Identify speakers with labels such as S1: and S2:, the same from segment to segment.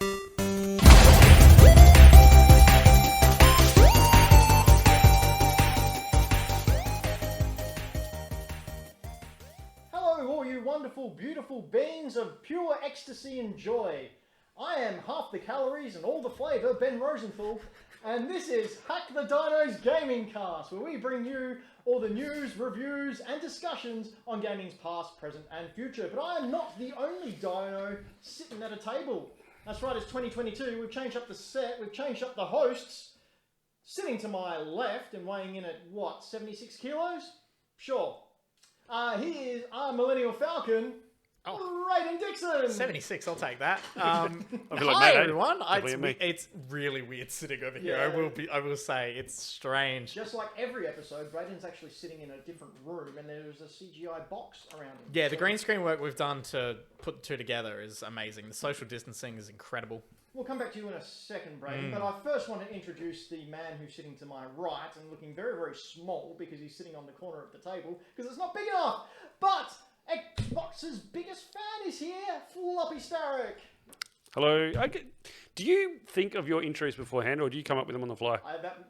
S1: Hello, all you wonderful, beautiful beings of pure ecstasy and joy. I am half the calories and all the flavour, Ben Rosenthal, and this is Hack the Dino's Gaming Cast, where we bring you all the news, reviews, and discussions on gaming's past, present, and future. But I am not the only dino sitting at a table. That's right, it's 2022. We've changed up the set, we've changed up the hosts. Sitting to my left and weighing in at, what, 76 kilos? Sure. He is our Millennial Falcon, Raiden Dixon.
S2: 76, I'll take that.
S3: I feel like
S2: Hi
S3: Matt,
S2: everyone.
S3: me.
S2: It's really weird sitting over here.
S1: Yeah.
S2: I will say it's strange.
S1: Just like every episode, Raiden's actually sitting in a different room and there's a CGI box around him.
S2: Yeah, the green screen work we've done to put the two together is amazing. The social distancing is incredible.
S1: We'll come back to you in a second, Braden, but I first want to introduce the man who's sitting to my right and looking very, very small because he's sitting on the corner of the table because it's not big enough. But Xbox's biggest fan is here, Floppy Starrick.
S3: Hello. Do you think of your intros beforehand, or do you come up with them on the fly?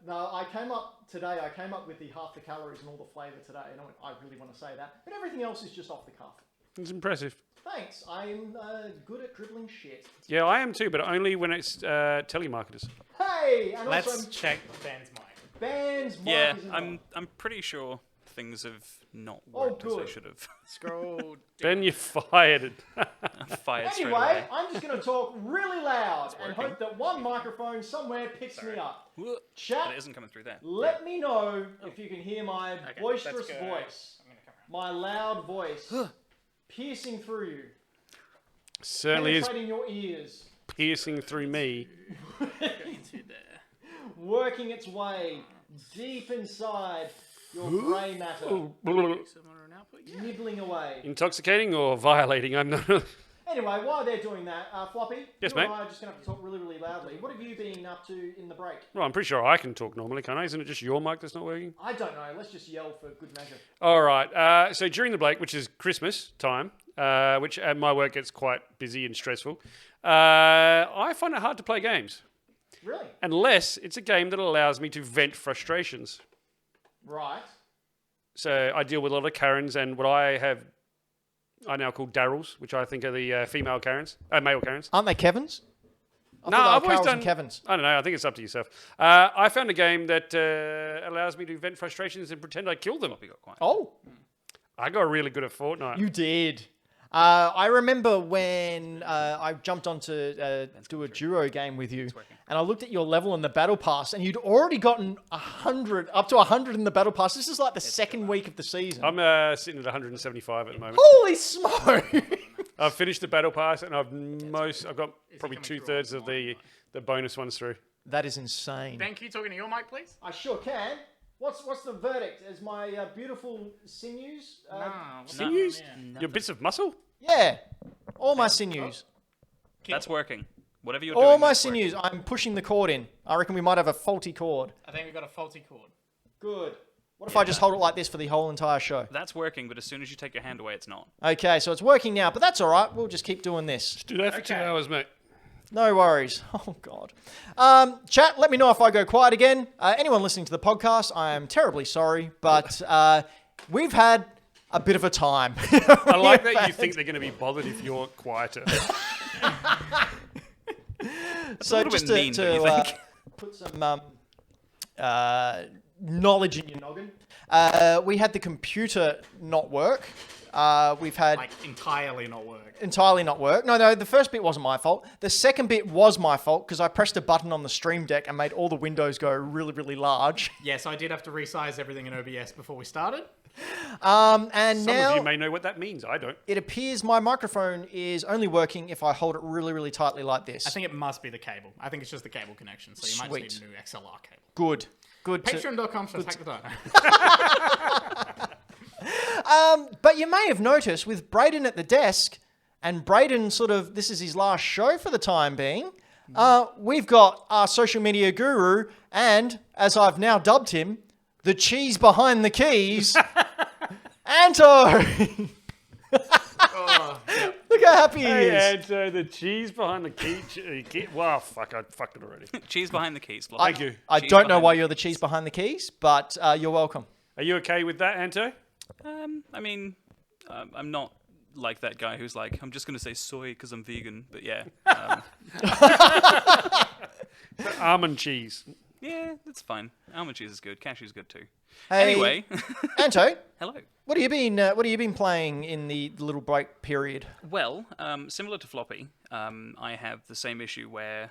S1: I came up with the half the calories and all the flavour today, and I really want to say that. But everything else is just off the cuff.
S3: It's impressive.
S1: Thanks, I'm good at dribbling shit.
S3: Yeah, I am too, but only when it's telemarketers.
S1: Hey! And
S2: Let's
S1: also,
S2: check Ben's mic.
S1: Ben's mic
S4: Yeah,
S1: is
S4: I'm
S1: involved.
S4: pretty sure things have not
S1: Oh,
S4: worked as they
S1: good.
S4: should have.
S2: Scroll.
S3: Ben, you're fired.
S4: Fired straight
S1: Anyway,
S4: away.
S1: I'm just going to talk really loud and hope that one microphone somewhere picks me up.
S4: But
S1: Chat,
S4: it isn't coming through there.
S1: let me know if you can hear my boisterous
S2: let's go.
S1: voice, my loud voice, piercing through you,
S3: Certainly is
S1: penetrating your ears,
S3: piercing through me.
S1: working its way deep inside your grey matter, nibbling away.
S3: Intoxicating or violating? I'm not.
S1: Anyway, while they're doing that, Floppy,
S3: Yes,
S1: you
S3: mate?
S1: and I are just going to have to talk really, really loudly. What have you been up to in the break?
S3: Well, I'm pretty sure I can talk normally, can't I? Isn't it just your mic that's not working?
S1: I don't know. Let's just yell for good measure.
S3: All right. So during the break, which is Christmas time, which at my work gets quite busy and stressful, I find it hard to play games.
S1: Really?
S3: Unless it's a game that allows me to vent frustrations.
S1: Right.
S3: So I deal with a lot of Karens and what I now call Darryls, which I think are the female Karens, male Karens.
S1: Aren't they Kevin's?
S3: No, I've always done
S1: Kevin's.
S3: I don't know. I think it's up to yourself. I found a game that allows me to vent frustrations and pretend I killed them.
S1: Oh,
S3: I got really good at Fortnite.
S1: you did. I remember when I jumped on to do a duo game with you, and I looked at your level in the battle pass, and you'd already gotten 100, up to 100 in the battle pass. This is like the second week of the season.
S3: I'm sitting at 175 at the moment.
S1: Holy smoke!
S3: I've finished the battle pass, and I've got probably 2/3 of the bonus ones through.
S1: That is insane.
S2: Ben, can you talk into your mic, please?
S1: I sure can. What's the verdict? Is my beautiful sinews?
S3: Sinews? Your bits of muscle?
S1: Yeah, all my sinews.
S4: That's working. Whatever you're doing.
S1: All my
S4: that's working.
S1: sinews. I'm pushing the cord in. I reckon we might have a faulty cord.
S2: I think we've got a faulty cord.
S1: Good. What if I just hold it like this for the whole entire show?
S4: That's working, but as soon as you take your hand away, it's not.
S1: Okay, so it's working now, but that's all right. We'll just keep doing this.
S3: Do that for 2 hours, mate.
S1: No worries. Oh, God. Chat, let me know if I go quiet again. Anyone listening to the podcast, I am terribly sorry, but we've had a bit of a time.
S3: I like that you think they're going to be bothered if you're quieter.
S1: So
S4: little
S1: just
S4: bit mean, don't you think?
S1: put some knowledge in your noggin. We had the computer not work. We've had
S2: Like, entirely not work.
S1: entirely not work. No, the first bit wasn't my fault. The second bit was my fault because I pressed a button on the Stream Deck and made all the windows go really, really large.
S2: Yes, I did have to resize everything in OBS before we started.
S1: And
S3: Some
S1: now
S3: of you may know what that means. I don't.
S1: it appears my microphone is only working if I hold it really, really tightly like this.
S2: I think it must be the cable. I think it's just the cable connection, so you might
S1: Sweet.
S2: just need a new XLR cable.
S1: Good.
S2: Patreon.com/HackTheDino.
S1: But you may have noticed with Braden at the desk, and Braden this is his last show for the time being, we've got our social media guru, and as I've now dubbed him, the cheese behind the keys, Anto! Look how happy he
S3: Hey,
S1: is.
S3: and so the cheese behind the key. Wow, fuck! I fucked it already.
S4: Cheese behind the keys. Flo.
S3: Thank you.
S1: I
S4: Cheese
S1: don't know
S4: behind
S1: why
S4: the
S1: you're the cheese behind the keys, but you're welcome.
S3: Are you okay with that, Anto?
S4: I mean, I'm not like that guy who's like, I'm just going to say soy because I'm vegan. But yeah.
S3: Almond cheese.
S4: Yeah, that's fine. Almond cheese is good. Cashew's good too.
S1: Hey,
S4: Anyway.
S1: Anto,
S4: Hello.
S1: what have you been playing in the little break period?
S4: Well, similar to Floppy, I have the same issue where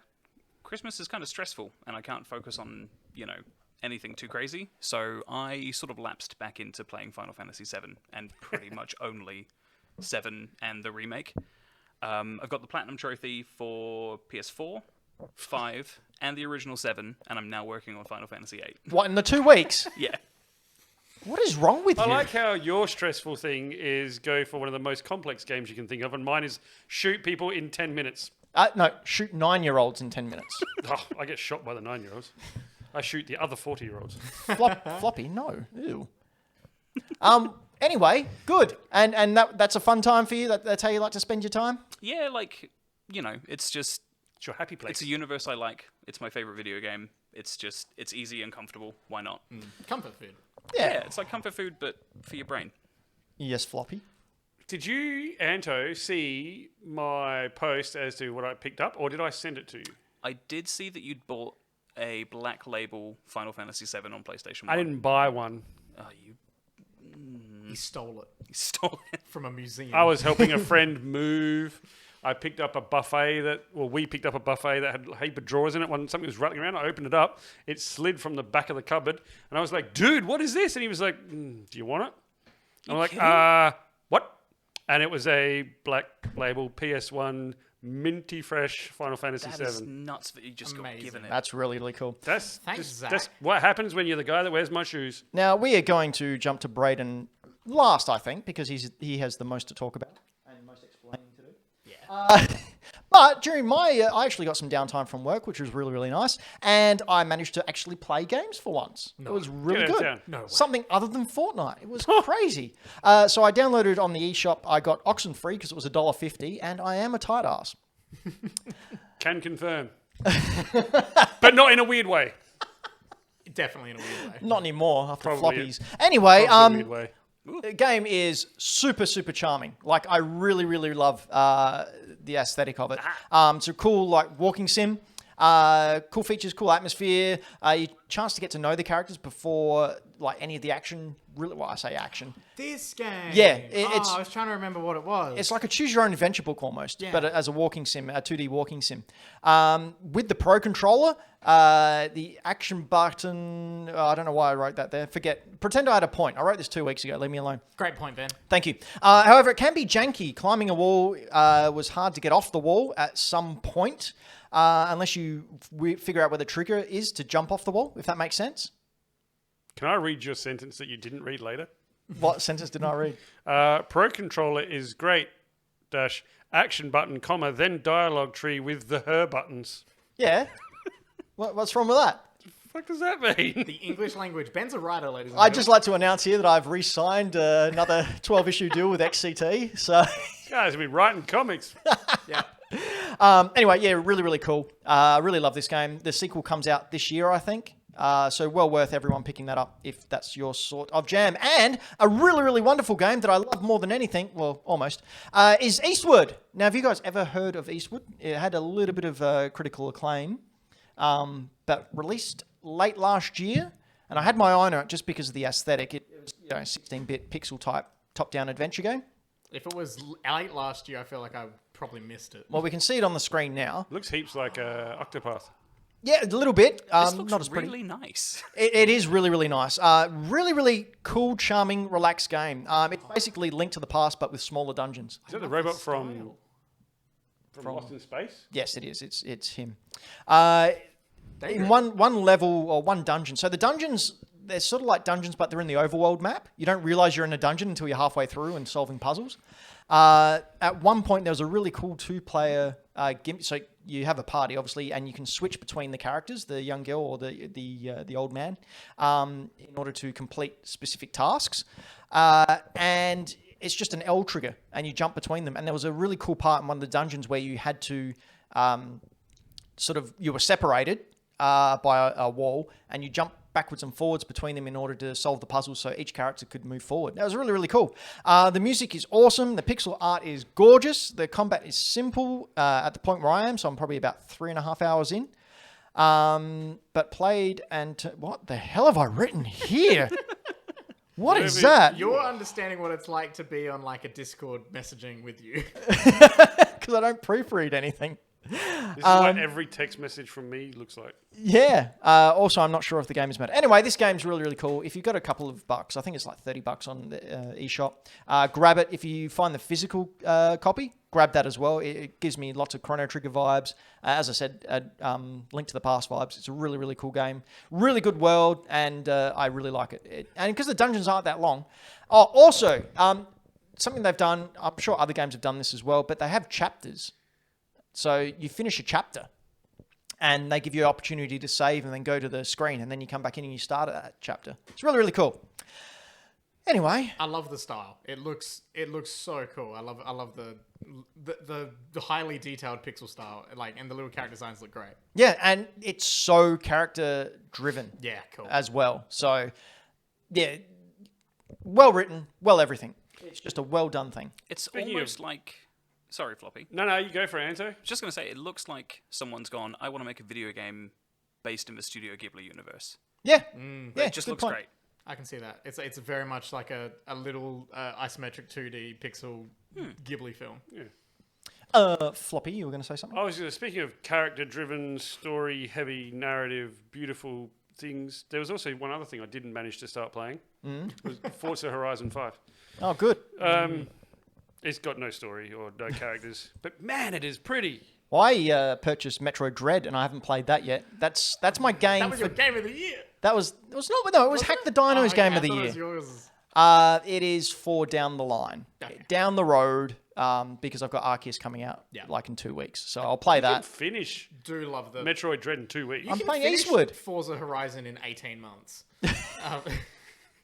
S4: Christmas is kind of stressful and I can't focus on, anything too crazy. So I sort of lapsed back into playing Final Fantasy VII and pretty much only 7 and the remake. I've got the Platinum Trophy for PS4, 5, and the original 7, and I'm now working on Final Fantasy 8.
S1: What, in the 2 weeks?
S4: Yeah.
S1: What is wrong with
S3: I
S1: you?
S3: like how your stressful thing is go for one of the most complex games you can think of, and mine is shoot people in 10 minutes.
S1: No, shoot 9-year-olds in 10 minutes.
S3: Oh, I get shot by the 9-year-olds. I shoot the other 40-year-olds.
S1: Floppy, no. Ew. Anyway, good. And that's a fun time for you? That's how you like to spend your time?
S4: Yeah, it's just...
S3: It's your happy place.
S4: It's a universe I like. It's my favorite video game. It's easy and comfortable. Why not?
S2: Comfort food.
S1: Yeah.
S4: It's like comfort food, but for your brain.
S1: Yes, Floppy.
S3: Did you, Anto, see my post as to what I picked up, or did I send it to you?
S4: I did see that you'd bought a black label Final Fantasy VII on PlayStation 1.
S3: I didn't buy one.
S4: Oh, you
S2: He stole it
S4: stole it.
S2: from a museum.
S3: I was helping a friend move. I picked up a buffet we picked up a buffet that had a heap of drawers in it. When something was rattling around, I opened it up. It slid from the back of the cupboard. And I was like, dude, what is this? And he was like, do you want it? I'm like, what? And it was a black label PS1 minty fresh Final Fantasy
S4: That
S3: VII.
S4: is nuts that you just got
S2: Amazing.
S4: given it.
S1: That's really, really cool.
S3: That's
S2: Thanks,
S3: just-
S2: Zach.
S3: that's what happens when you're the guy that wears my shoes.
S1: Now, we are going to jump to Braden last, I think, because he has the most to talk about and most explaining to do.
S2: Yeah.
S1: But during my, I actually got some downtime from work, which was really, really nice, and I managed to actually play games for once. It was really
S3: Get out of
S1: good.
S3: town.
S2: No way.
S1: Something other than Fortnite. It was crazy. So I downloaded on the eShop. I got Oxenfree because it was $1.50, and I am a tight ass.
S3: Can confirm. But not in a weird way.
S2: Definitely in a weird way.
S1: Not anymore after
S3: Probably
S1: floppies. Anyway,
S3: Probably in a weird way.
S1: the game is super, super charming. Like, I really, really love the aesthetic of it. It's a cool, walking sim. Cool features, cool atmosphere. You chance to get to know the characters before, any of the action. Really, well, I say action.
S2: This game.
S1: Yeah,
S2: I was trying to remember what it was.
S1: It's like a choose-your-own-adventure book almost,
S2: Yeah.
S1: but as a walking sim, a 2D walking sim. With the Pro Controller, the action button... I don't know why I wrote that there. Pretend I had a point. I wrote this 2 weeks ago. Leave me alone.
S2: Great point, Ben.
S1: Thank you. However, it can be janky. Climbing a wall was hard to get off the wall at some point, unless you figure out where the trigger is to jump off the wall, if that makes sense.
S3: Can I read your sentence that you didn't read later?
S1: What sentence did I read?
S3: Pro Controller is great. Dash action button, comma, then dialogue tree with the her buttons.
S1: Yeah. What's wrong with that?
S3: What does that mean?
S2: The English language. Ben's a writer, ladies and
S1: I'd
S2: gentlemen.
S1: just like to announce here that I've re-signed another 12-issue deal with XCT. So,
S3: Guys, we've been writing comics.
S2: Yeah.
S1: anyway, yeah, really, really cool. I really love this game. The sequel comes out this year, I think. So well worth everyone picking that up if that's your sort of jam. And a really, really wonderful game that I love more than anything, well, almost, is Eastward. Now, have you guys ever heard of Eastward? It had a little bit of critical acclaim, but released late last year. And I had my eye on it just because of the aesthetic. It was, 16-bit pixel type top-down adventure game.
S2: If it was late last year, I feel like I probably missed it.
S1: Well, we can see it on the screen now.
S3: Looks heaps like Octopath.
S1: Yeah, a little bit.
S4: This looks
S1: not as pretty.
S4: really nice.
S1: It is really, really nice. Really, really cool, charming, relaxed game. It's basically Link to the Past, but with smaller dungeons.
S3: Is that the robot from Lost in Space?
S1: Yes, it is. It's him. In one level or one dungeon. So the dungeons, they're sort of like dungeons, but they're in the overworld map. You don't realize you're in a dungeon until you're halfway through and solving puzzles. At one point, there was a really cool two-player gimmick. So you have a party, obviously, and you can switch between the characters, the young girl or the old man, in order to complete specific tasks. And it's just an L trigger, and you jump between them. And there was a really cool part in one of the dungeons where you had to you were separated by a wall, and you jump backwards and forwards between them in order to solve the puzzle, so each character could move forward. That was really, really cool. The music is awesome. The pixel art is gorgeous. The combat is simple at the point where I am, so I'm probably about 3.5 hours in. But played and... what the hell have I written here? What is that?
S2: You're understanding what it's like to be on like a Discord messaging with you.
S1: Because I don't proofread anything.
S3: This is what every text message from me looks like.
S1: Yeah. Also, I'm not sure if the game is meta. Anyway, this game's really, really cool. If you've got a couple of bucks, I think it's like $30 on the eShop, grab it. If you find the physical copy, grab that as well. It gives me lots of Chrono Trigger vibes. As I said, Link to the Past vibes. It's a really, really cool game. Really good world, and I really like it. And because the dungeons aren't that long. Oh, also, something they've done, I'm sure other games have done this as well, but they have chapters. So you finish a chapter and they give you an opportunity to save and then go to the screen, and then you come back in and you start at that chapter. It's really, really cool. Anyway.
S2: I love the style. It looks so cool. I love the highly detailed pixel style. And the little character designs look great.
S1: Yeah, and it's so character driven.
S2: Yeah, cool.
S1: As well. So yeah, well written, well everything. It's just a well done thing.
S4: It's almost like... Sorry, Floppy.
S3: No, you go for it, Anto.
S4: I was just going to say, it looks like someone's gone, I want to make a video game based in the Studio Ghibli universe.
S1: Yeah.
S4: Yeah, it just looks great.
S2: I can see that. It's very much like a little isometric 2D pixel Ghibli film.
S3: Yeah.
S1: Floppy, you were going to say something?
S3: I was speaking of character-driven, story-heavy, narrative, beautiful things. There was also one other thing I didn't manage to start playing. It was Forza Horizon 5.
S1: Oh, good.
S3: It's got no story or no characters, but man, it is pretty.
S1: Well, I purchased Metroid Dread, and I haven't played that yet. That's my game.
S2: That was your game of the year.
S1: It was Hack the Dino's game of the year.
S2: It was yours.
S1: It is for down the line, down the road, because I've got Arceus coming out like in 2 weeks, so I'll play that.
S3: Finish.
S2: Do love the
S3: Metroid Dread in 2 weeks.
S1: I'm playing Eastwood.
S2: Forza Horizon in 18 months.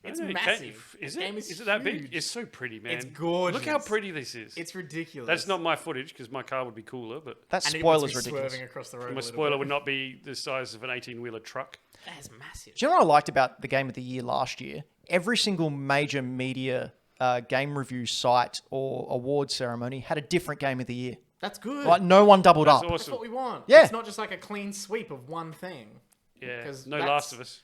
S2: It's massive.
S3: Is it that big? It's so pretty, man.
S2: It's gorgeous.
S3: Look how pretty this is.
S2: It's ridiculous.
S3: That's not my footage because my car would be cooler, but
S1: that spoiler's ridiculous.
S2: Swerving across the road.
S3: My spoiler would not be the size of an 18-wheeler truck.
S2: That's massive.
S1: Do you know what I liked about the game of the year last year? Every single major media game review site or award ceremony had a different game of the year.
S2: That's good.
S1: Like no one doubled up.
S3: Awesome.
S2: That's what we want.
S1: Yeah.
S2: It's not just like a clean sweep of one thing.
S3: Yeah. No Last of Us.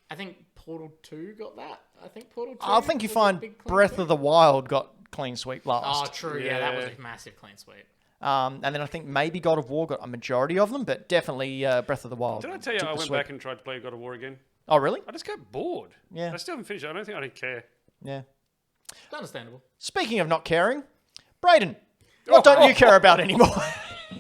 S2: I think Portal 2 got that. I think Portal 2.
S1: I think you find Breath of the Wild got clean sweep last.
S2: Oh, true. Yeah, that was a massive clean sweep.
S1: And then I think maybe God of War got a majority of them, but definitely Breath of the Wild.
S3: Did I tell you I went back and tried to play God of War again?
S1: Oh, really?
S3: I just got bored.
S1: Yeah.
S3: I still haven't finished it. I don't think I care.
S1: Yeah.
S2: It's understandable.
S1: Speaking of not caring, Brayden, what don't you care about anymore?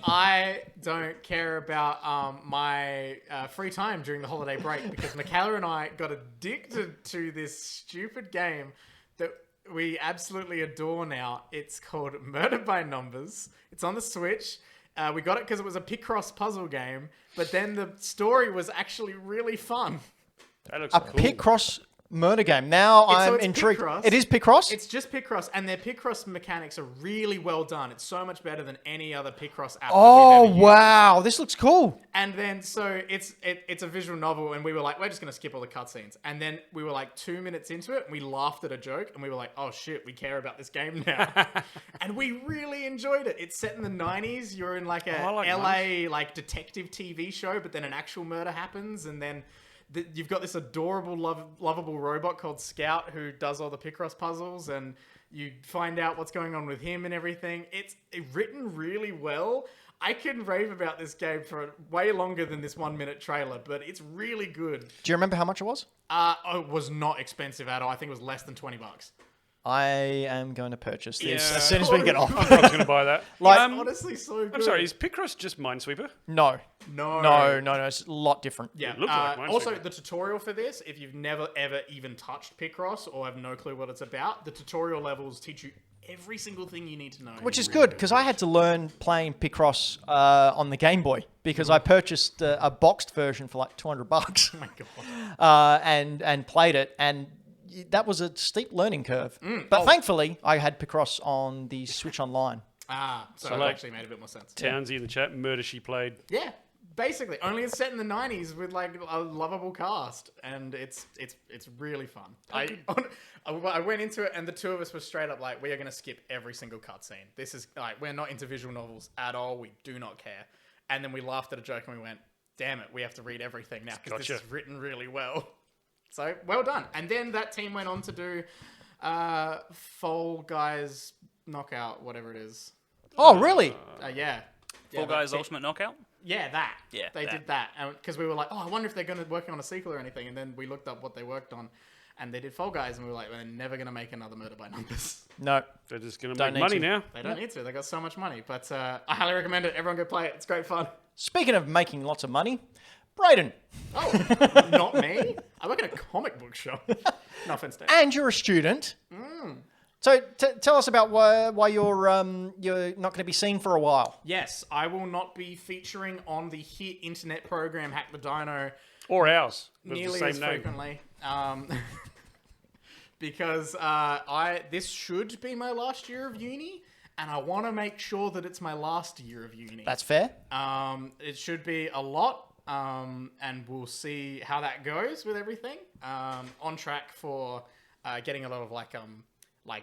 S2: I don't care about my free time during the holiday break because Michaela and I got addicted to this stupid game that we absolutely adore now. It's called Murder by Numbers. It's on the Switch. We got it because it was a Picross puzzle game, but then the story was actually really fun.
S3: That looks
S1: A
S3: cool.
S1: Picross murder game. Now I'm intrigued.
S2: Picross.
S1: It is Picross?
S2: It's just Picross, and their Picross mechanics are really well done. It's so much better than any other Picross app.
S1: Oh,
S2: that we've ever
S1: wow. This looks cool.
S2: And then, so it's a visual novel, and we were like, we're just going to skip all the cutscenes. And then we were like 2 minutes into it, and we laughed at a joke, and we were like, oh shit, we care about this game now. And we really enjoyed it. It's set in the 90s. You're in like a LA like detective TV show, but then an actual murder happens, and then you've got this adorable, lovable robot called Scout who does all the Picross puzzles, and you find out what's going on with him and everything. It's written really well. I can rave about this game for way longer than this 1 minute trailer, but it's really good.
S1: Do you remember how much it was?
S2: It was not expensive at all. I think it was less than $20.
S1: I am going to purchase this as soon as we get off.
S3: I'm probably going to buy that.
S2: It's honestly so good.
S3: I'm sorry, is Picross just Minesweeper?
S1: No. It's a lot different.
S2: Yeah.
S3: It looks like Minesweeper.
S2: Also, the tutorial for this, if you've never ever even touched Picross or have no clue what it's about, the tutorial levels teach you every single thing you need to know.
S1: Which is good, because I had to learn playing Picross on the Game Boy, because I purchased a boxed version for like $200.
S2: Oh my god.
S1: And played it, and that was a steep learning curve. But thankfully, I had Picross on the Switch Online.
S2: So it actually made a bit more sense.
S3: Townsy in the chat, Murder She Played.
S2: Yeah, basically. Only it's set in the 90s with like a lovable cast, and it's really fun. I went into it, and the two of us were straight up like, we are going to skip every single cutscene. This is like, we're not into visual novels at all. We do not care. And then we laughed at a joke, and we went, damn it, we have to read everything now because this is written really well. So well done. And then that team went on to do Fall Guys Knockout, whatever it is.
S1: Oh, really?
S2: Yeah.
S4: Fall Guys Ultimate Knockout?
S2: Yeah, that.
S4: Yeah,
S2: They did that. Because we were like, I wonder if they're going to working on a sequel or anything. And then we looked up what they worked on. And they did Fall Guys. And we were like, they're never going to make another Murder by Numbers.
S1: No.
S3: They're just going to make money now.
S2: They don't need to. They got so much money. But I highly recommend it. Everyone go play it. It's great fun.
S1: Speaking of making lots of money, Brayden.
S2: Oh, not me? I work in a comic book shop. No offense, Dave.
S1: And you're a student. So tell us about why you're not going to be seen for a while.
S2: Yes, I will not be featuring on the hit internet program Hack the Dino
S3: Or ours. With
S2: nearly
S3: the same
S2: as
S3: name.
S2: frequently. Because this should be my last year of uni, and I want to make sure that it's my last year of uni.
S1: That's fair.
S2: It should be a lot, and we'll see how that goes with everything. On track for getting a lot of like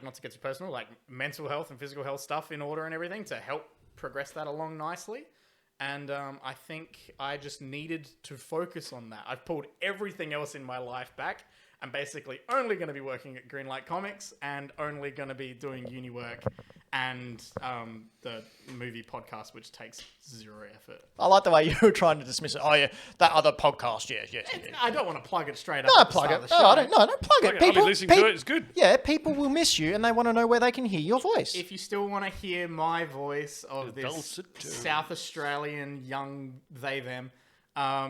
S2: not to get too personal, like mental health and physical health stuff in order and everything to help progress that along nicely. And I think I just needed to focus on that. I've pulled everything else in my life back. I'm basically only going to be working at Greenlight Comics and only going to be doing uni work and the movie podcast, which takes zero effort.
S1: I like the way you were trying to dismiss it. Oh, yeah, that other podcast, yes.
S2: I don't want to plug it straight up.
S1: No,
S2: at the
S1: plug
S2: start
S1: it.
S2: of the
S1: No,
S2: show.
S1: I don't. No, don't plug it.
S3: I've been listening to it. It's good.
S1: Yeah, people will miss you, and they want to know where they can hear your voice.
S2: If you still want to hear my voice of this
S3: dulcet tones.
S2: South Australian young they-them,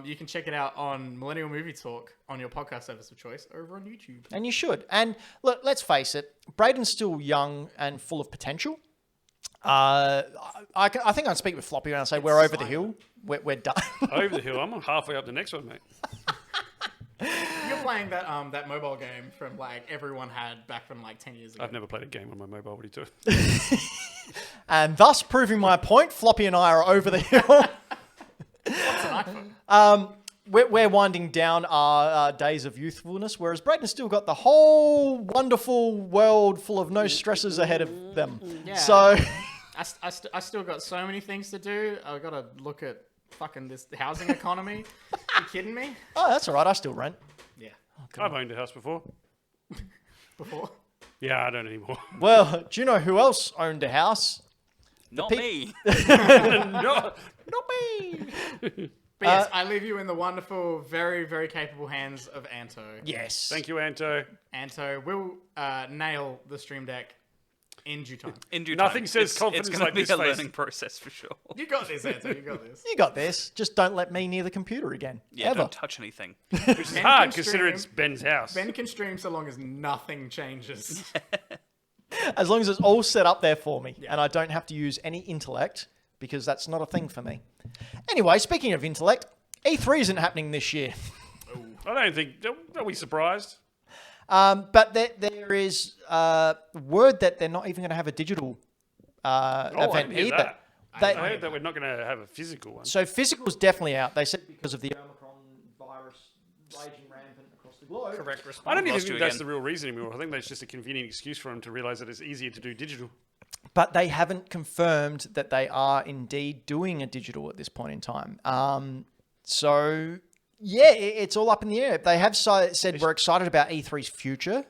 S2: you can check it out on Millennial Movie Talk on your podcast service of choice over on YouTube.
S1: And you should. And look, let's face it, Brayden's still young and full of potential. I think I'd speak with Floppy when I say we're over the hill. We're done.
S3: Over the hill. I'm halfway up the next one, mate.
S2: You're playing that mobile game from like everyone had back from like 10 years ago.
S3: I've never played a game on my mobile. What are you doing?
S1: And thus proving my point, Floppy and I are over the hill.
S2: What's an iPhone?
S1: We're winding down our days of youthfulness, whereas Brayden's still got the whole wonderful world full of no stresses ahead of them.
S2: Yeah.
S1: So
S2: I still got so many things to do. I've got to look at fucking this housing economy. You kidding me?
S1: oh, that's all right. I still rent.
S2: Yeah.
S3: I've owned a house before.
S2: Before.
S3: Yeah, I don't anymore.
S1: Well, do you know who else owned a house?
S4: Not me.
S3: Not me.
S2: But yes, I leave you in the wonderful, very, very capable hands of Anto.
S1: Yes.
S3: Thank you, Anto.
S2: Anto will nail the Stream Deck in due time.
S4: In due
S3: Nothing
S4: time.
S3: says confidence
S4: It's going
S3: like
S4: to be
S3: this
S4: a
S3: face.
S4: learning process for sure.
S2: You got this, Anto. You got this.
S1: You got this. Just don't let me near the computer again.
S4: Yeah,
S1: Ever.
S4: don't touch anything.
S3: Which is
S2: Ben
S3: hard
S2: can
S3: considering
S2: stream.
S3: it's Ben's house.
S2: Ben can stream so long as nothing changes.
S1: As long as it's all set up there for me and I don't have to use any intellect because that's not a thing for me. Anyway, speaking of intellect, E3 isn't happening this year.
S3: I don't think... Are we surprised?
S1: But there is word that they're not even going to have a digital
S3: I
S1: event
S3: didn't hear
S1: either.
S3: that.
S1: They-
S3: I heard that we're not going to have a physical one.
S1: So physical's definitely out. They said because of the Omicron virus raging rampant across the globe.
S2: Correct response.
S3: I don't even
S4: lost
S3: think
S4: you
S3: that's
S4: again.
S3: the real reason anymore. I think that's just a convenient excuse for them to realise that it's easier to do digital.
S1: But they haven't confirmed that they are indeed doing a digital at this point in time. So, yeah, it's all up in the air. They have said we're excited about E3's future,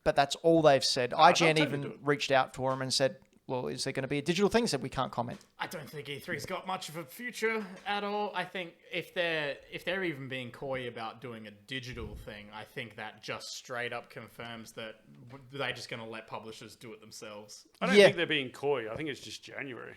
S1: but that's all they've said. IGN
S3: totally do
S1: even
S3: it.
S1: reached out to them and said, well, is there going to be a digital thing? Said we can't comment.
S2: I don't think E3's got much of a future at all. I think if they're even being coy about doing a digital thing, I think that just straight up confirms that they're just going to let publishers do it themselves.
S3: I don't
S1: Yeah.
S3: think they're being coy. I think it's just January.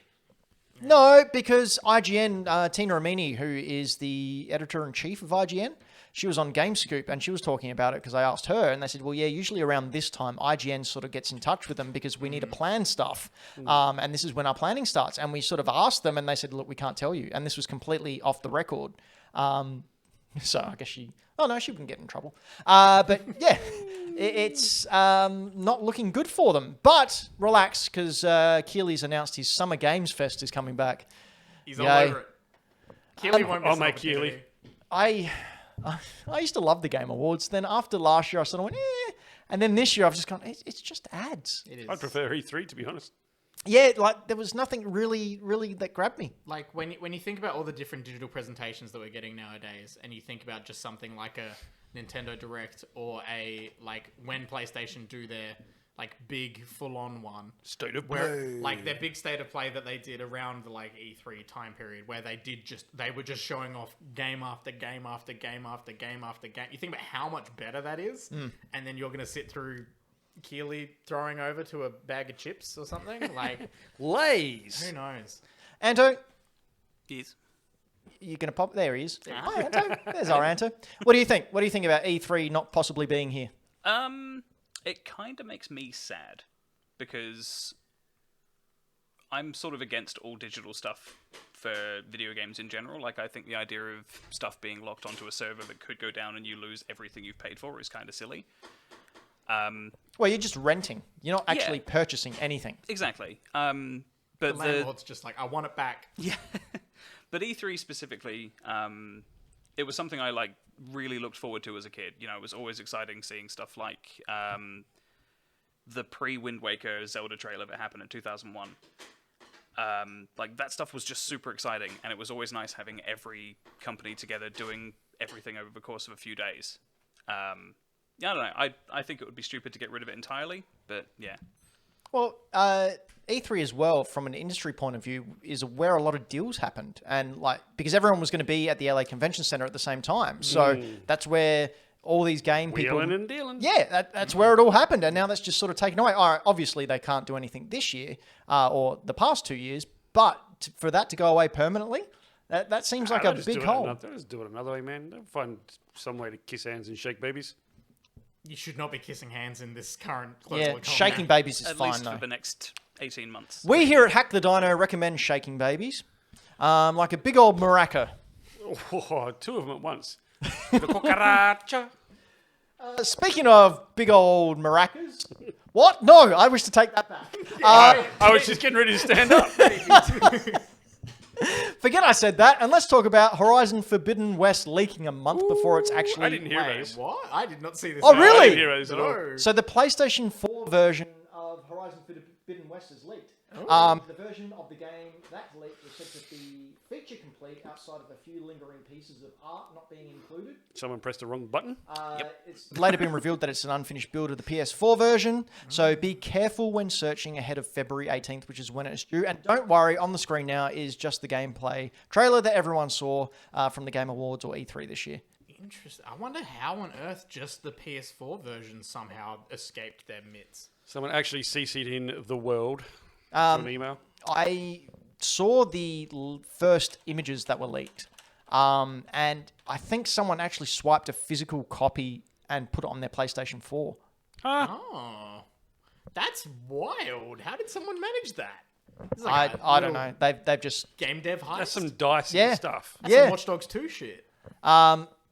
S1: No, because IGN, Tina Amini, who is the editor-in-chief of IGN, she was on GameScoop and she was talking about it because I asked her and they said, well, yeah, usually around this time, IGN sort of gets in touch with them because we need to plan stuff. And this is when our planning starts. And we sort of asked them and they said, look, we can't tell you. And this was completely off the record. So I guess she wouldn't get in trouble. But yeah, it's not looking good for them. But relax, because Keely's announced his Summer Games Fest is coming back.
S2: He's all over it. Keely won't miss
S3: I'll
S2: an
S3: make
S2: opportunity.
S3: Keely.
S1: I used to love the Game Awards. Then after last year, I sort of went, eh. And then this year, I've just gone, it's just ads.
S2: It is.
S3: I'd prefer E3, to be honest.
S1: Yeah, like there was nothing really that grabbed me.
S2: Like when you think about all the different digital presentations that we're getting nowadays, and you think about just something like a Nintendo Direct or a like when PlayStation do their like big full-on one,
S3: State of
S2: where
S3: play.
S2: like their big state of play that they did around the like E3 time period, where they were just showing off game after game after game after game after game. You think about how much better that is, and then you're gonna sit through Keely throwing over to a bag of chips or something. Like
S3: Lays.
S2: who knows?
S1: Anto,
S4: Yes.
S1: you're going to pop? There he is. Hi, Anto. There's our Anto. What do you think? What do you think about E3 not possibly being here?
S4: It kind of makes me sad because I'm sort of against all digital stuff for video games in general. Like, I think the idea of stuff being locked onto a server that could go down and you lose everything you've paid for is kind of silly.
S1: Well, you're just renting. You're not actually purchasing anything.
S4: Exactly.
S2: The
S4: But
S2: landlord's just like, I want it back.
S4: yeah, but E3 specifically, it was something I like really looked forward to as a kid. You know, it was always exciting seeing stuff like the pre-Wind Waker Zelda trailer that happened in 2001. Like that stuff was just super exciting, and it was always nice having every company together doing everything over the course of a few days. Yeah, I don't know. I think it would be stupid to get rid of it entirely, but yeah.
S1: Well, E3 as well, from an industry point of view, is where a lot of deals happened, and like because everyone was going to be at the LA Convention Center at the same time, so that's where all these game people,
S3: Wheeling and dealing.
S1: yeah, that's where it all happened, and now that's just sort of taken away. All right, obviously they can't do anything this year or the past 2 years, but for that to go away permanently, that seems like a big hole.
S3: They'll just do it another way, man. They'll find some way to kiss hands and shake babies.
S2: You should not be kissing hands in this current global
S1: Yeah,
S2: economy.
S1: shaking babies is
S4: At
S1: fine
S4: least
S1: though.
S4: for the next 18 months.
S1: We here at Hack the Dino recommend shaking babies, like a big old maraca.
S3: Oh, two of them at once. The cucaracha.
S1: Speaking of big old maracas, what? No, I wish to take that back.
S3: I was just getting ready to stand up.
S1: Forget I said that, and let's talk about Horizon Forbidden West leaking a month before it's actually...
S3: I didn't hear about
S2: Wait,
S3: this.
S2: what? I did not see this.
S1: Oh,
S2: happen.
S1: really?
S3: I didn't hear about this at all.
S2: No.
S1: So the PlayStation 4 version of Horizon Forbidden West is leaked. The version of the game that leaked was said to be feature complete outside of a few lingering pieces of art not being included.
S3: Someone pressed the wrong button.
S1: It's later been revealed that it's an unfinished build of the PS4 version, so be careful when searching ahead of February 18th, which is when it's due. And don't worry, on the screen now is just the gameplay trailer that everyone saw from the Game Awards or E3 this year.
S2: Interesting. I wonder how on earth just the PS4 version somehow escaped their mitts.
S3: Someone actually CC'd in the world to an email.
S1: I saw the first images that were leaked, and I think someone actually swiped a physical copy and put it on their PlayStation 4.
S2: Oh, that's wild. How did someone manage that? It's like a
S1: I don't
S2: little
S1: know. They've just
S2: Game dev heist.
S3: That's some dicey
S1: Yeah.
S3: stuff.
S2: That's
S1: yeah.
S2: some Watch Dogs 2 shit.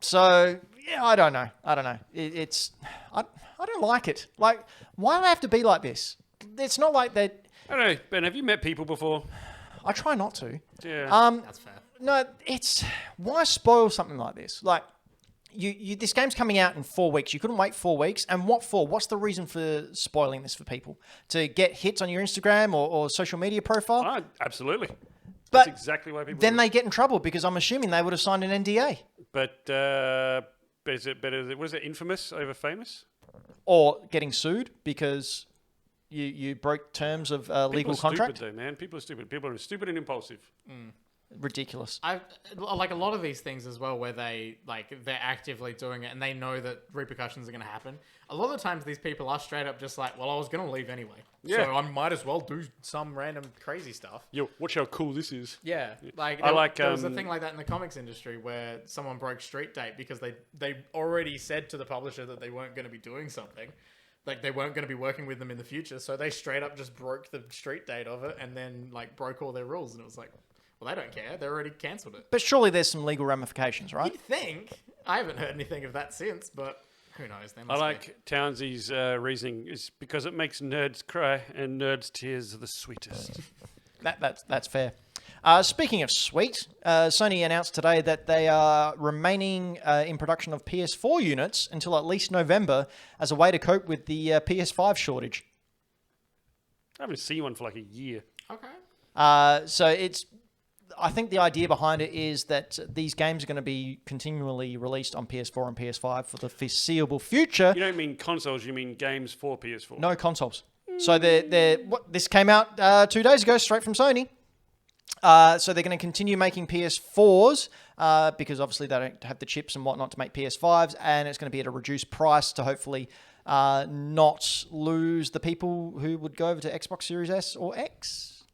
S1: So yeah, I don't know. It's I don't like it. Like, why do I have to be like this? It's not like that.
S3: I don't know, Ben, have you met people before?
S1: I try not to.
S3: Yeah.
S2: That's fair.
S1: No, it's why spoil something like this? Like, you this game's coming out in 4 weeks. You couldn't wait 4 weeks, and what for? What's the reason for spoiling this for people? To get hits on your Instagram or social media profile?
S3: Oh, absolutely.
S1: But
S3: That's exactly why people
S1: then
S3: do it.
S1: they get in trouble because I'm assuming they would have signed an NDA
S3: But is it better? Was it infamous over famous?
S1: or getting sued because you broke terms of legal
S3: People are
S1: contract.
S3: stupid, though, man. People are stupid. People are stupid and impulsive.
S1: Ridiculous.
S2: I like a lot of these things as well, where they're actively doing it and they know that repercussions are going to happen. A lot of the times, these people are straight up just like, "Well, I was going to leave anyway,
S3: Yeah.
S2: so I might as well do some random crazy stuff."
S3: Yo, watch how cool this is.
S2: Yeah, like
S3: I like,
S2: there was a thing like that in the comics industry where someone broke street date because they already said to the publisher that they weren't going to be doing something. Like, they weren't going to be working with them in the future, so they straight up just broke the street date of it and then, like, broke all their rules. And it was like, well, they don't care. They already cancelled it.
S1: But surely there's some legal ramifications, right?
S2: You'd think. I haven't heard anything of that since, but who knows? They
S3: I
S2: must be.
S3: like Townsy's reasoning is because it makes nerds cry, and nerds' tears are the sweetest.
S1: That's fair. Speaking of sweet, Sony announced today that they are remaining in production of PS4 units until at least November as a way to cope with the PS5 shortage.
S3: I haven't seen one for like a year.
S2: Okay.
S1: So I think the idea behind it is that these games are going to be continually released on PS4 and PS5 for the foreseeable future.
S3: You don't mean consoles, you mean games for PS4.
S1: No consoles. So this came out 2 days ago, straight from Sony. So they're going to continue making PS4s because obviously they don't have the chips and whatnot to make PS5s, and it's going to be at a reduced price to hopefully not lose the people who would go over to Xbox Series S or X.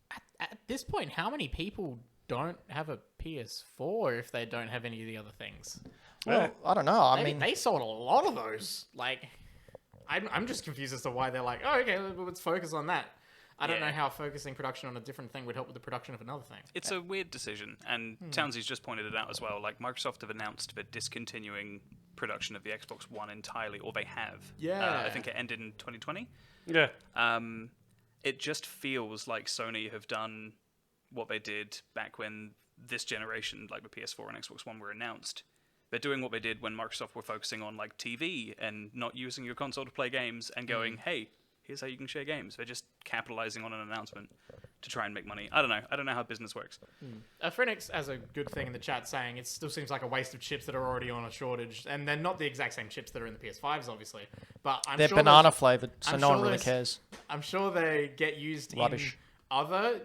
S2: At this point, how many people don't have a PS4 if they don't have any of the other things?
S1: Well, I don't know. I mean,
S2: They sold a lot of those. Like, I'm just confused as to why they're like, oh, okay, let's focus on that. I don't know how focusing production on a different thing would help with the production of another thing.
S4: It's a weird decision, and Townsy's just pointed it out as well. Like, Microsoft have announced they're discontinuing production of the Xbox One entirely, or they have.
S2: Yeah.
S4: I think it ended in 2020.
S3: Yeah.
S4: It just feels like Sony have done what they did back when this generation, like the PS4 and Xbox One, were announced. They're doing what they did when Microsoft were focusing on like TV and not using your console to play games and going, hey, here's how you can share games. They're just capitalizing on an announcement to try and make money. I don't know. I don't know how business works.
S2: Phoenix has a good thing in the chat saying it still seems like a waste of chips that are already on a shortage, and they're not the exact same chips that are in the PS5s, obviously. But
S1: they're banana flavored, so no one really cares.
S2: I'm sure they get used
S1: Rubbish.
S2: in other,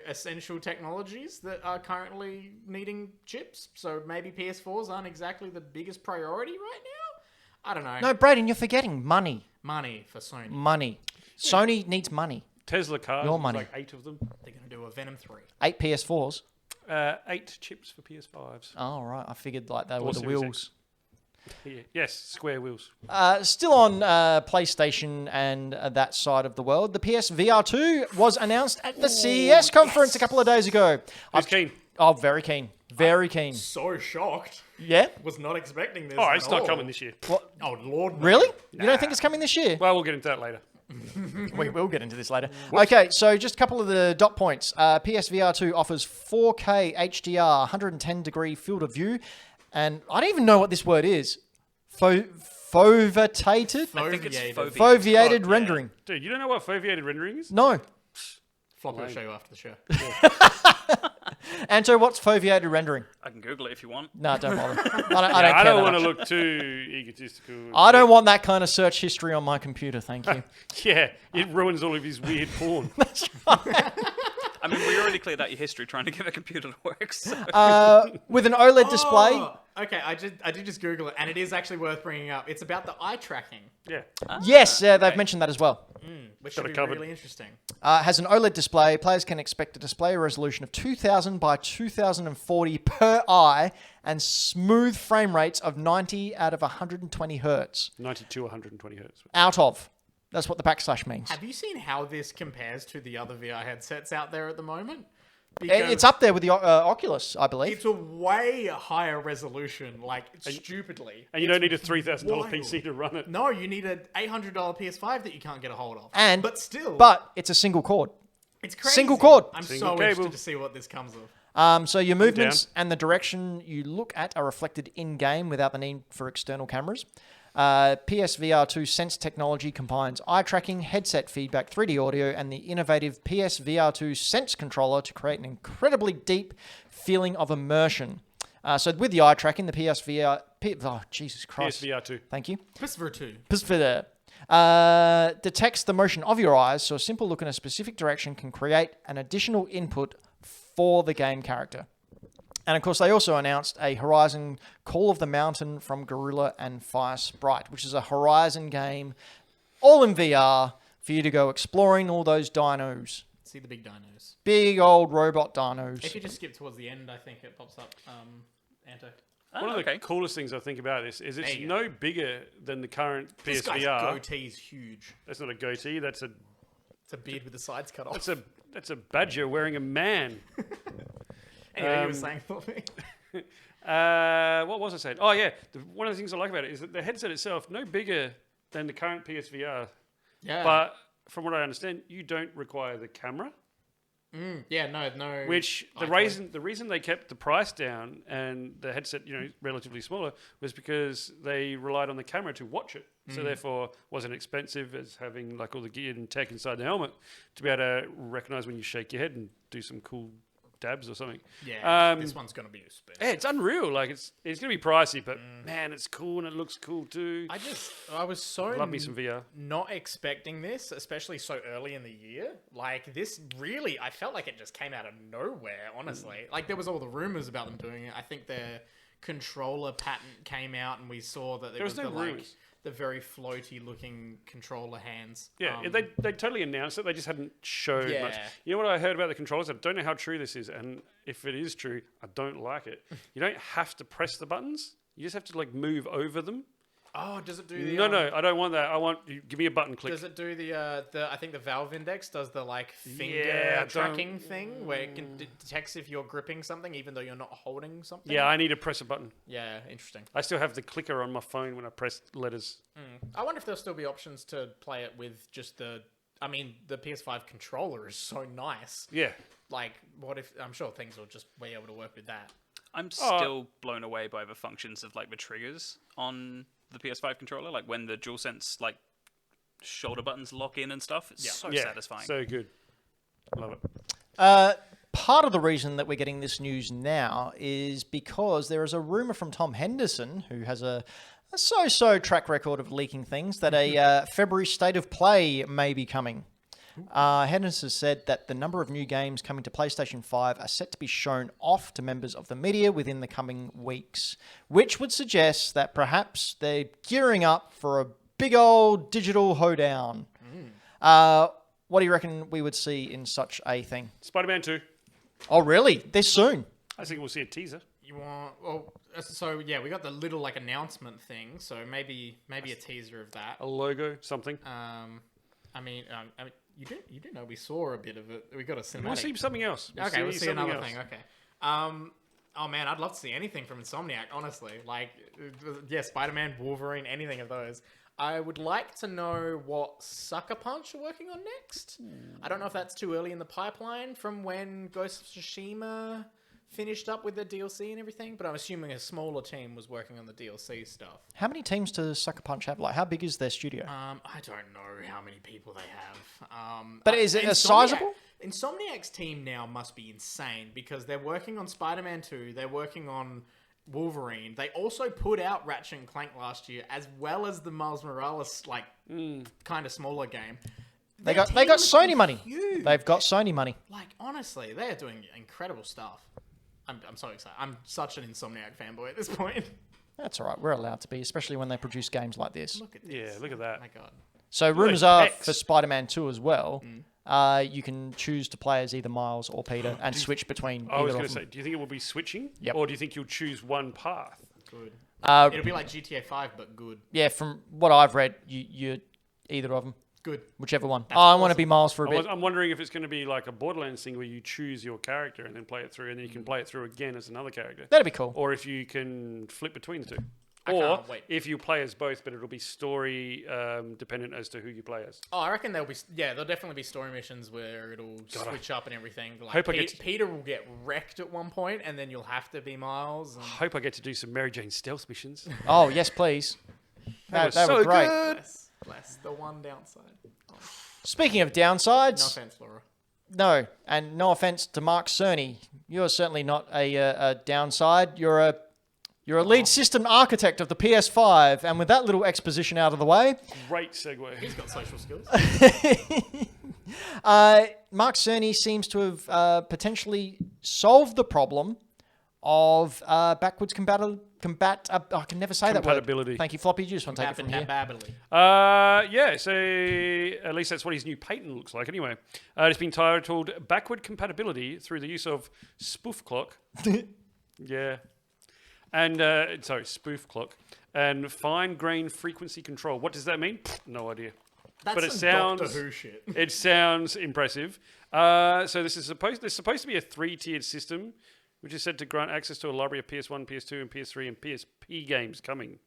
S2: essential technologies that are currently needing chips. So maybe PS4s aren't exactly the biggest priority right now. I don't know.
S1: No, Braden, you're forgetting money.
S2: Money for Sony.
S1: Money. Sony needs money.
S3: Tesla cars,
S1: Your money.
S3: like 8 of them.
S2: They're going to do a Venom 3.
S1: 8 PS4s.
S3: 8 chips for PS5s.
S1: Oh, right. I figured like they were the
S3: Series
S1: wheels.
S3: Yeah. Yes, square wheels.
S1: Still on PlayStation and that side of the world, the PSVR 2 was announced at the CES conference a couple of days ago.
S3: Who's keen?
S1: Oh, very keen. Very keen.
S2: So shocked.
S1: Yeah?
S2: Was not expecting this.
S3: Oh,
S2: at
S3: it's not
S2: all.
S3: coming this year.
S1: What?
S2: Oh, Lord. No.
S1: Really? You don't think it's coming this year?
S3: Well, we'll get into that later.
S1: We will get into this later. Okay, so just a couple of the dot points. PSVR 2 offers 4K HDR, 110 degree field of view, and I don't even know what this word is. Foveated?
S4: I think it's
S2: Foveated.
S1: Foveated
S4: Oh, yeah.
S1: rendering.
S3: Dude, you don't know what foveated rendering is?
S1: No.
S2: Floppy will show you after the show.
S1: Anto, what's foveated rendering?
S4: I can Google it if you want.
S1: No, don't bother. I don't
S3: I
S1: care
S3: don't
S1: that
S3: want to
S1: much.
S3: look too egotistical.
S1: I don't want that kind of search history on my computer, thank you.
S3: Yeah, it ruins all of his weird porn.
S4: I mean, we already cleared out your history trying to get a computer to work. So.
S1: With an OLED display,
S2: Oh, okay, I did just Google it, and it is actually worth bringing up. It's about the eye tracking,
S3: Yeah.
S1: yes, they've mentioned that as well.
S2: which should
S3: Got it
S2: be
S3: covered.
S2: really interesting.
S1: Has an OLED display. Players can expect a display resolution of 2000 by 2040 per eye and smooth frame rates of 90 out of 120 hertz.
S3: 92, 120 hertz.
S1: Out of. That's what the backslash means.
S2: Have you seen how this compares to the other VR headsets out there at the moment?
S1: It's up there with the Oculus, I believe.
S2: It's a way higher resolution, like stupidly.
S3: And you don't need a $3,000
S2: wild.
S3: PC to run it.
S2: No, you need an $800 PS5 that you can't get a hold of.
S1: But
S2: still,
S1: it's a single cord.
S2: it's crazy.
S1: single cord.
S2: I'm
S3: Single
S2: so
S3: cable.
S2: interested to see what this comes of.
S1: So your movements and the direction you look at are reflected in-game without the need for external cameras. PSVR 2 Sense technology combines eye tracking, headset feedback, 3D audio, and the innovative PSVR 2 Sense controller to create an incredibly deep feeling of immersion. So with the eye tracking, the PSVR... oh, Jesus Christ.
S3: PSVR 2.
S1: Thank you.
S2: PSVR 2.
S1: PSVR. Detects the motion of your eyes, so a simple look in a specific direction can create an additional input for the game character. And of course, they also announced a Horizon Call of the Mountain from Gorilla and Fire Sprite, which is a Horizon game, all in VR, for you to go exploring all those dinos.
S2: See the big dinos.
S1: Big old robot dinos.
S2: If you just skip towards the end, I think it pops up. Anto.
S3: One of the
S4: Okay.
S3: coolest things I think about this is it's
S2: There you go.
S3: no bigger than the current
S2: This guy's
S3: PSVR.
S2: goatee's huge.
S3: That's not a goatee. That's a
S2: It's a beard with the sides cut off.
S3: that's a badger wearing a man.
S2: Anyway, you were saying for me.
S3: What was I saying? Oh yeah, one of the things I like about it is that the headset itself no bigger than the current PSVR,
S2: Yeah.
S3: but from what I understand, you don't require the camera.
S2: Yeah, no.
S3: Which the
S2: iPhone.
S3: reason they kept the price down and the headset relatively smaller was because they relied on the camera to watch it. So therefore wasn't expensive as having like all the gear and tech inside the helmet to be able to recognize when you shake your head and do some cool dabs or something.
S2: Yeah, this one's gonna be expensive.
S3: Yeah, it's unreal. Like it's gonna be pricey, but man, it's cool and it looks cool too.
S2: I was so
S3: Love me some VR.
S2: not expecting this, especially so early in the year. Like this really, I felt like it just came out of nowhere, honestly. Like there was all the rumors about them doing it. I think their controller patent came out and we saw that
S3: There was no rumors.
S2: the very floaty looking controller hands.
S3: Yeah, they totally announced it. They just hadn't showed
S2: Yeah.
S3: much. You know what I heard about the controllers? I don't know how true this is, and if it is true, I don't like it. You don't have to press the buttons. You just have to like move over them.
S2: Oh, does it do the
S3: No, I don't want that. I want you give me a button click.
S2: Does it do the I think the Valve Index does the like finger
S3: Yeah,
S2: tracking thing where it can detects if you're gripping something even though you're not holding something?
S3: Yeah, I need to press a button.
S2: Yeah, interesting.
S3: I still have the clicker on my phone when I press letters.
S2: I wonder if there'll still be options to play it with just the PS5 controller is so nice.
S3: Yeah.
S2: Like, what if I'm sure things will just be able to work with that.
S4: I'm still blown away by the functions of like the triggers on the PS5 controller, like when the DualSense like shoulder buttons lock in and stuff. It's so satisfying.
S3: So good. Love it.
S5: Part of the reason that we're getting this news now is because there is a rumor from Tom Henderson, who has a so-so track record of leaking things, that a February state of play may be coming. Henderson said that the number of new games coming to PlayStation 5 are set to be shown off to members of the media within the coming weeks, which would suggest that perhaps they're gearing up for a big old digital hoedown. What do you reckon we would see in such a thing?
S3: Spider-Man 2.
S5: Oh, really? This soon?
S3: I think we'll see a teaser.
S2: You want so yeah, we got the little like announcement thing, so maybe a teaser of that.
S3: A logo, something.
S2: I mean, you do know we saw a bit of it. We got a cinematic.
S3: We'll see something else.
S2: We'll see
S3: something
S2: another
S3: else.
S2: thing. Okay. Oh man, I'd love to see anything from Insomniac. Honestly, like, yeah, Spider-Man, Wolverine, anything of those. I would like to know what Sucker Punch are working on next. I don't know if that's too early in the pipeline from when Ghost of Tsushima finished up with the DLC and everything, but I'm assuming a smaller team was working on the DLC stuff.
S5: How many teams does Sucker Punch have? Like, how big is their studio?
S2: I don't know how many people they have.
S5: But is it a sizable?
S2: Insomniac's team now must be insane because they're working on Spider-Man 2, they're working on Wolverine. They also put out Ratchet and Clank last year, as well as the Miles Morales, like, kind of smaller game.
S5: They
S2: Their
S5: got
S2: team must
S5: Sony
S2: be
S5: money.
S2: huge.
S5: They've got Sony money.
S2: Like, honestly, they're doing incredible stuff. I'm so excited. I'm such an Insomniac fanboy at this point.
S5: That's all right. We're allowed to be, especially when they produce games like this.
S2: Look at this.
S3: Yeah, look at that.
S2: Oh my god.
S5: So rumors
S3: Look,
S5: are
S3: X.
S5: for Spider-Man 2 as well. You can choose to play as either Miles or Peter and switch between
S3: I was
S5: either
S3: going
S5: of
S3: to
S5: them.
S3: say, do you think it will be switching?
S5: Yep.
S3: Or do you think you'll choose one path?
S2: Good.
S5: Uh,
S2: It'll be like GTA 5, but good.
S5: Yeah, from what I've read, you either of them,
S2: Good.
S5: whichever one.
S2: That's
S5: I want to
S2: awesome.
S5: be Miles for a bit.
S3: I'm wondering if it's going to be like a Borderlands thing where you choose your character and then play it through, and then you can play it through again as another character.
S5: That'd be cool.
S3: Or if you can flip between the two.
S2: I
S3: Or
S2: can't wait.
S3: if you play as both, but it'll be story dependent as to who you play as.
S2: Oh, I reckon there'll definitely be story missions where it'll switch up and everything. Like
S3: hope I get to-
S2: Peter will get wrecked at one point, and then you'll have to be Miles. And
S3: Hope I get to do some Mary Jane stealth missions.
S5: Oh, yes, please.
S3: That was
S5: That
S3: so
S5: was great.
S3: good.
S2: bless the one downside. Oh,
S5: Speaking of
S2: no
S5: downsides,
S2: offense, Laura.
S5: no, and no offense to Mark Cerny, you're certainly not a downside. You're a lead system architect of the PS5, and with that little exposition out of the way,
S3: Great segue.
S2: He's got social skills.
S5: Mark Cerny seems to have potentially solved the problem of backwards I can never say that word.
S3: Compatibility.
S5: Thank you, Floppy. You just want to take it from here.
S3: Yeah, so at least that's what his new patent looks like anyway. It's been titled Backward Compatibility through the use of spoof clock. Yeah. And, spoof clock. And fine grain frequency control. What does that mean? No idea.
S2: That's
S3: But it
S2: some
S3: sounds-
S2: Doctor Who shit.
S3: It sounds impressive. So there's supposed to be a 3-tiered system which is said to grant access to a library of PS1, PS2, and PS3 and PSP games coming.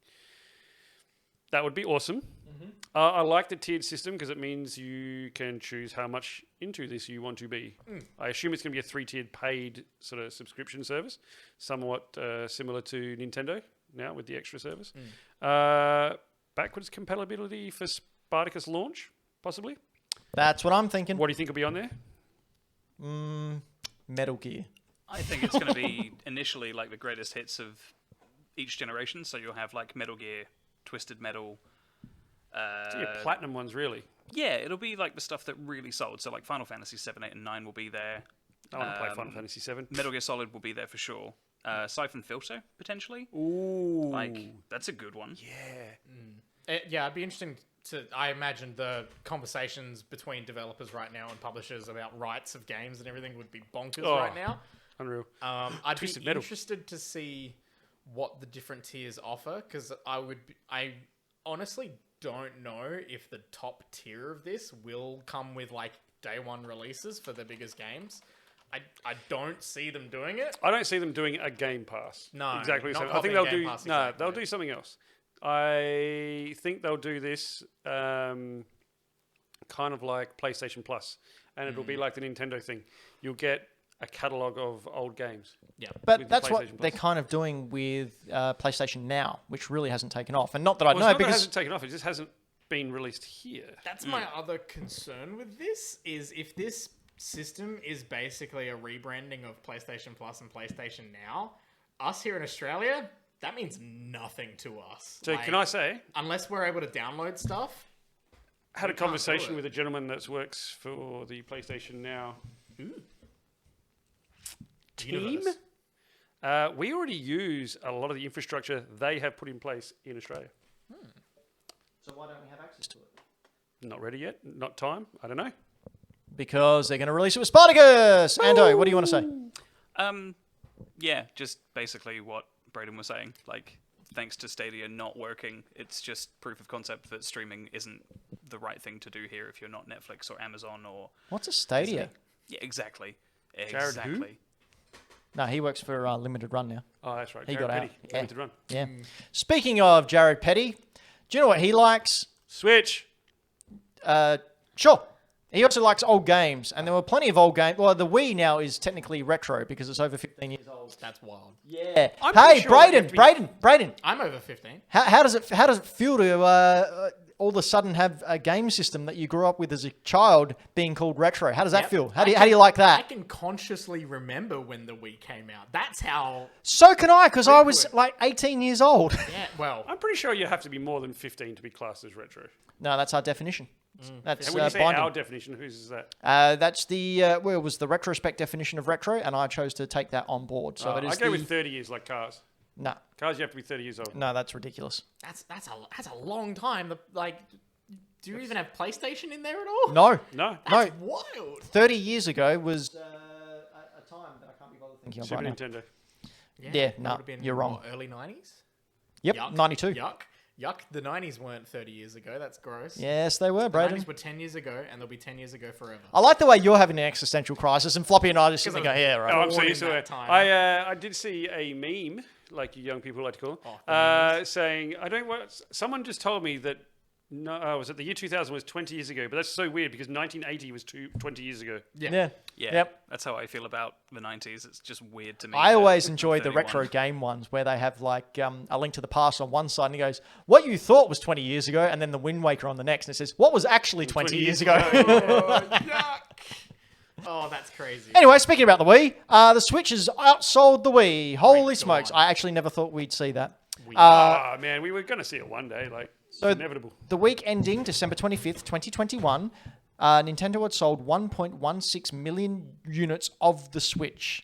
S3: That would be awesome. I like the tiered system because it means you can choose how much into this you want to be. I assume it's going to be a 3-tiered paid sort of subscription service, somewhat similar to Nintendo now with the extra service. Backwards compatibility for Spartacus launch, possibly.
S5: That's what I'm thinking.
S3: What do you think will be on there?
S5: Metal Gear.
S4: I think it's going to be initially like the greatest hits of each generation. So you'll have like Metal Gear, Twisted Metal.
S3: So your platinum ones, really.
S4: Yeah, it'll be like the stuff that really sold. So like Final Fantasy 7, 8, and 9 will be there.
S3: I want to play Final Fantasy 7.
S4: Metal Gear Solid will be there for sure. Siphon Filter, potentially.
S3: Ooh.
S4: Like, that's a good one.
S3: Yeah.
S2: Yeah, it'd be interesting to. I imagine the conversations between developers right now and publishers about rights of games and everything would be bonkers right now.
S3: Unreal.
S2: I'd
S3: Twisted
S2: be
S3: Metal.
S2: interested to see what the different tiers offer because I honestly don't know if the top tier of this will come with like day one releases for the biggest games. I don't see them doing it.
S3: I don't see them doing a Game Pass.
S2: No,
S3: exactly.
S2: not
S3: So I think
S2: copying
S3: they'll
S2: Game
S3: do.
S2: Pass,
S3: No,
S2: exactly.
S3: they'll do something else. I think they'll do this kind of like PlayStation Plus, and it'll be like the Nintendo thing. You'll get a catalog of old games.
S2: Yeah,
S5: But
S3: with the
S5: that's what
S3: PlayStation
S5: they're
S3: Plus.
S5: kind of doing with PlayStation Now, which really hasn't taken off. And not that I
S3: Well, it's
S5: know,
S3: not that it
S5: because
S3: hasn't taken off. It just hasn't been released here.
S2: that's my other concern with this is if this system is basically a rebranding of PlayStation Plus and PlayStation Now, us here in Australia, that means nothing to us.
S3: So can I say,
S2: unless we're able to download stuff,
S3: I had a
S2: We can't do
S3: conversation
S2: it.
S3: with a gentleman that works for the PlayStation Now team.
S2: Universe.
S3: We already use a lot of the infrastructure they have put in place in Australia.
S5: So why don't we have access to it?
S3: Not ready yet. Not time. I don't know.
S5: Because they're going to release it with Spartacus. Ando, what do you want to say?
S4: Yeah, just basically what Braden was saying. Like, thanks to Stadia not working, it's just proof of concept that streaming isn't the right thing to do here if you're not Netflix or Amazon or...
S5: What's a Stadia?
S4: Yeah, exactly.
S3: Jared who?
S4: Exactly.
S5: No, he works for Limited Run now.
S3: Oh, that's right.
S5: He
S3: Jared
S5: got out.
S3: Petty,
S5: Yeah.
S3: Limited Run.
S5: Yeah. Speaking of Jared Petty, do you know what he likes?
S3: Switch.
S5: Sure. He also likes old games, and there were plenty of old games. Well, the Wii now is technically retro because it's over 15 years old.
S2: that's wild.
S5: Yeah.
S3: I'm
S5: Hey,
S3: pretty sure you have to be-
S5: Braden.
S2: I'm over 15.
S5: How does it feel to all of a sudden have a game system that you grew up with as a child being called retro? How does that
S2: Yep.
S5: feel? How do you like
S2: I
S5: that?
S2: can consciously remember when the Wii came out. That's how.
S5: So can I, because I was
S2: Frequent.
S5: like 18 years old.
S2: Yeah, well,
S3: I'm pretty sure you have to be more than 15 to be classed as retro.
S5: No, that's our definition. That's
S3: And when you say
S5: binding.
S3: our definition, whose is that?
S5: That's the well, it was the retrospect definition of retro, and I chose to take that on board. So it
S3: I
S5: is
S3: go with 30 years like cars.
S5: no,
S3: Cars, you have to be 30 years old.
S5: no, that's ridiculous.
S2: that's a long time. Do you even have PlayStation in there at all?
S5: No,
S3: No.
S2: That's wild.
S5: 30 years ago was a time that I can't be bothered thinking of
S3: Super
S5: right now.
S3: Nintendo.
S5: Yeah,
S2: it
S5: no,
S2: would've been,
S5: you're wrong.
S2: what, early 90s?
S5: Yep,
S2: Yuck.
S5: 92.
S2: Yuck. The 90s weren't 30 years ago. That's gross.
S5: Yes, they were,
S2: The
S5: Braden.
S2: 90s were 10 years ago, and they'll be 10 years ago forever.
S5: I like the way you're having an existential crisis, and Floppy and I just sitting
S2: Because
S5: there, yeah,
S3: Oh,
S5: right.
S3: I'm so
S2: Born
S3: used
S2: in
S3: to
S2: that
S3: it.
S2: time.
S3: I did see a meme, like you young people like to call,
S2: Oh,
S3: saying, I don't want. Someone just told me that. No, was it the year 2000 was 20 years ago? But that's so weird because 1980 was 20 years ago.
S5: Yeah.
S4: Yeah,
S5: Yep.
S4: that's how I feel about the 90s. It's just weird to me.
S5: I
S4: that
S5: always
S4: I'm
S5: enjoyed the
S4: 31.
S5: retro game ones where they have like a Link to the Past on one side and he goes, what you thought was 20 years ago, and then the Wind Waker on the next, and it says, what was actually 20 years ago?
S2: Oh, yuck. Oh, that's crazy.
S5: Anyway, speaking about the Wii, the Switch has outsold the Wii. Holy
S2: God.
S5: smokes. I actually never thought we'd see that.
S3: Oh, man, we were going to see it one day. Like,
S5: So
S3: it's inevitable.
S5: The week ending December 25th, 2021, Nintendo had sold 1.16 million units of the Switch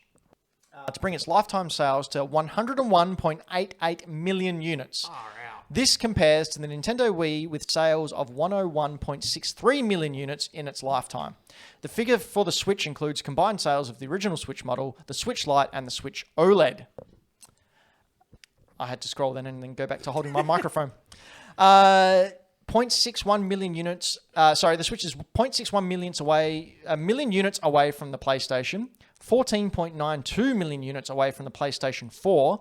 S5: to bring its lifetime sales to 101.88 million units.
S2: Far out.
S5: This compares to the Nintendo Wii with sales of 101.63 million units in its lifetime. The figure for the Switch includes combined sales of the original Switch model, the Switch Lite, and the Switch OLED. I had to scroll then and then go back to holding my microphone. 0.61 million units. The Switch is 0.61 million units away from the PlayStation, 14.92 million units away from the PlayStation 4,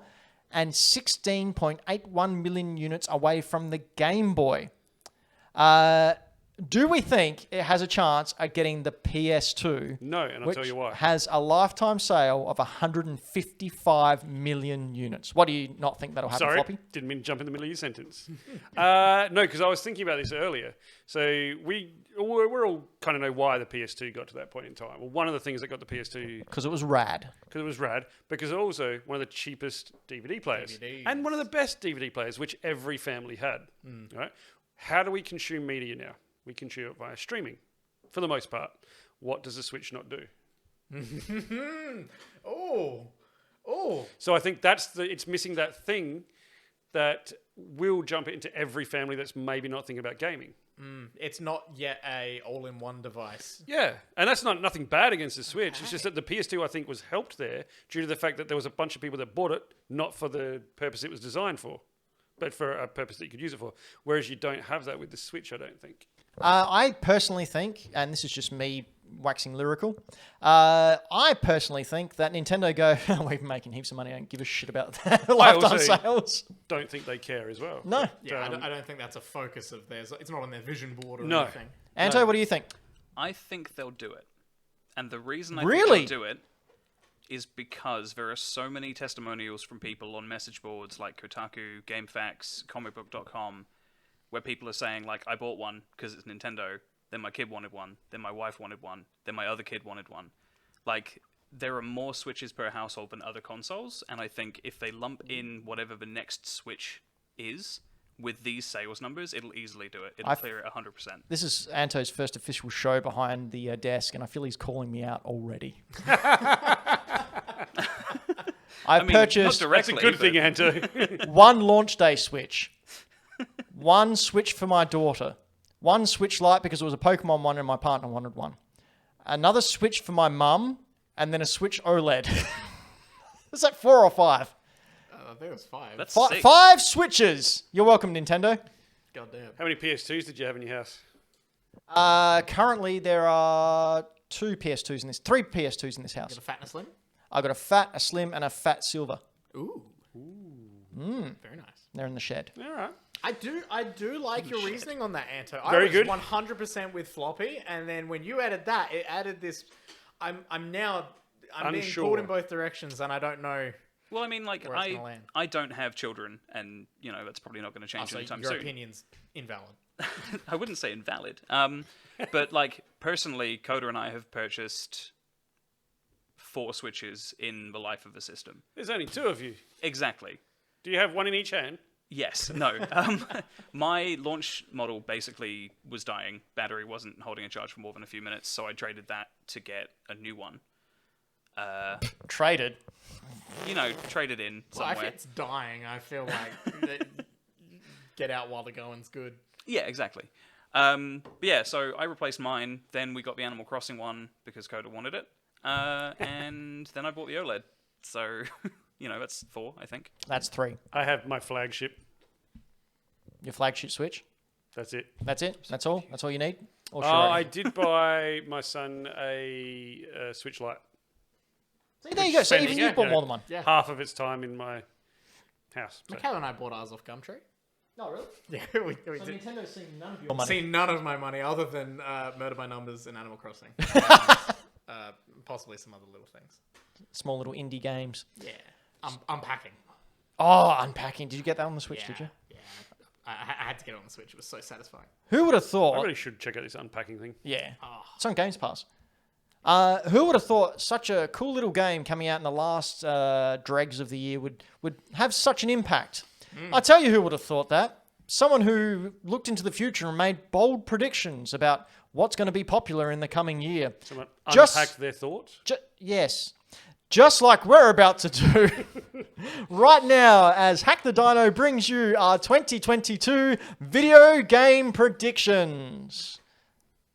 S5: and 16.81 million units away from the Game Boy. Do we think it has a chance at getting the PS2?
S3: No, and I'll
S5: which
S3: tell you why.
S5: has a lifetime sale of 155 million units. What do you not think that'll happen,
S3: Sorry,
S5: Floppy?
S3: didn't mean to jump in the middle of your sentence. No, because I was thinking about this earlier. So we're all kind of know why the PS2 got to that point in time. Well, one of the things that got the PS2
S5: Because it was rad.
S3: because it was rad, because also one of the cheapest DVD players
S2: DVDs.
S3: and one of the best DVD players, which every family had. Right? How do we consume media now? We consume it via streaming, for the most part. What does the Switch not do?
S2: Oh.
S3: So I think it's missing that thing that will jump it into every family that's maybe not thinking about gaming.
S2: It's not yet a all-in-one device.
S3: Yeah, and that's nothing bad against the Switch. It's just that the PS2, I think, was helped there due to the fact that there was a bunch of people that bought it, not for the purpose it was designed for, but for a purpose that you could use it for. Whereas you don't have that with the Switch, I don't think.
S5: I personally think, and this is just me waxing lyrical, I personally think that Nintendo go, we're making heaps of money, I don't give a shit about that lifetime
S3: also
S5: sales.
S3: Don't think they care as well.
S5: No.
S2: Yeah, I don't think that's a focus of theirs. It's not on their vision board or
S3: No.
S2: anything.
S5: Anto, what do you think?
S4: I think they'll do it. And the reason I
S5: Really?
S4: think they'll do it is because there are so many testimonials from people on message boards like Kotaku, GameFAQs, comicbook.com, where people are saying, like, I bought one because it's Nintendo, then my kid wanted one, then my wife wanted one, then my other kid wanted one. Like, there are more Switches per household than other consoles, and I think if they lump in whatever the next Switch is with these sales numbers, it'll easily do it. It'll clear it 100%.
S5: This is Anto's first official show behind the desk, and I feel he's calling me out already. I've purchased
S4: not
S3: That's a
S4: directly,
S3: good
S4: but-
S3: thing, Anto.
S5: one launch day Switch, one Switch for my daughter, one Switch Lite because it was a Pokemon one and my partner wanted one, another Switch for my mum, and then a Switch OLED. Is that 4 or 5?
S2: I think it was 5.
S4: That's
S5: Fi
S4: sick.
S5: 5 Switches. You're welcome, Nintendo.
S2: Goddamn.
S3: How many PS2s did you have in your house?
S5: Currently, there are 3 PS2s in this house.
S2: Got a fat and a slim?
S5: I got a fat, a slim, and a fat silver.
S2: Ooh. Very nice.
S5: They're in the shed.
S3: All right.
S2: I do like your reasoning on that, Anto.
S3: Very
S2: I
S3: good.
S2: was 100% with floppy, and then when you added that, it added this. I'm being
S3: Unsure.
S2: pulled in both directions, and I don't know.
S4: Well, I mean, like,
S2: Where it's gonna land.
S4: I don't have children, and, you know, that's probably not going to change
S2: So
S4: anytime
S2: your
S4: soon.
S2: opinion's invalid.
S4: I wouldn't say invalid. But, like, personally, Coda and I have purchased 4 Switches in the life of the system.
S3: There's only 2 of you.
S4: Exactly.
S3: Do you have one in each hand?
S4: Yes. No. My launch model basically was dying. Battery wasn't holding a charge for more than a few minutes, so I traded that to get a new one.
S5: Traded.
S4: You know, traded in
S2: Well,
S4: somewhere.
S2: if it's dying, I feel like get out while the going's good.
S4: Yeah, exactly. But yeah, so I replaced mine. Then we got the Animal Crossing one because Coda wanted it. And then I bought the OLED. So, you know, that's 4, I think.
S5: That's 3.
S3: I have my flagship.
S5: Your flagship Switch.
S3: That's it.
S5: That's it. That's all. That's all you need. Or should
S3: I did buy my son a Switch Lite.
S5: See, there you go. So
S3: There
S5: even
S3: you
S5: you
S3: go.
S5: bought
S3: Yeah.
S5: more than one.
S2: Yeah.
S3: Half of its time in my house. So.
S2: Mikhail and I bought ours off Gumtree.
S5: No, really.
S2: Yeah, we
S5: So
S2: did.
S5: Nintendo's seen none of your money.
S2: Seen none of my money other than Murder by Numbers and Animal Crossing. Possibly some other little things.
S5: Small little indie games.
S2: Yeah. Unpacking.
S5: Oh, unpacking. Did you get that on the Switch?
S2: Yeah.
S5: Did you?
S2: Yeah. I had to get it on the Switch. It was so satisfying.
S5: Who would have
S3: I
S5: thought?
S3: really should check out this unpacking thing.
S5: Yeah.
S2: Oh.
S5: It's on Games Pass. Who would have thought such a cool little game coming out in the last dregs of the year would have such an impact? I tell you who would have thought that. Someone who looked into the future and made bold predictions about what's going to be popular in the coming year.
S3: Someone
S5: Just-
S3: unpacked their thoughts.
S5: Yes. Just like we're about to do right now as Hack the Dino brings you our 2022 video game predictions.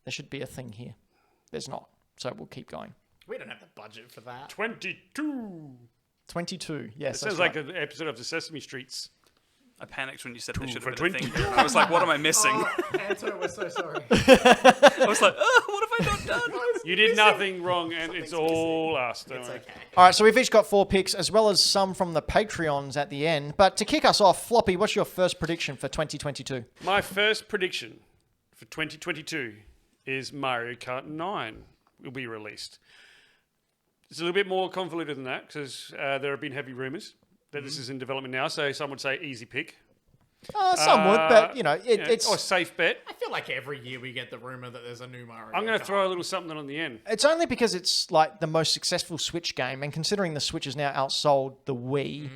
S5: There should be a thing here. There's not. So we'll keep going.
S2: We don't have the budget for that.
S3: 22.
S5: 22. Yes.
S3: It sounds
S5: that's
S3: like an episode of the Sesame Streets.
S4: I panicked when you said there should
S3: for
S4: have been a
S3: 20.
S4: thing here. I was like, what am I missing?
S2: Anto, we're so sorry.
S4: I was like, oh, what have I not done?
S3: You did nothing wrong, and it's all us. Don't worry.
S2: Okay.
S5: All right, so we've each got 4 picks, as well as some from the Patreons at the end. But to kick us off, Floppy, what's your first prediction for 2022?
S3: My first prediction for 2022 is Mario Kart 9 will be released. It's a little bit more convoluted than that because there have been heavy rumours that this is in development now. So some would say easy pick.
S5: Some would, but it's
S3: or safe bet.
S2: I feel like every year we get the rumor that there's a new Mario.
S3: I'm going to
S2: Kart.
S3: throw a little something on the end.
S5: It's only because it's like the most successful Switch game, and considering the Switch has now outsold the Wii,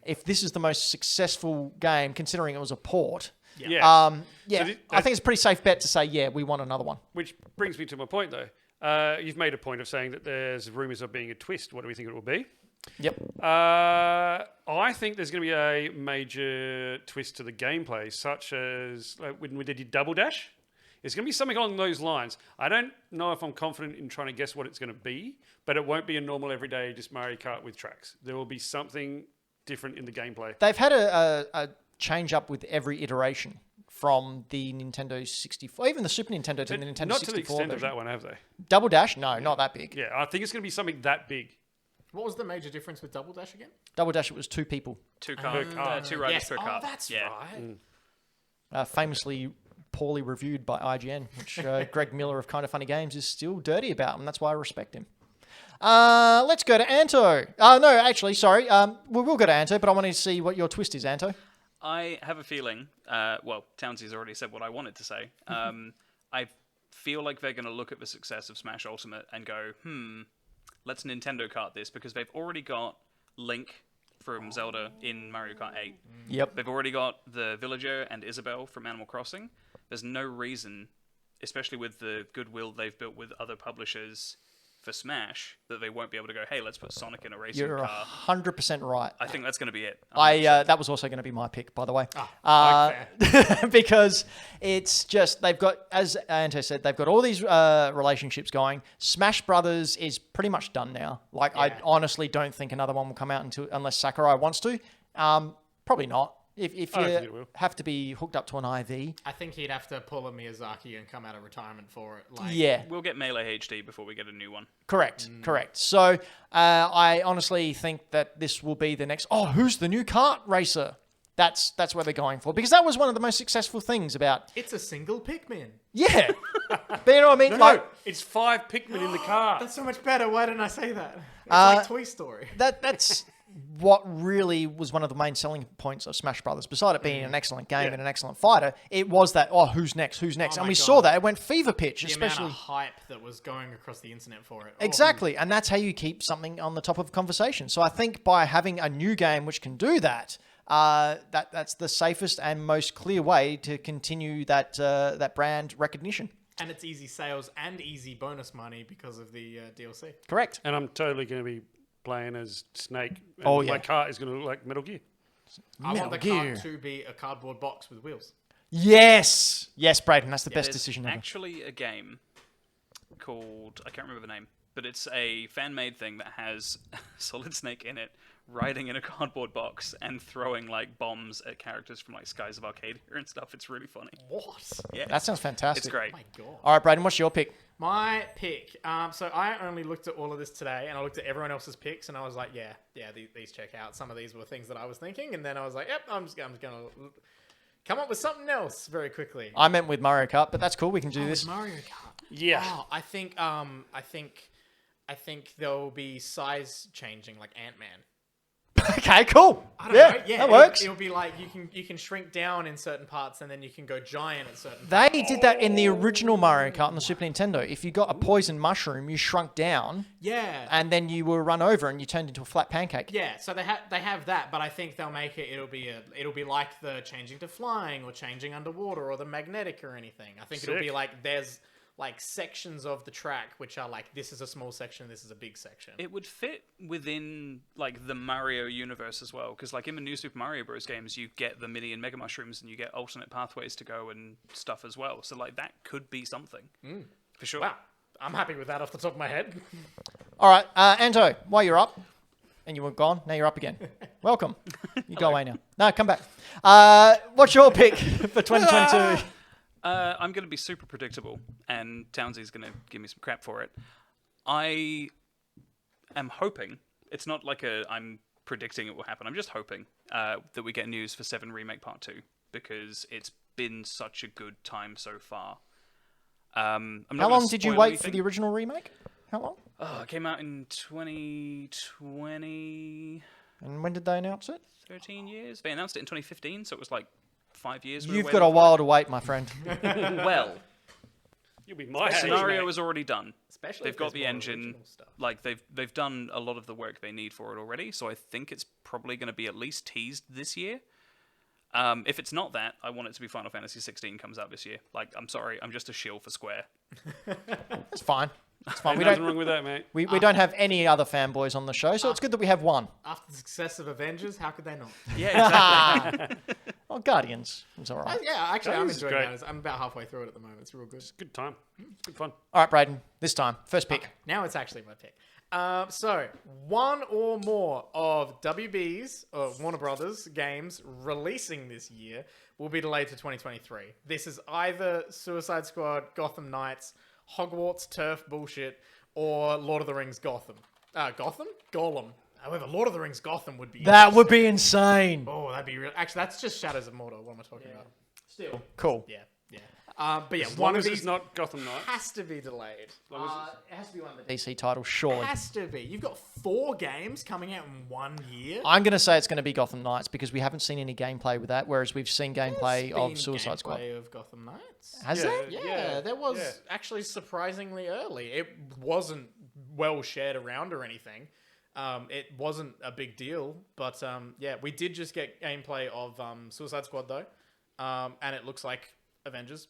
S5: if this is the most successful game, considering it was a port,
S3: Yes.
S5: I think it's a pretty safe bet to say, yeah, we want another one.
S3: Which brings me to my point, though. You've made a point of saying that there's rumours of being a twist. What do we think it will be?
S5: Yep.
S3: I think there's going to be a major twist to the gameplay, such as when we did Double Dash. It's going to be something along those lines. I don't know if I'm confident in trying to guess what it's going to be, but it won't be a normal everyday just Mario Kart with tracks. There will be something different in the gameplay.
S5: They've had a change up with every iteration from the Nintendo 64, even the Super Nintendo to the Nintendo 64
S3: Not to the extent
S5: version.
S3: of that one, have they?
S5: Double Dash? No, not that big.
S3: Yeah, I think it's going to be something that big.
S2: What was the major difference with Double Dash again?
S5: Double Dash, it was 2 people.
S4: Two
S3: car.
S4: two riders
S2: Yes.
S4: per car.
S2: Oh, that's
S4: yeah.
S2: right.
S5: Famously poorly reviewed by IGN, which Greg Miller of Kind of Funny Games is still dirty about, and that's why I respect him. Let's go to Anto. No, actually, sorry. We will go to Anto, but I want to see what your twist is, Anto.
S4: I have a feeling, well, Townsy's already said what I wanted to say. I feel like they're going to look at the success of Smash Ultimate and go, let's Nintendo Kart this, because they've already got Link from Zelda in Mario Kart 8.
S5: Yep.
S4: They've already got the Villager and Isabelle from Animal Crossing. There's no reason, especially with the goodwill they've built with other publishers for Smash, that they won't be able to go, hey, let's put Sonic in a racing
S5: You're
S4: car.
S5: 100% right.
S4: I think that's going to be it.
S5: That was also going to be my pick, by the way. Because it's just, they've got, as Anto said, they've got all these relationships going. Smash Brothers is pretty much done now. Like, I honestly don't think another one will come out unless Sakurai wants to. Probably not. If
S3: I don't think it
S5: you
S3: will.
S5: have to be hooked up to an IV.
S2: I think he'd have to pull a Miyazaki and come out of retirement for it. Like,
S5: Yeah.
S4: We'll get Melee HD before we get a new one.
S5: Correct. So I honestly think that this will be the next. Oh, who's the new kart racer? That's where they're going for, because that was one of the most successful things about.
S2: It's a single Pikmin.
S5: Yeah, but you know what I mean.
S3: No, it's 5 Pikmin in the car.
S2: That's so much better. Why didn't I say that? It's like Toy Story.
S5: That's what really was one of the main selling points of Smash Brothers. Beside it being an excellent game and an excellent fighter, it was that who's next, and
S2: my
S5: we
S2: God.
S5: saw that it went fever pitch,
S2: The
S5: especially.
S2: amount of hype that was going across the internet for it.
S5: Exactly, and that's how you keep something on the top of conversation. So I think by having a new game which can do that, that's the safest and most clear way to continue that brand recognition.
S2: And it's easy sales and easy bonus money because of the DLC.
S5: Correct.
S3: And I'm totally going to be playing as Snake. And
S5: Oh, yeah.
S3: My car is going to look like Metal Gear.
S2: I want the
S5: Metal Gear.
S2: cart to be a cardboard box with wheels.
S5: Yes, Braden, that's the best
S4: There's
S5: decision ever.
S4: actually a game called, I can't remember the name, but it's a fan-made thing that has Solid Snake in it, riding in a cardboard box and throwing like bombs at characters from like Skies of Arcadia and stuff. It's really funny.
S2: What?
S4: Yeah,
S5: That sounds fantastic.
S4: it's great.
S2: Oh my God.
S5: All right, Braden, what's your pick?
S2: My pick. So I only looked at all of this today, and I looked at everyone else's picks, and I was like, yeah, these check out. Some of these were things that I was thinking, and then I was like, yep, I'm just gonna come up with something else very quickly.
S5: I meant with Mario Kart, but that's cool. We can do this.
S2: Mario Kart.
S3: Yeah.
S2: Oh, I think there'll be size changing, like Ant-Man.
S5: Okay, cool.
S2: I don't know. Yeah,
S5: that works.
S2: It'll be like you can shrink down in certain parts, and then you can go giant at certain.
S5: They did that in the original Mario Kart on the Super Nintendo. If you got a poison mushroom, you shrunk down,
S2: Yeah.
S5: and then you were run over, and you turned into a flat pancake.
S2: Yeah, so they have that, but I think they'll make it. It'll be like the changing to flying or changing underwater or the magnetic or anything. I think it'll be
S3: Sick.
S2: like there's like sections of the track which are like this is a small section, this is a big section.
S4: It would fit within like the Mario universe as well, because like in the new Super Mario Bros. Games, you get the mini and mega mushrooms, and you get alternate pathways to go and stuff as well. So like that could be something for sure.
S2: Wow, I'm happy with that off the top of my head.
S5: All right, Anto, while you're up, And you were gone. Now you're up again. Welcome. You go away now. No, come back. What's your pick for 2022?
S4: I'm going to be super predictable, and Townsy's going to give me some crap for it. I am hoping, it's not like I'm predicting it will happen, I'm just hoping that we get news for 7 Remake Part 2, because it's been such a good time so far. How
S5: long did you wait for the original remake? How long?
S4: Oh, it came out in 2020.
S5: And when did they announce it?
S4: 13 years? They announced it in 2015, so it was like 5 years.
S5: You've got a while to wait, my friend.
S4: Well,
S3: You'll be my
S4: the
S3: age,
S4: scenario
S3: mate.
S4: is already done.
S2: Especially
S4: They've
S2: if
S4: got
S2: there's
S4: the
S2: more
S4: engine.
S2: original stuff.
S4: Like they've done a lot of the work they need for it already. So I think it's probably going to be at least teased this year. If it's not that, I want it to be Final Fantasy 16 comes out this year. Like, I'm sorry, I'm just a shill for Square.
S5: It's fine. It's fine.
S3: There's nothing wrong with that, mate.
S5: We don't have any other fanboys on the show, so it's good that we have one.
S2: After the success of Avengers, how could they not?
S4: Yeah, exactly.
S5: Well, Guardians. It's all right.
S2: Yeah, actually, I'm
S3: Guardians is
S2: enjoying
S3: great.
S2: that. I'm about halfway through it at the moment. It's real good.
S3: It's a good time. It's good fun.
S5: All right, Braden. This time, first pick.
S2: Now it's actually my pick. So, one or more of WB's, or Warner Brothers, games releasing this year will be delayed to 2023. This is either Suicide Squad, Gotham Knights, Hogwarts Turf bullshit, or Lord of the Rings Gotham. Gotham? Golem. However, Lord of the Rings Gotham would be...
S5: That would be insane.
S2: Oh, that'd be real... Actually, that's just Shadows of Mordor. What am I talking about?
S5: Still. Cool.
S2: Yeah. But yeah,
S3: As
S2: one
S3: long
S2: of
S3: as
S2: these
S3: it's not Gotham Knights.
S2: has to be delayed.
S5: It has to be one of the DC titles, surely.
S2: Has to be. You've got 4 games coming out in 1 year.
S5: I'm going to say it's going to be Gotham Knights because we haven't seen any gameplay with that, whereas we've seen gameplay
S2: There's
S5: of
S2: been
S5: Suicide Squad.
S2: gameplay of Gotham Knights.
S5: Has there?
S2: Yeah, there was actually surprisingly early. It wasn't well shared around or anything. It wasn't a big deal, but yeah, we did just get gameplay of Suicide Squad though, and it looks like Avengers.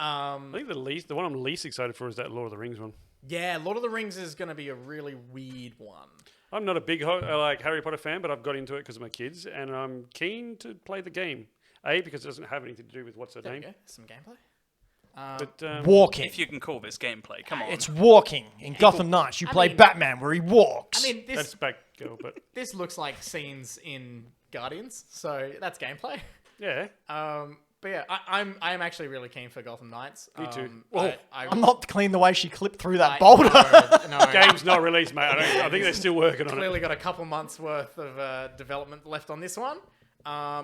S3: I think the one I'm least excited for is that Lord of the Rings one.
S2: Yeah, Lord of the Rings is going to be a really weird one.
S3: I'm not a big like Harry Potter fan, but I've got into it because of my kids, and I'm keen to play the game. Because it doesn't have anything to do with what's her
S2: There
S3: name.
S2: you go. Some gameplay.
S3: But
S5: Walking.
S4: If you can call this gameplay, come on.
S5: It's walking. In Gotham Knights, you play
S2: mean-
S5: Batman where he walks.
S2: I mean,
S3: that's Batgirl. But
S2: this looks like scenes in Guardians, so that's gameplay.
S3: yeah,
S2: But yeah, I am actually really keen for Gotham Knights.
S3: Me too.
S5: I'm not clean the way she clipped through that
S2: I-
S5: boulder.
S2: No,
S3: game's not released, mate. I think they're still working on it.
S2: clearly got a couple months worth of development left on this one.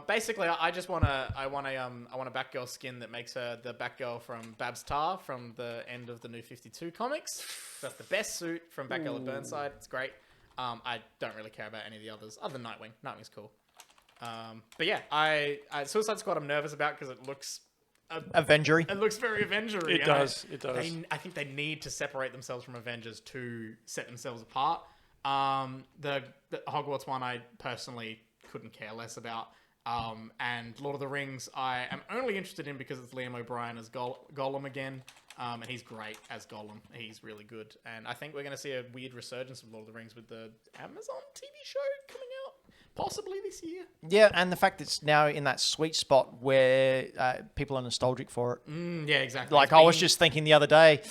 S2: Basically, I just want a Batgirl skin that makes her the Batgirl from Babs Tarr from the end of the New 52 comics. That's the best suit from Batgirl at Burnside. It's great. I don't really care about any of the others other than Nightwing. Nightwing's cool. But yeah, I Suicide Squad I'm nervous about because it looks
S5: Avengery.
S2: it looks very Avengery.
S3: It
S2: and
S3: does. It does.
S2: I think they need to separate themselves from Avengers to set themselves apart. The Hogwarts one I personally couldn't care less about. And Lord of the Rings I am only interested in because it's Liam O'Brien as Gollum again. And he's great as Gollum. He's really good. And I think we're going to see a weird resurgence of Lord of the Rings with the Amazon TV show coming out possibly this year.
S5: Yeah, and the fact it's now in that sweet spot where people are nostalgic for it.
S2: Yeah, exactly.
S5: Like
S2: It's
S5: I was
S2: been-
S5: just thinking the other day,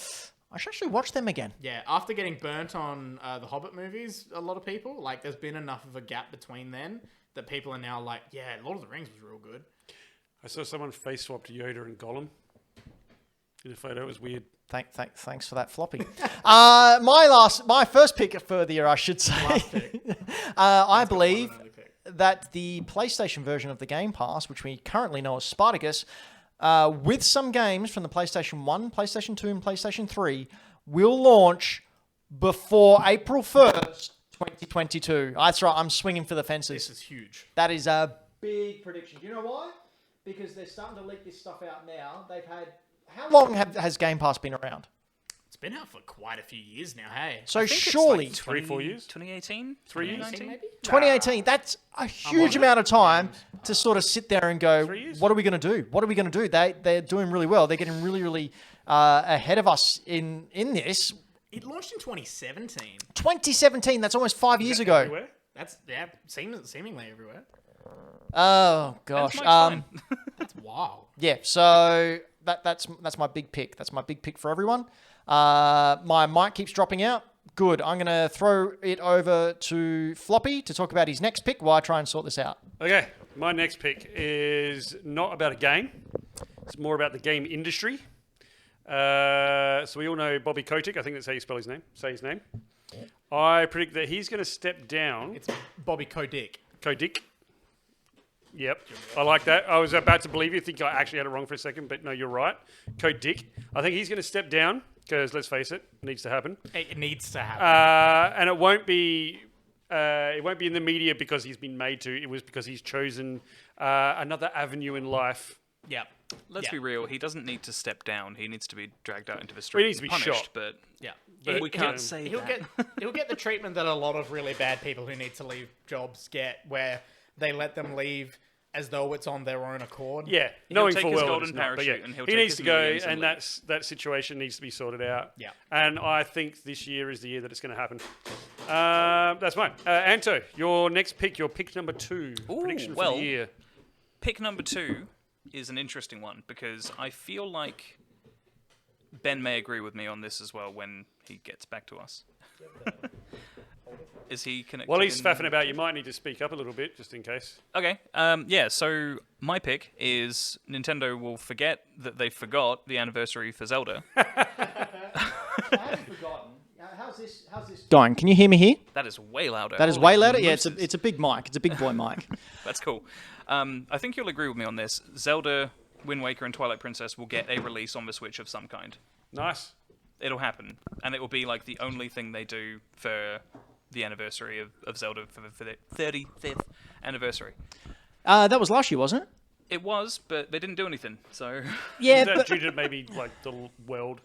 S5: I should actually watch them again.
S2: Yeah, after getting burnt on the Hobbit movies, a lot of people, like, there's been enough of a gap between then that people are now like, yeah, Lord of the Rings was real good.
S3: I saw someone face swap to Yoda and Gollum in a photo. It was weird.
S5: Thanks for that floppy. My first pick for the year, I should say.
S2: Last pick.
S5: I believe
S2: One and only pick.
S5: that the PlayStation version of the Game Pass, which we currently know as Spartacus, with some games from the PlayStation 1, PlayStation 2, and PlayStation 3, will launch before April 1st, 2022. That's right, I'm swinging for the fences.
S2: This is huge.
S5: That is a big prediction. Do you know why? Because they're starting to leak this stuff out now. They've had... How long has Game Pass been around?
S2: It's been out for quite a few years now, hey.
S5: So
S4: I think it's
S5: surely...
S4: like
S3: 3-4 years?
S4: 2018?
S3: 3 years?
S4: 2019?
S2: Maybe?
S5: 2018, that's a huge amount of time to sort of sit there and go,
S3: 3 years?
S5: what are we going to do? What are we going to do? They're doing really well. They're getting really, really ahead of us in this.
S2: It launched in 2017.
S5: 2017, that's almost 5 years ago.
S3: Everywhere?
S2: That's, yeah, seemingly everywhere.
S5: Oh, gosh.
S4: Mike's fine.
S2: That's wild.
S5: Yeah, so that's my big pick. That's my big pick for everyone. My mic keeps dropping out. Good. I'm going to throw it over to Floppy to talk about his next pick while I try and sort this out.
S3: Okay, my next pick is not about a game. It's more about the game industry. So we all know Bobby Kotick. I think that's how you spell his name. Say his name. I predict that he's going to step down.
S2: It's Bobby Kotick.
S3: Kotick. Yep, I like that. I was about to believe you. Think I actually had it wrong for a second, but no, you're right. Kotick. I think he's going to step down because, let's face it, it needs to happen.
S2: It needs to happen.
S3: And it won't be in the media because he's been made to. It was because he's chosen another avenue in life.
S2: Yeah.
S4: Let's be real. He doesn't need to step down. He needs to be dragged out into the street.
S3: He needs to be
S4: punished,
S3: shot.
S4: But
S2: Yeah.
S3: But
S4: we can't say
S2: He'll
S4: that.
S2: he'll get the treatment that a lot of really bad people who need to leave jobs get, where they let them leave as though it's on their own accord.
S3: Yeah,
S4: He'll
S3: knowing
S4: take
S3: full
S4: his
S3: well
S4: golden
S3: it's not, but
S4: parachute and he'll
S3: he
S4: take
S3: needs
S4: his
S3: to go,
S4: millions
S3: and
S4: and leave.
S3: that situation needs to be sorted out.
S2: Yeah.
S3: And I think this year is the year that it's going to happen. That's mine. Anto, your next pick, your pick number 2, prediction for the year.
S4: Pick number 2 is an interesting one because I feel like Ben may agree with me on this as well when he gets back to us. Is he connected?
S3: While he's
S4: in-
S3: faffing about, you might need to speak up a little bit, just in case.
S4: Okay. So my pick is Nintendo will forget that they forgot the anniversary for Zelda.
S1: I haven't forgotten. How's this?
S5: Dying. Can you hear me here?
S4: That is way louder.
S5: That is
S4: Holy
S5: way louder. Yeah,
S4: mooses.
S5: it's a big mic. It's a big boy mic.
S4: That's cool. I think you'll agree with me on this. Zelda, Wind Waker, and Twilight Princess will get a release on the Switch of some kind.
S3: Nice.
S4: It'll happen, and it will be like the only thing they do for the anniversary of Zelda for the 35th anniversary.
S5: That was last year, wasn't it?
S4: It was, but they didn't do anything. So
S5: Yeah,
S3: Is that
S5: but
S3: due to maybe like the world?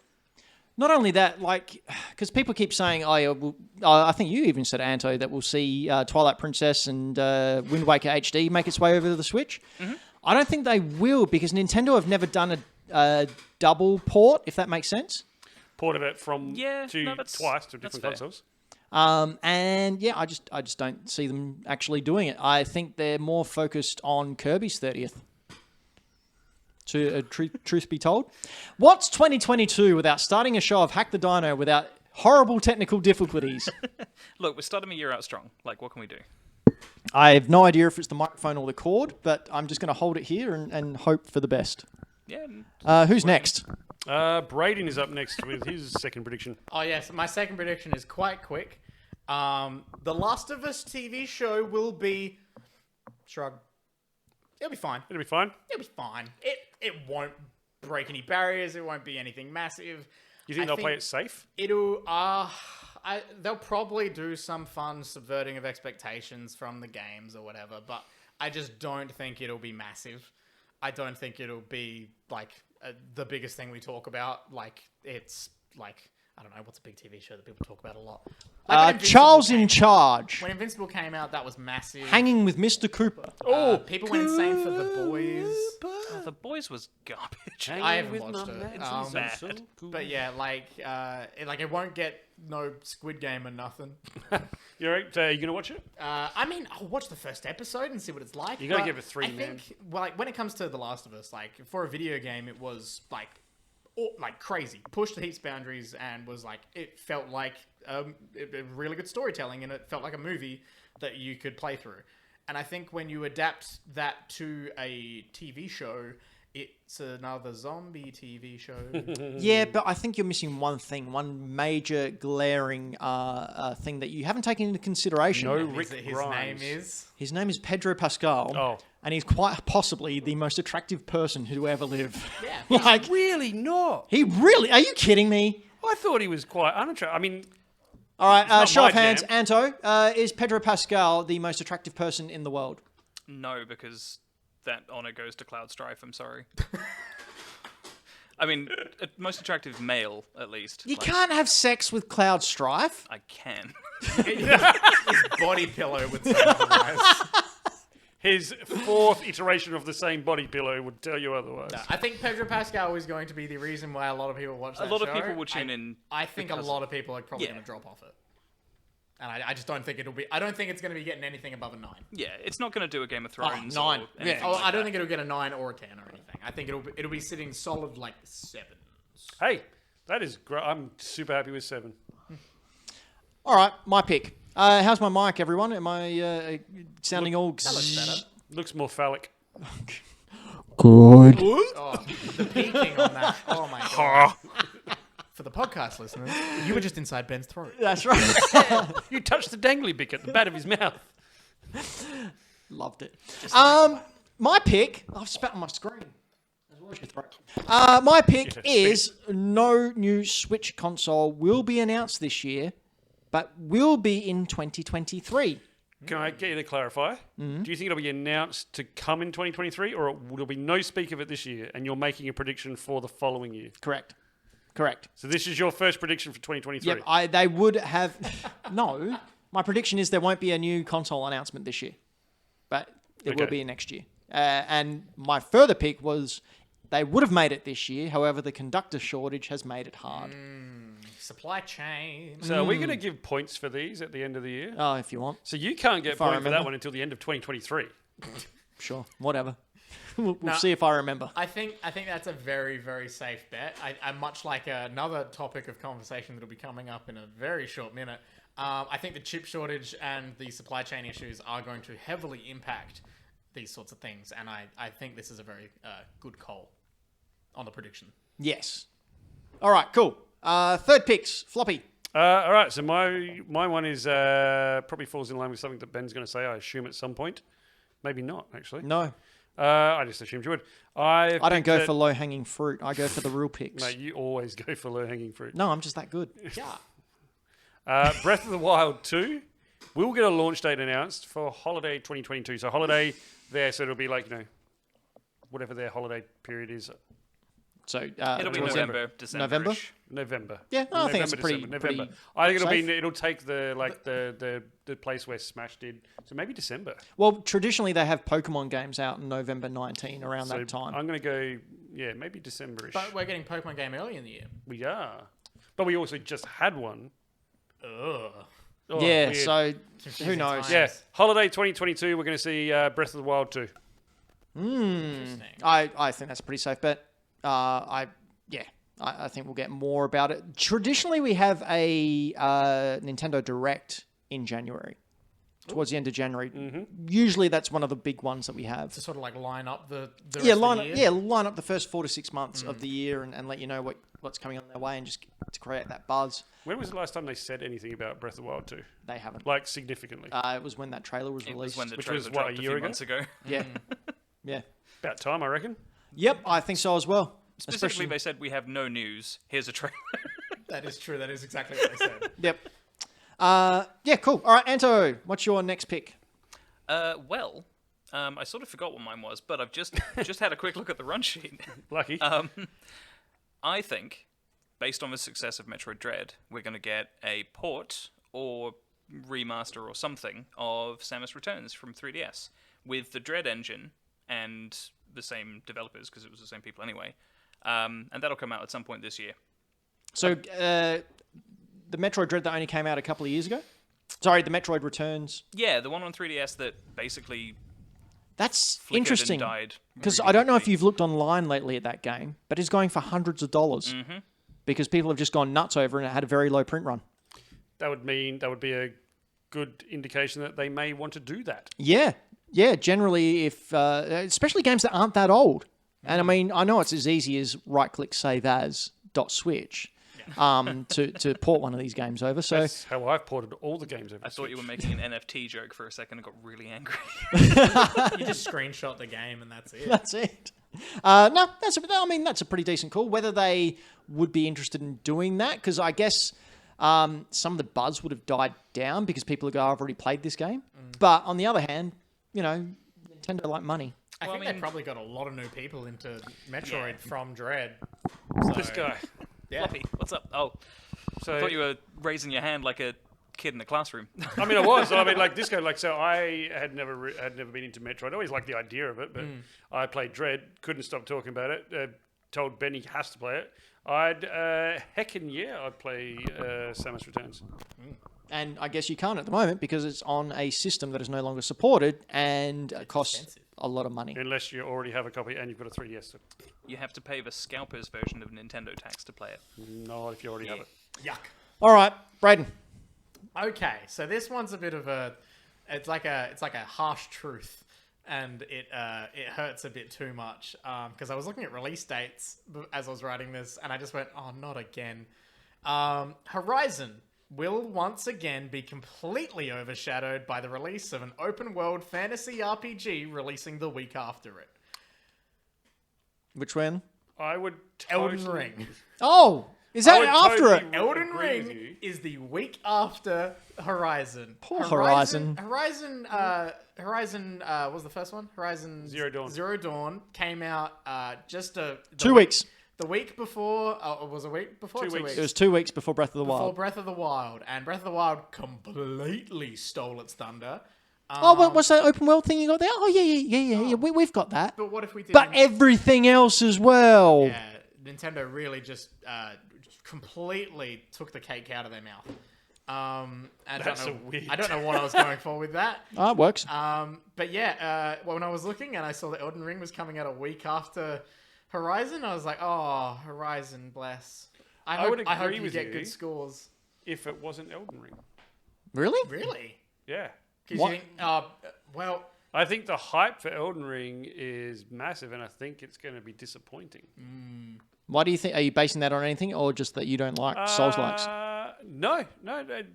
S5: not only that, like, because people keep saying, "Oh, yeah, I think you even said, Anto, that we'll see Twilight Princess and Wind Waker HD make its way over to the Switch." Mm-hmm. I don't think they will because Nintendo have never done a double port, if that makes sense.
S3: Port of it from
S4: that's
S3: twice to different
S4: fair.
S3: consoles.
S5: And yeah, I just don't see them actually doing it. I think they're more focused on Kirby's 30th. To truth be told, what's 2022 without starting a show of Hack the Dino without horrible technical difficulties?
S4: look, we're starting a year out strong. Like, what can we do?
S5: I have no idea if it's the microphone or the cord, but I'm just going to hold it here and hope for the best.
S4: Yeah.
S5: Who's next?
S3: Braden is up next with his second prediction.
S2: Oh yes, my second prediction is quite quick. The Last of Us TV show will be shrug. It'll be fine.
S3: It'll be fine.
S2: It'll be fine. It won't break any barriers. It won't be anything massive.
S3: You think they'll play it safe?
S2: It'll they'll probably do some fun subverting of expectations from the games or whatever, but I just don't think it'll be massive. I don't think it'll be like the biggest thing we talk about. Like it's like I don't know what's a big TV show that people talk about a lot. Like when Invincible
S5: Charles
S2: came-
S5: in Charge.
S2: When Invincible came out, that was massive.
S5: Hanging with Mr. Cooper.
S2: People went insane for The Boys.
S4: The Boys was garbage.
S2: I haven't watched it.
S4: bad.
S2: But yeah, it won't get no Squid Game or nothing.
S3: You're right. You gonna watch it?
S2: I mean, I'll watch the first episode and see what it's like.
S3: You gotta
S2: but
S3: give it 3,
S2: I
S3: man.
S2: think, well, like when it comes to The Last of Us, like for a video game, it was like crazy, pushed the heaps boundaries, and was like it felt like a really good storytelling, and it felt like a movie that you could play through. And I think when you adapt that to a TV show, it's another zombie TV show.
S5: Yeah, but I think you're missing one thing, one major glaring thing that you haven't taken into consideration.
S3: No.
S2: And
S3: Rick
S2: his
S3: Grimes.
S2: name is.
S5: His name is Pedro Pascal.
S3: Oh.
S5: And he's quite possibly the most attractive person who ever lived.
S2: Yeah.
S5: Like,
S3: Really not.
S5: he really... Are you kidding me?
S3: I thought he was quite unattractive. I mean,
S5: All right,
S3: not
S5: show
S3: my
S5: of hands.
S3: jam.
S5: Anto, is Pedro Pascal the most attractive person in the world?
S4: No, because that honor goes to Cloud Strife. I'm sorry. I mean, most attractive male, at least.
S5: You
S4: Like,
S5: can't have sex with Cloud Strife.
S4: I can.
S2: His body pillow would say otherwise.
S3: his fourth iteration of the same body pillow would tell you otherwise.
S2: I think Pedro Pascal is going to be the reason why a lot of people watch that
S4: A lot of
S2: show.
S4: people will tune in.
S2: I think a
S4: because-
S2: lot of people are probably
S4: Yeah.
S2: going to drop off it. And I just don't think it'll be... I don't think it's going to be getting anything above a 9.
S4: Yeah, it's not going to do a Game of Thrones.
S5: 9.
S4: Or anything
S2: Oh,
S4: like
S2: I don't
S4: that.
S2: think it'll get a 9 or a 10 or anything. I think it'll be sitting solid like 7.
S3: Hey, that is great. I'm super happy with 7.
S5: All right, my pick. How's my mic, everyone? Am I sounding all...
S2: That looks better.
S3: Looks more phallic.
S5: Good.
S2: Oh, the peaking on that. Oh my god. For the podcast listeners, you were just inside Ben's throat.
S5: That's right.
S3: You touched the dangly bit at the back of his mouth.
S5: Loved it. My pick... I've spat on my screen. As well as your throat. My pick is no new Switch console will be announced this year, but will be in 2023.
S3: Can I get you to clarify? Do you think it'll be announced to come in 2023, or will there be no speak of it this year, and you're making a prediction for the following year?
S5: Correct.
S3: So this is your first prediction for 2023?
S5: Yep, they would have... No, my prediction is there won't be a new console announcement this year, but there will be next year. And my further pick was they would have made it this year, however, the conductor shortage has made it hard.
S2: Supply chain.
S3: So are we going to give points for these at the end of the year?
S5: Oh, if you want.
S3: So you can't get
S5: I
S3: points for that
S5: remember.
S3: one until the end of 2023.
S5: Sure, whatever. We'll see if I remember.
S2: I think that's a very, very safe bet. I much like another topic of conversation that'll be coming up in a very short minute. I think the chip shortage and the supply chain issues are going to heavily impact these sorts of things, and I think this is a very good call on the prediction.
S5: Yes. All right, cool. Third picks, Floppy.
S3: All right, so my one is probably falls in line with something that Ben's going to say, I assume, at some point. Maybe not, actually.
S5: No,
S3: I just assumed you would.
S5: I don't go for low-hanging fruit. I go for the real picks.
S3: Mate, you always go for low-hanging fruit.
S5: No, I'm just that good.
S2: Yeah.
S3: Breath of the Wild 2 will get a launch date announced for holiday 2022. So holiday there, so it'll be like, whatever their holiday period is.
S5: So
S4: It'll be
S5: towards the end.
S4: November, December.
S5: November?
S3: November.
S5: Yeah, no, I think it's
S3: November,
S5: pretty-
S3: December.
S5: pretty
S3: November. I think
S5: safe.
S3: it'll take the place where Smash did. So maybe December.
S5: Well, traditionally they have Pokemon games out in November 19 around
S3: So
S5: that time.
S3: I'm going to go, maybe December-ish.
S2: But we're getting Pokemon game early in the year.
S3: We are. But we also just had one.
S2: Ugh.
S3: Oh,
S5: yeah,
S3: weird.
S5: so who
S2: Confusing
S5: knows?
S2: times.
S3: Yeah, holiday 2022, we're going to see Breath of the Wild 2.
S2: Interesting.
S5: I think that's a pretty safe bet. I think we'll get more about it. Traditionally, we have a Nintendo Direct in January, towards the end of January. Usually, that's one of the big ones that we have.
S2: To sort of like line up the rest of the year.
S5: Line up the first 4 to 6 months of the year and let you know what's coming on their way and just to create that buzz.
S3: When was the last time they said anything about Breath of the Wild 2?
S5: They haven't.
S3: Like, significantly?
S5: It was when that trailer was
S4: It
S5: released.
S4: was when the
S3: Which
S4: trailer
S3: was, what,
S4: dropped
S3: a
S4: a
S3: year
S4: few
S3: ago?
S4: months ago.
S5: Yeah, yeah.
S3: About time, I reckon.
S5: Yep, I think so as well.
S4: Specifically,
S5: Especially-
S4: they said, we have no news. Here's a trailer.
S2: That is true. That is exactly what they said.
S5: Yep. Yeah, cool. All right, Anto, what's your next pick?
S4: I sort of forgot what mine was, but I've just had a quick look at the run sheet.
S3: Lucky.
S4: I think, based on the success of Metroid Dread, we're going to get a port or remaster or something of Samus Returns from 3DS with the Dread engine and the same developers, because it was the same people anyway. And that'll come out at some point this year.
S5: So, the Metroid Dread that only came out a couple of years ago? Sorry, the Metroid Returns.
S4: Yeah, the one on 3DS that basically
S5: That's
S4: flickered
S5: interesting.
S4: and died.
S5: Because
S4: really
S5: I don't know if
S4: quickly.
S5: you've looked online lately at that game, but it's going for hundreds of dollars. Because people have just gone nuts over it and it had a very low print run.
S3: That would be a good indication that they may want to do that.
S5: Yeah. Yeah, generally, if especially games that aren't that old. And I mean, I know it's as easy as right-click save as .switch to port one of these games over. So
S3: That's how I've ported all the games over.
S4: I thought you were making an NFT joke for a second and got really angry.
S2: You just screenshot the game and that's it.
S5: that's it. No, that's a pretty decent call. Whether they would be interested in doing that, because I guess some of the buzz would have died down because people go, I've already played this game. But on the other hand, Nintendo like money.
S2: I
S4: Well,
S2: think
S4: I mean-
S2: they probably got a lot of new people into Metroid
S4: Yeah.
S2: from Dread.
S3: This
S2: So,
S3: guy.
S2: Yeah.
S4: Floppy, what's up? Oh,
S3: So
S4: I thought you were raising your hand like a kid in a classroom.
S3: I mean, I was. I mean, like this guy. So I had never been into Metroid. I always liked the idea of it, but I played Dread. Couldn't stop talking about it. Told Ben he has to play it. I'd I'd play Samus Returns.
S5: And I guess you can't at the moment because it's on a system that is no longer supported and costs
S2: expensive.
S5: a lot of money.
S3: Unless you already have a copy and you've got a 3DS. So
S4: You have to pay the scalper's version of Nintendo tax to play it.
S3: not if you already have it.
S2: Yuck.
S5: All right, Braden.
S2: Okay, so this one's a bit of a, it's like a harsh truth, and it hurts a bit too much because I was looking at release dates as I was writing this, and I just went, oh, not again. Horizon will once again be completely overshadowed by the release of an open world fantasy RPG releasing the week after it.
S5: Which one?
S3: I would
S2: Elden
S3: totally-
S2: Ring.
S5: Oh, is that
S3: would
S5: after
S3: totally
S5: it?
S2: Elden
S3: agree with
S2: Ring
S3: you.
S2: is the week after Horizon.
S5: Poor Horizon.
S2: Horizon, what was the first one? Horizon
S3: Zero Dawn.
S2: Zero Dawn came out just
S5: 2 weeks.
S2: The week before, it was a week before?
S3: 2 weeks.
S5: It was 2 weeks before Breath of the
S2: before
S5: Wild.
S2: Breath of the Wild. And Breath of the Wild completely stole its thunder.
S5: What's that open world thing you got there? Oh, yeah. We've got that.
S2: But what if we did...
S5: But everything else as well.
S2: Yeah, Nintendo really just completely took the cake out of their mouth.
S3: That's weird.
S2: I don't know what I was going for with that.
S5: Oh, it works.
S2: But yeah, when I was looking and I saw that Elden Ring was coming out a week after Horizon, I was like, oh, Horizon, bless. I hope
S3: agree
S2: you
S3: with
S2: get
S3: you.
S2: good scores.
S3: If it wasn't Elden Ring.
S5: Really?
S2: Really?
S3: Yeah.
S2: 'Cause
S5: What?
S2: you think, well,
S3: I think the hype for Elden Ring is massive, and I think it's going to be disappointing.
S5: Why do you think? Are you basing that on anything, or just that you don't like Souls likes?
S3: No,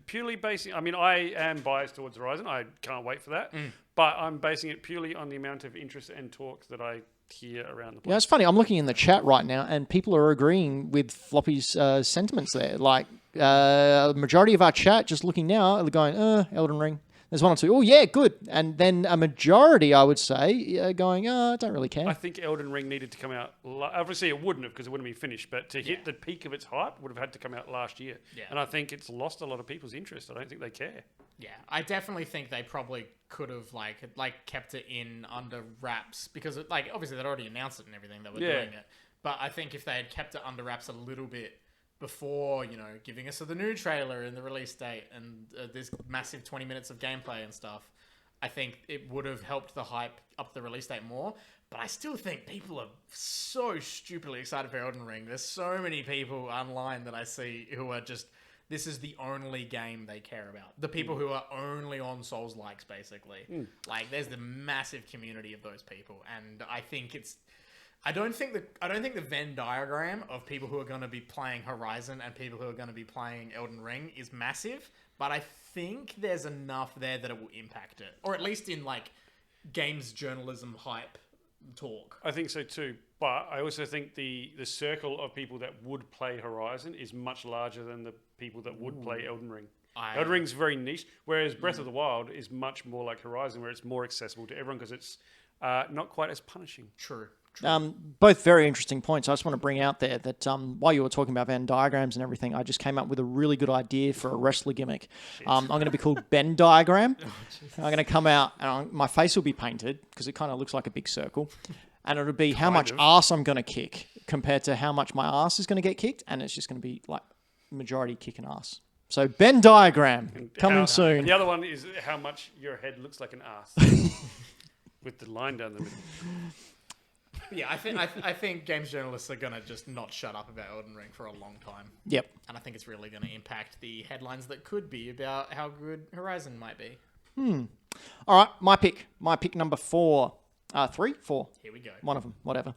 S3: purely basing. I mean, I am biased towards Horizon. I can't wait for that. But I'm basing it purely on the amount of interest and talk that I hear around the place.
S5: Yeah, it's funny. I'm looking in the chat right now, and people are agreeing with Floppy's sentiments there. Like, majority of our chat, just looking now, are going, Elden Ring. There's one or two, oh, yeah, good. And then a majority, I would say, going, I don't really care.
S3: I think Elden Ring needed to come out. Obviously, it wouldn't have because it wouldn't be finished. But to hit the peak of its hype, would have had to come out last year.
S2: Yeah.
S3: And I think it's lost a lot of people's interest. I don't think they care.
S2: yeah, I definitely think they probably could have kept it in under wraps because obviously they'd already announced it and everything they were doing it. But I think if they had kept it under wraps a little bit before, giving us the new trailer and the release date and this massive 20 minutes of gameplay and stuff, I think it would have helped the hype up the release date more. But I still think people are so stupidly excited for Elden Ring. There's so many people online that I see who are just, this is the only game they care about. The people who are only on Souls likes, basically. There's the massive community of those people, and I think I don't think the Venn diagram of people who are going to be playing Horizon and people who are going to be playing Elden Ring is massive, but I think there's enough there that it will impact it, or at least in games journalism hype talk.
S3: I think so too. But I also think the circle of people that would play Horizon is much larger than the people that would play Elden Ring. Elden Ring's very niche, whereas Breath of the Wild is much more like Horizon, where it's more accessible to everyone because it's not quite as punishing.
S2: True.
S5: Both very interesting points. I just want to bring out there that while you were talking about Venn diagrams and everything, I just came up with a really good idea for a wrestler gimmick. I'm going to be called Ben Diagram. I'm going to come out and my face will be painted because it kind of looks like a big circle. And it'll be how much ass I'm going to kick compared to how much my ass is going to get kicked. And it's just going to be majority kicking ass. So Ben Diagram coming soon.
S3: The other one is how much your head looks like an ass with the line down the middle.
S2: Yeah, I think games journalists are gonna just not shut up about Elden Ring for a long time.
S5: Yep.
S2: And I think it's really gonna impact the headlines that could be about how good Horizon might be.
S5: All right, my pick number 4. 3? 4.
S2: Here we go.
S5: One of them, whatever.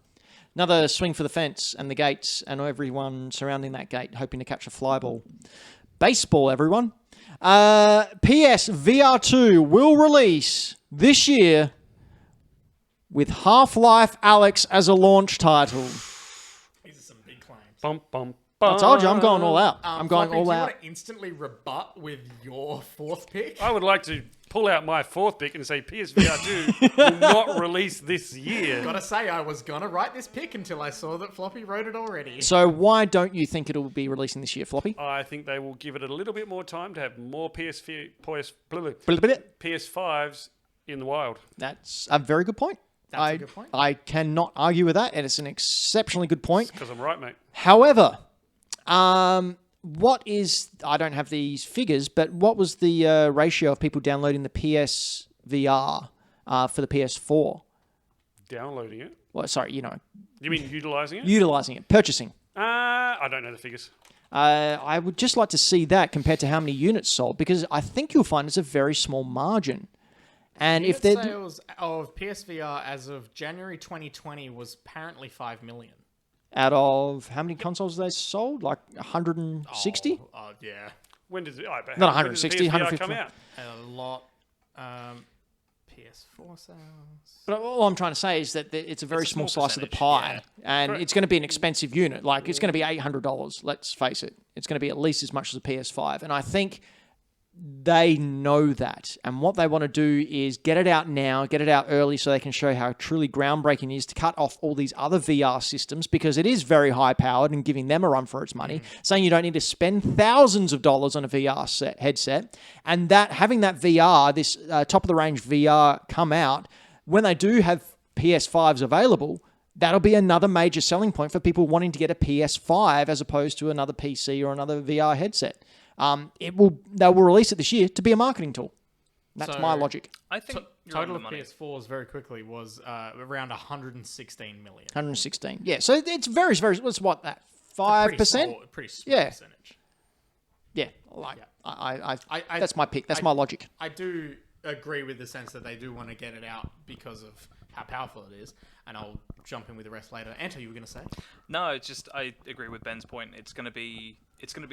S5: Another swing for the fence and the gates and everyone surrounding that gate hoping to catch a fly ball. Baseball, everyone. PS VR2 will release this year with Half-Life Alyx as a launch title.
S2: These are some big claims.
S3: Bum, bum, bum.
S5: I told you, I'm going all out. I'm going
S2: Floppy,
S5: all
S2: do you
S5: out.
S2: want to instantly rebut with your 4th pick?
S3: I would like to pull out my 4th pick and say PSVR 2 will not release this year.
S2: Gotta say, I was gonna write this pick until I saw that Floppy wrote it already.
S5: So why don't you think it'll be releasing this year, Floppy?
S3: I think they will give it a little bit more time to have more PS5s in the wild.
S5: That's a very good point.
S2: That's a good point.
S5: I cannot argue with that, and it's an exceptionally good point.
S3: Because I'm right, mate.
S5: However, what is... I don't have these figures, but what was the ratio of people downloading the PSVR for the PS4?
S3: Downloading it?
S5: Well, sorry,
S3: You mean utilising it?
S5: utilising it, purchasing.
S3: I don't know the figures.
S5: I would just like to see that compared to how many units sold, because I think you'll find it's a very small margin. And if
S2: Unit
S5: they're
S2: sales of PSVR as of January 2020 was apparently 5 million.
S5: out of how many consoles they sold, like 160?
S2: Yeah.
S3: When does it? Oh, but
S5: Not
S3: when does the
S5: 160,
S3: PSVR come
S5: 150.
S3: out?
S2: A lot. PS4 sales.
S5: But all I'm trying to say is that it's a very
S4: It's a
S5: small
S4: small
S5: slice of the
S4: percentage,
S5: pie, and
S3: Correct.
S5: it's going to be an expensive unit. Like, it's going to be $800. Let's face it. It's going to be at least as much as a PS5. And I think they know that. And what they want to do is get it out now, get it out early so they can show how truly groundbreaking it is, to cut off all these other VR systems, because it is very high powered, and giving them a run for its money, saying you don't need to spend thousands of dollars on a VR headset, and that having that VR, this top of the range VR come out, when they do have PS5s available, that'll be another major selling point for people wanting to get a PS5 as opposed to another PC or another VR headset. They will release it this year to be a marketing tool. That's
S2: So-
S5: my logic.
S4: I think you're
S2: Total
S4: on
S2: of
S4: the money.
S2: PS4s very quickly was around 116 million.
S5: 116. Yeah, so it's very, very. What's what that? 5%.
S2: Pretty small
S5: Yeah.
S2: percentage.
S5: Yeah, like
S2: I-
S5: that's my pick. That's my logic.
S2: I do agree with the sense that they do want to get it out because of how powerful it is, and I'll jump in with the rest later. Anto, you were going to say?
S4: No, it's just I agree with Ben's point. It's going to be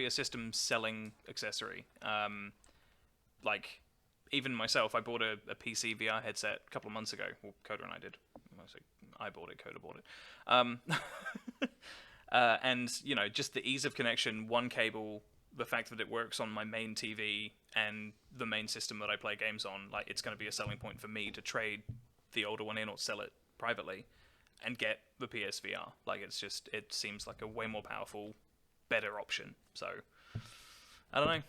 S4: a system selling accessory. Like even myself, I bought a PC VR headset a couple of months ago. Well, Coda and I did. Mostly I bought it. Coda bought it. And just the ease of connection, one cable, the fact that it works on my main TV and the main system that I play games on, like it's going to be a selling point for me to trade the older one in or sell it privately and get the PSVR. Like it seems like a way more powerful, better option. So I don't know.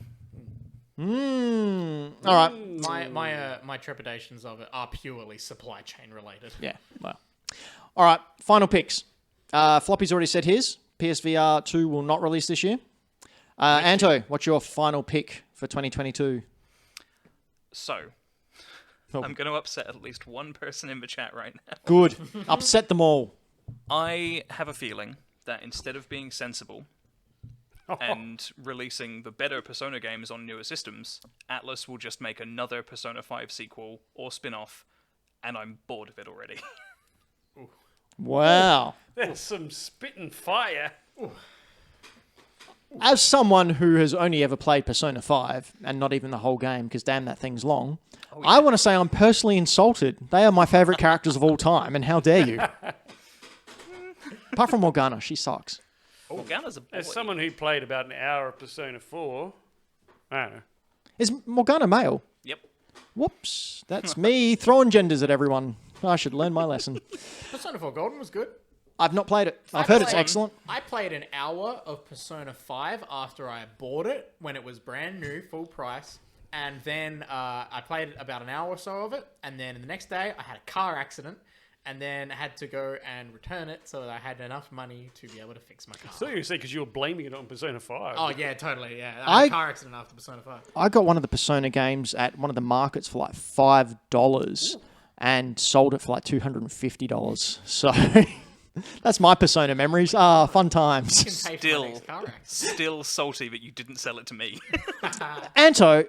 S5: All right.
S2: My trepidations of it are purely supply chain related.
S5: Yeah. Well. All right. Final picks. Floppy's already said his. PSVR 2 will not release this year. Anto, what's your final pick for 2022?
S4: So
S5: Oh.
S4: I'm going to upset at least one person in the chat right now.
S5: Good. Upset them all.
S4: I have a feeling that instead of being sensible and releasing the better Persona games on newer systems, Atlas will just make another Persona 5 sequel or spin-off, and I'm bored of it already.
S5: Wow.
S3: There's some spitting fire.
S5: As someone who has only ever played Persona 5, and not even the whole game, because damn, that thing's long, I want to say I'm personally insulted. They are my favourite characters of all time, and how dare you? Apart from Morgana, she sucks.
S4: Morgana's a boy.
S3: As someone who played about an hour of Persona 4, I don't know.
S5: Is Morgana male?
S4: Yep.
S5: Whoops. That's me throwing genders at everyone. I should learn my lesson.
S2: Persona 4 Golden was good.
S5: I've not played it. I've heard it's excellent.
S2: I played an hour of Persona 5 after I bought it when it was brand new, full price. And then I played about an hour or so of it. And then the next day, I had a car accident. And then I had to go and return it so that I had enough money to be able to fix my car.
S3: So you say because you were blaming it on Persona 5.
S2: Oh, yeah, totally, yeah. I had a car accident after Persona 5.
S5: I got one of the Persona games at one of the markets for like $5 and sold it for like $250. So that's my Persona memories. Fun times.
S2: You can pay for my next car accident.
S4: Still salty that you didn't sell it to me.
S5: Anto,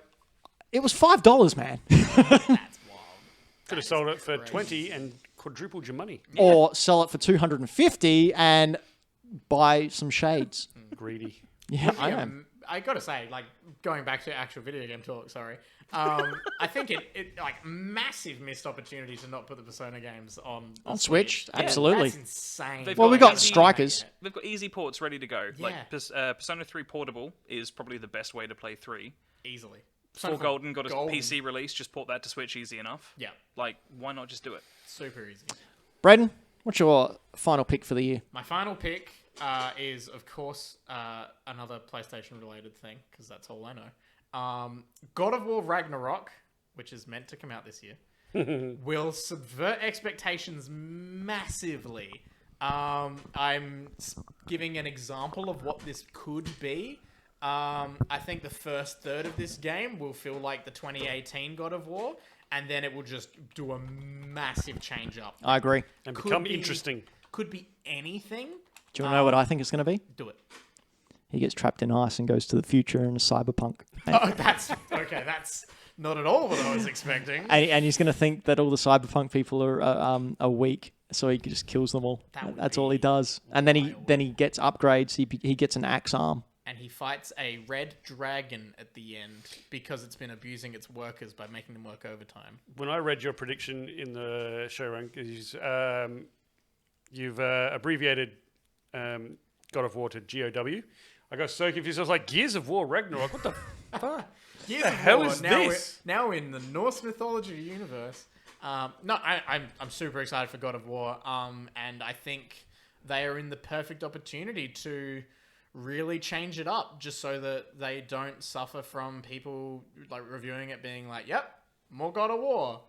S5: it was $5, man.
S2: That's wild.
S3: Could have sold it for 20 and quadrupled your money.
S5: Or sell it for $250 and buy some shades.
S3: Greedy.
S5: Yeah, I am.
S2: I gotta say, like, going back to actual video game talk, sorry. I think it like massive missed opportunity to not put the Persona games on
S5: Switch,
S2: Yeah,
S5: absolutely.
S2: That's insane.
S4: They've
S5: Well, we
S4: got
S5: got Strikers.
S4: They've got easy ports ready to go.
S2: Yeah.
S4: Like Persona 3 Portable is probably the best way to play 3.
S2: Easily.
S4: 4 Golden got a
S2: Golden.
S4: PC release, just port that to Switch easy enough.
S2: Yeah,
S4: Like, why not just do it?
S2: super easy.
S5: Braden, what's your final pick for the year?
S2: My final pick is, of course, another PlayStation-related thing, because that's all I know. God of War Ragnarok, which is meant to come out this year, will subvert expectations massively. I'm giving an example of what this could be. I think the first third of this game will feel like the 2018 God of War, and then it will just do a massive change up.
S5: I agree.
S3: And
S2: Could
S3: become
S2: be-
S3: interesting.
S2: Could be anything.
S5: Do you want to know what I think it's going to be?
S2: Do it.
S5: he gets trapped in ice and goes to the future in a cyberpunk.
S2: Oh, that's okay. That's not at all what I was expecting.
S5: And he's going to think that all the cyberpunk people are weak, so he just kills them all. That's all he does. And then he gets upgrades. He gets an axe arm.
S2: And he fights a red dragon at the end because it's been abusing its workers by making them work overtime.
S3: When I read your prediction in the showrun, you've abbreviated God of War to GOW. I got so confused. I was like, Gears of War Ragnarok? What the fuck?
S2: Gears
S3: the
S2: of
S3: hell
S2: War,
S3: is
S2: now
S3: this?
S2: Now in the Norse mythology universe. I'm super excited for God of War. And I think they are in the perfect opportunity to really change it up, just so that they don't suffer from people like reviewing it being like, "Yep, more God of War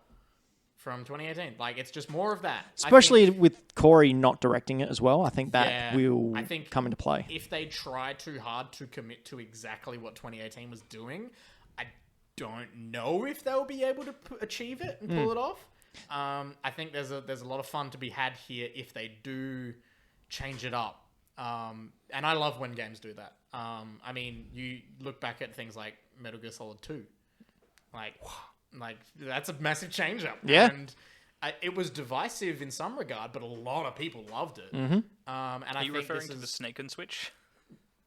S2: from 2018." Like, it's just more of that.
S5: Especially with Corey not directing it as well. I think that will come into play.
S2: If they try too hard to commit to exactly what 2018 was doing, I don't know if they'll be able to achieve it and pull it off. I think there's a lot of fun to be had here if they do change it up. And I love when games do that. I mean, you look back at things like Metal Gear Solid 2. Like that's a massive change up.
S5: Yeah.
S2: And it was divisive in some regard, but a lot of people loved it.
S5: Mm-hmm.
S2: And
S4: Are you referring to the snake and switch?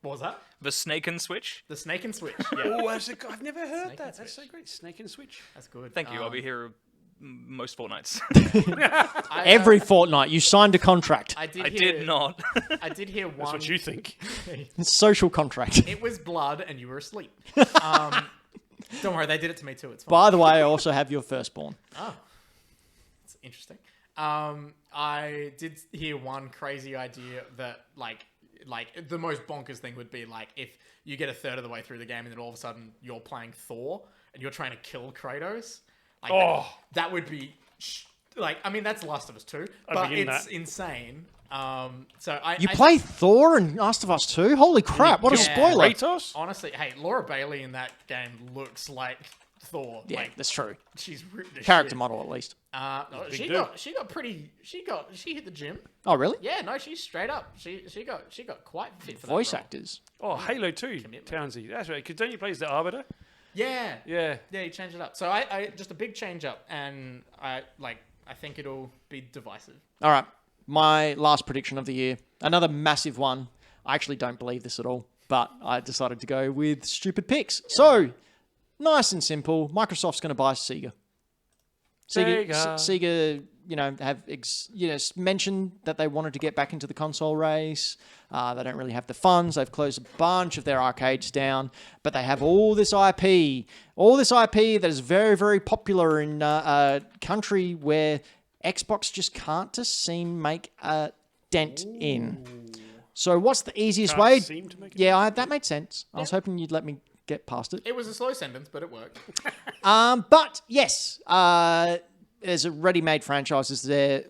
S2: What was that?
S4: The snake and switch?
S2: The snake and switch. Yeah.
S3: Oh, I've never heard
S2: Snake
S3: that.
S2: and
S3: That's so
S2: Switch.
S3: great. Snake and Switch.
S2: That's good.
S4: Thank you. I'll be here most fortnights.
S5: Every fortnight, you signed a contract.
S2: I
S4: I did not.
S2: I did hear one.
S3: That's what you think.
S5: Social contract.
S2: It was blood, and you were asleep. Don't worry, they did it to me too. It's fine.
S5: By the way, I also have your firstborn.
S2: Oh, it's interesting. I did hear one crazy idea that like the most bonkers thing would be like if you get a third of the way through the game and then all of a sudden you're playing Thor and you're trying to kill Kratos. Like that would be like, I mean, that's Last of Us 2, but it's insane. You
S5: play Thor and Last of Us 2? Holy crap, what a spoiler.
S3: Kratos?
S2: Honestly, hey, Laura Bailey in that game looks like Thor.
S5: Yeah,
S2: like,
S5: that's true.
S2: she's ripped as
S5: Character
S2: shit.
S5: model, at least.
S2: She hit the gym.
S5: Oh, really?
S2: Yeah, no, she's straight up. She got quite fit for
S5: Voice
S2: that role.
S5: actors.
S3: Oh, Halo 2, Townsy. That's right. Because don't you play as the Arbiter?
S2: Yeah.
S3: Yeah.
S2: Yeah, you change it up. So I just a big change up, and I think it'll be divisive.
S5: All right. My last prediction of the year. Another massive one. I actually don't believe this at all, but I decided to go with stupid picks. So, nice and simple. Microsoft's going to buy Sega. Sega, have mentioned that they wanted to get back into the console race. They don't really have the funds. They've closed a bunch of their arcades down, but they have all this IP that is very, very popular in a country where Xbox just can't make a dent in. So what's the easiest way?
S3: Seem to make
S5: That made sense. I was hoping you'd let me get past it.
S2: It was a slow sentence, but it worked.
S5: But yes, there's a ready-made franchises there,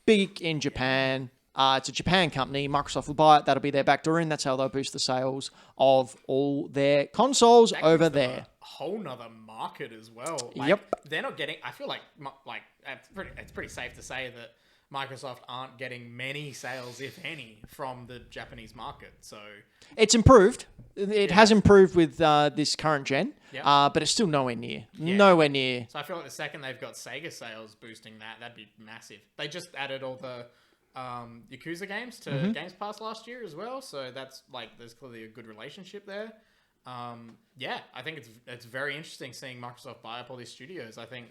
S5: big in Japan. It's a Japan company. Microsoft will buy it. That'll be their backdoor in. That's how they'll boost the sales of all their consoles over there.
S2: A whole nother market as well.
S5: Yep.
S2: They're not getting. I feel like it's pretty safe to say that Microsoft aren't getting many sales, if any, from the Japanese market. So
S5: it's improved. It has improved with this current gen,
S2: Yep.
S5: but it's still nowhere near. Nowhere near.
S2: So I feel like the second they've got Sega sales boosting that'd be massive. They just added all the Yakuza games to Games Pass last year as well. So that's there's clearly a good relationship there. I think it's very interesting seeing Microsoft buy up all these studios. I think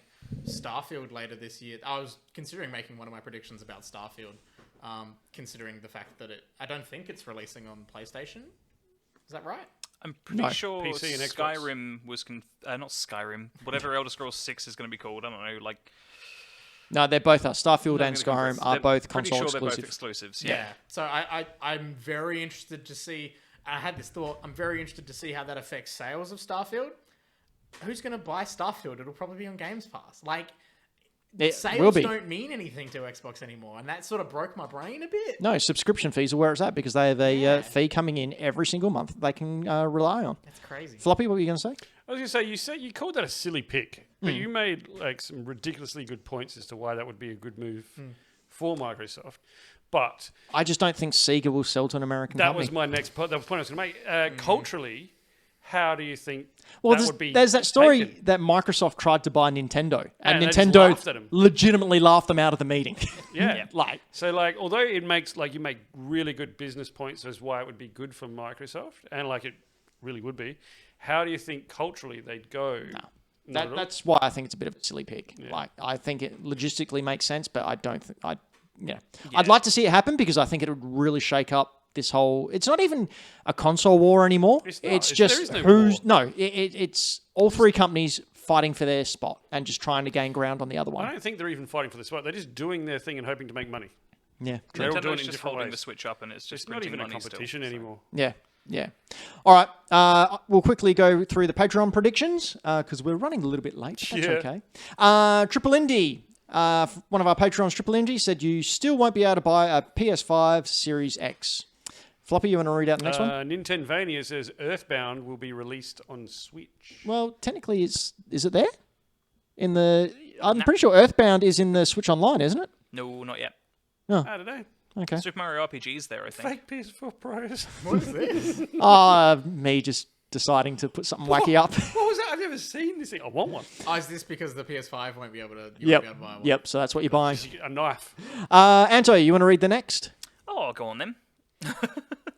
S2: Starfield later this year. I was considering making one of my predictions about Starfield, considering the fact that I don't think it's releasing on PlayStation. Is that right?
S4: I'm pretty sure
S3: PC and Xbox.
S4: Skyrim was not Skyrim. Whatever Elder Scrolls 6 is going to be called. I don't know.
S5: No, they're both Starfield and
S4: I'm gonna
S5: Skyrim
S4: go
S5: are
S4: for-
S5: both
S4: pretty
S5: console
S4: sure they're both
S5: exclusive.
S4: exclusives.
S2: Yeah. So I'm very interested to see. I had this thought. I'm very interested to see how that affects sales of Starfield. Who's going to buy Starfield? It'll probably be on Games Pass.
S5: It will
S2: Sales
S5: be.
S2: don't mean anything to Xbox anymore, and that sort of broke my brain a bit.
S5: No, subscription fees are where it's at because they have a fee coming in every single month they can rely on.
S2: That's crazy.
S5: Floppy, what were you going to say?
S3: I was going to say, you called that a silly pick, but you made some ridiculously good points as to why that would be a good move for Microsoft. But
S5: I just don't think Sega will sell to an American
S3: that
S5: company.
S3: was my next point. The point I was going to make. Culturally, how do you think
S5: Well,
S3: that would be
S5: there's that story
S3: taken?
S5: that Microsoft tried to buy Nintendo, and
S3: And they just
S5: Nintendo
S3: laughed at 'em.
S5: legitimately laughed them out of the meeting.
S3: Yeah.
S5: Like,
S3: So, like, although it makes, like, you make really good business points as why it would be good for Microsoft, and, like, it really would be, how do you think culturally they'd go? Not at all.
S5: that's why I think it's a bit of a silly pick. Like, I think it logistically makes sense, but I don't think I'd like to see it happen because I think it would really shake up this whole. It's not even a console war anymore.
S3: It's not.
S5: It's
S3: There
S5: just
S3: is no
S5: who's
S3: war.
S5: no. It's all three companies fighting for their spot and just trying to gain ground on the other
S3: I
S5: one.
S3: don't think they're even fighting for the spot. They're just doing their thing and hoping to make money.
S5: Yeah,
S3: They're all doing
S4: Nintendo's
S3: it in
S4: just
S3: different
S4: holding
S3: ways.
S4: the Switch up, and it's just
S3: It's not even a
S4: money
S3: competition
S4: still, so.
S3: anymore.
S5: yeah. All right, we'll quickly go through the Patreon predictions because we're running a little bit late. But that's
S3: Yeah.
S5: okay. Triple Indy, one of our Patreons, Triple Indy, said you still won't be able to buy a PS5 Series X. Floppy, you want to read out the next one?
S3: Nintendvania says Earthbound will be released on Switch.
S5: Well, technically, is it there? I'm pretty sure Earthbound is in the Switch Online, isn't it?
S4: No, not yet.
S3: I don't know.
S5: Okay.
S4: Super Mario RPG's there, I think.
S3: Fake PS4 Pros.
S2: What is this?
S5: Me just deciding to put something wacky up.
S3: What was that? I've never seen this thing. I want one.
S2: Oh, is this because the PS5 won't be able to? You won't be able to buy one?
S5: Yep. So that's what you're buying.
S3: A knife.
S5: Anto, you want to read the next?
S4: Oh, go on then.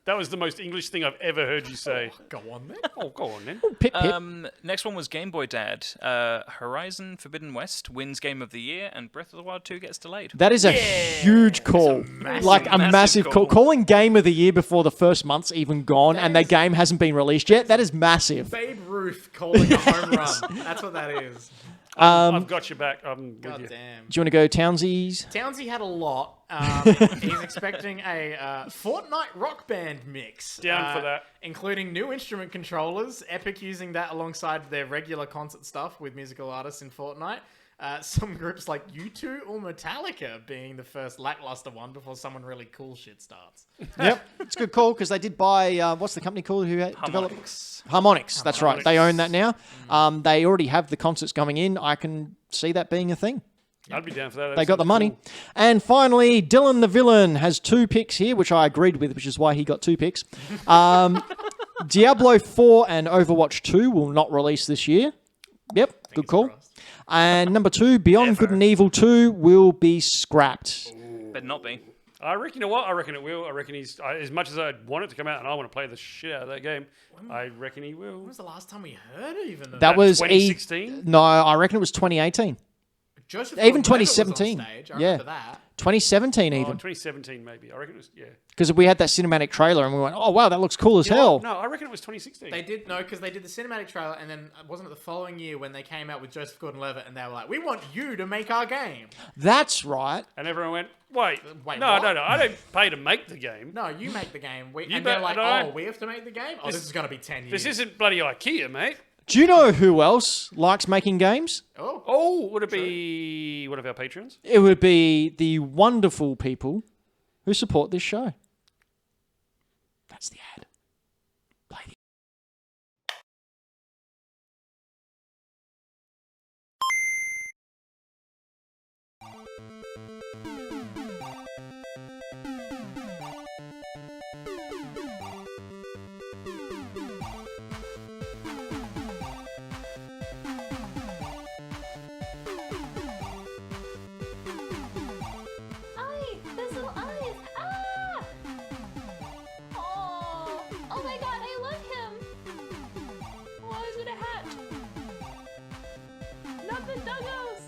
S3: That was the most English thing I've ever heard you say.
S2: Go on then.
S3: Oh, go on then.
S5: Pip, pip.
S4: Next one was Game Boy Dad. Horizon Forbidden West wins Game of the Year, and Breath of the Wild 2 gets delayed.
S5: That is a huge call. Like a massive call. Calling Game of the Year before the first month's even gone and the game hasn't been released yet, that is massive.
S2: Babe Ruth calling a home run. That's what that is.
S3: I've got your back. I'm with
S2: God
S3: you.
S2: damn.
S5: Do you want to go Townsies?
S2: Townsy had a lot. He's expecting a Fortnite Rock Band mix.
S3: Down for that.
S2: Including new instrument controllers, Epic using that alongside their regular concert stuff with musical artists in Fortnite. Some groups like U2 or Metallica being the first lackluster one before someone really cool shit starts.
S5: Yep. It's a good call because they did buy, what's the company called who developed?
S4: Harmonix.
S5: Harmonix, that's right. They own that now. They already have the concerts coming in. I can see that being a thing.
S3: I'd be down for that.
S5: They got the money. And finally, Dylan the Villain has 2 picks here, which I agreed with, which is why he got 2 picks. Diablo 4 and Overwatch 2 will not release this year. Yep, good call. And number 2, Beyond Good and Evil 2 will be scrapped.
S4: Better not be.
S3: I reckon, you know what? I reckon it will. I reckon he's, as much as I want it to come out and I want to play the shit out of that game, I reckon he will.
S2: When was the last time we heard even of
S5: That was
S3: 2016?
S5: No, I reckon it was 2018.
S2: Joseph
S5: Even
S2: Gordon-Levitt was on
S5: 2017.
S2: stage. I
S5: Yeah.
S2: remember that.
S5: 2017
S3: Oh,
S5: even.
S3: 2017 maybe. I reckon it was, yeah.
S5: Because we had that cinematic trailer and we went, oh, wow, that looks cool as
S3: You know
S5: hell.
S3: what? No, I reckon it was 2016.
S2: They did, no, because they did the cinematic trailer, and then wasn't it the following year when they came out with Joseph Gordon-Levitt, and they were like, "We want you to make our game."
S5: That's right.
S3: And everyone went, wait,
S2: Wait,
S3: no,
S2: what?
S3: no, I don't pay to make the game.
S2: No, you make the game.
S3: You
S2: And they're
S3: bet-
S2: like,
S3: no.
S2: "Oh, we have to make the game. Oh, this is going to be 10 years."
S3: This isn't bloody IKEA, mate.
S5: Do you know who else likes making games?
S2: Oh,
S3: Oh, would it be one of our patrons?
S5: It would be the wonderful people who support this show. That's the ad. Play the
S6: Those little eyes! Ah! Oh my god, I love him! Why is it a hat? Not the doggos!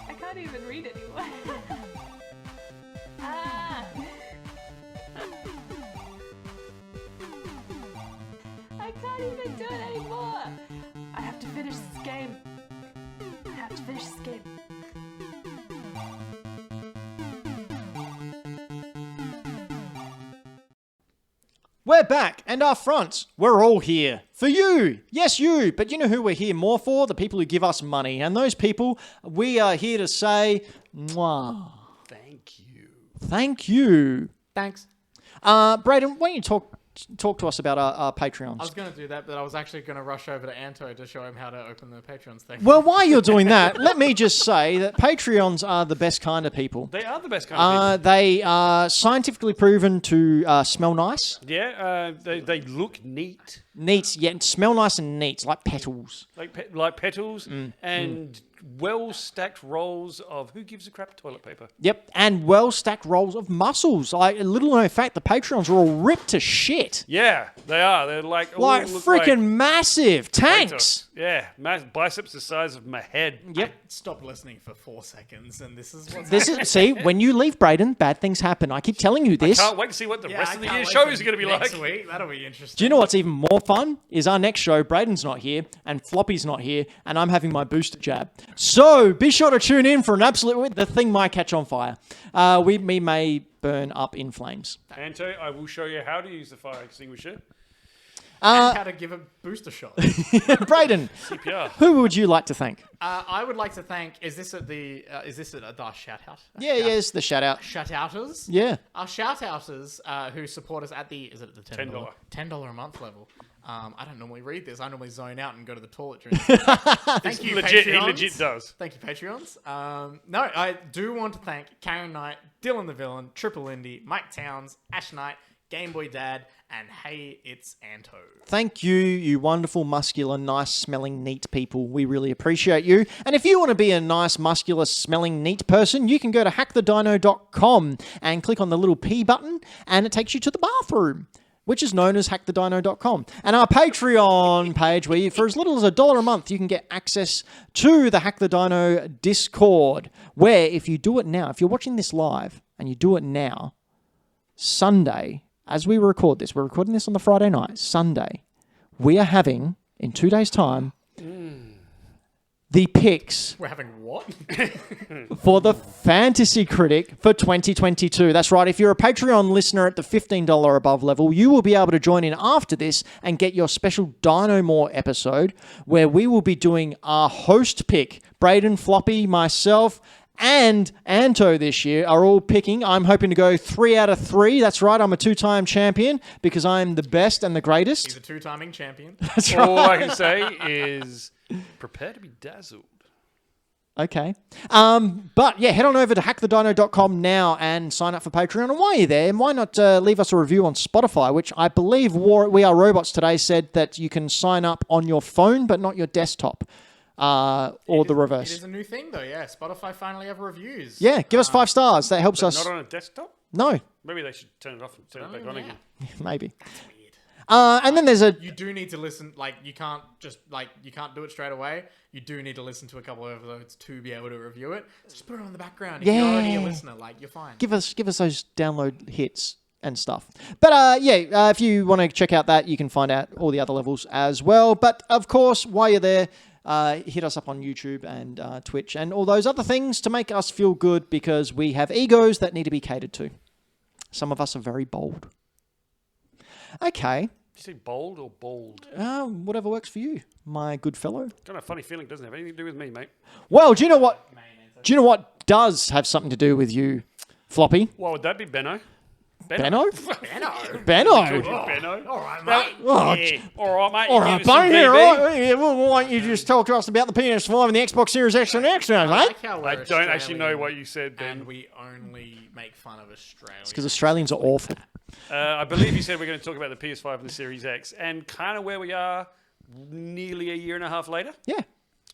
S6: I can't even read anymore. Ah! I can't even do it anymore! I have to finish this game. I have to finish this game.
S5: We're back, and our fronts, we're all here. For you! Yes, you! But you know who we're here more for? The people who give us money. And those people, we are here to say, mwah.
S3: Thank you.
S5: Thank you.
S2: thanks.
S5: Braden, why don't you talk talk to us about our Patreons.
S2: I was going to do that, but I was actually going to rush over to Anto to show him how to open the Patreons thing.
S5: Well, while you're doing that, let me just say that Patreons are the best kind of people.
S3: They are the best kind of people.
S5: They are scientifically proven to smell nice.
S3: Yeah, they look neat.
S5: Neat, yeah, smell nice and neat, like petals.
S3: Like petals and well-stacked rolls of who gives a crap toilet paper.
S5: Yep, and well-stacked rolls of muscles. Like, little known fact, the Patreons are all ripped to shit.
S3: Yeah, they are. They're like...
S5: Like,
S3: look
S5: freaking massive tanks.
S3: Yeah, biceps the size of my head.
S5: Yep.
S2: Stop listening for 4 seconds, and this is what's
S5: This is, see, when you leave Braden, bad things happen. I keep telling you this.
S3: Can't wait to see what the
S2: Yeah,
S3: rest
S2: I
S3: of the
S2: can't
S3: year
S2: wait
S3: shows
S2: for
S3: are going to be
S2: next
S3: like.
S2: week. That'll be interesting.
S5: Do you know what's even more fun? Is our next show, Braden's not here, and Floppy's not here, and I'm having my booster jab. So, be sure to tune in for an absolute... The thing might catch on fire. We may burn up in flames.
S3: Anto, I will show you how to use the fire extinguisher.
S2: And how to give a booster shot.
S5: Braden,
S3: CPR.
S5: who would you like to thank?
S2: I would like to thank... Is this at the shout-out?
S5: Yeah, yes, the shout-out.
S2: Shout-outers?
S5: Yeah.
S2: Our shout-outers who support us at the... Is it at the $10?
S3: $10.
S2: $10 a month level. I don't normally read this. I normally zone out and go to the toilet during the Thank you,
S3: Legit, he
S2: Patreons.
S3: legit does.
S2: Thank you, Patreons. No, I do want to thank Karen Knight, Dylan the Villain, Triple Indy, Mike Towns, Ash Knight, Game Boy Dad, and Hey, it's Anto.
S5: Thank you, you wonderful, muscular, nice-smelling, neat people. We really appreciate you. And if you want to be a nice, muscular, smelling, neat person, you can go to hackthedino.com and click on the little P button, and it takes you to the bathroom, which is known as hackthedino.com. And our Patreon page, where you, for as little as $1 a month, you can get access to the Hack the Dino Discord, where if you do it now, if you're watching this live and you do it now, Sunday, as we record this, we're recording this on the Friday night, Sunday, we are having, in 2 days' time, the picks
S2: We're having what?
S5: for the Fantasy Critic for 2022. That's right. If you're a Patreon listener at the $15 above level, you will be able to join in after this and get your special Dino More episode where we will be doing our host pick. Braden, Floppy, myself, and Anto this year are all picking. I'm hoping to go 3 out of 3. That's right. I'm a 2-time champion because I'm the best and the greatest.
S2: He's a 2-timing champion.
S5: That's right.
S3: All I can say is prepare to be dazzled.
S5: Okay. But yeah, head on over to hackthedino.com now and sign up for Patreon. And while you're there, why not leave us a review on Spotify, which I believe We Are Robots today said that you can sign up on your phone, but not your desktop. Or the reverse.
S2: It is a new thing, though, yeah. Spotify finally have reviews.
S5: Yeah, give us 5 stars. That helps us.
S3: Not on a desktop?
S5: No,
S3: Maybe they should turn it off and turn it back on again.
S5: maybe.
S2: Weird.
S5: And then there's a...
S2: You do need to listen, you can't do it straight away. You do need to listen to a couple of episodes to be able to review it. Just put it on the background. If you're already a listener, you're fine.
S5: Give us those download hits and stuff. But if you want to check out that, you can find out all the other levels as well. But of course, while you're there, hit us up on YouTube and Twitch and all those other things to make us feel good because we have egos that need to be catered to. Some of us are very bold. Okay.
S3: Did you say bold or bold?
S5: Whatever works for you, my good fellow.
S3: Kind of a funny feeling. Doesn't have anything to do with me, mate.
S5: Well, do you know what? Do you know what does have something to do with you, Floppy?
S3: What would that be, Benno?
S5: Benno?
S2: Benno.
S5: Benno?
S3: Benno?
S2: All right, mate.
S5: Oh,
S3: Yeah. All right, mate.
S5: all
S3: You
S5: right,
S3: give us some
S5: buddy. All
S3: VB.
S5: right. Yeah, well, why don't you just talk to us about the PS5 and the Xbox Series X and X,
S2: I
S5: mate?
S2: like how we're
S3: I don't actually know
S2: Australian
S3: what you said, Ben.
S2: and we only make fun of Australia.
S5: Because Australians are awful.
S3: I believe you said we're going to talk about the PS5 and the Series X, and kind of where we are nearly a year and a half later.
S5: Yeah.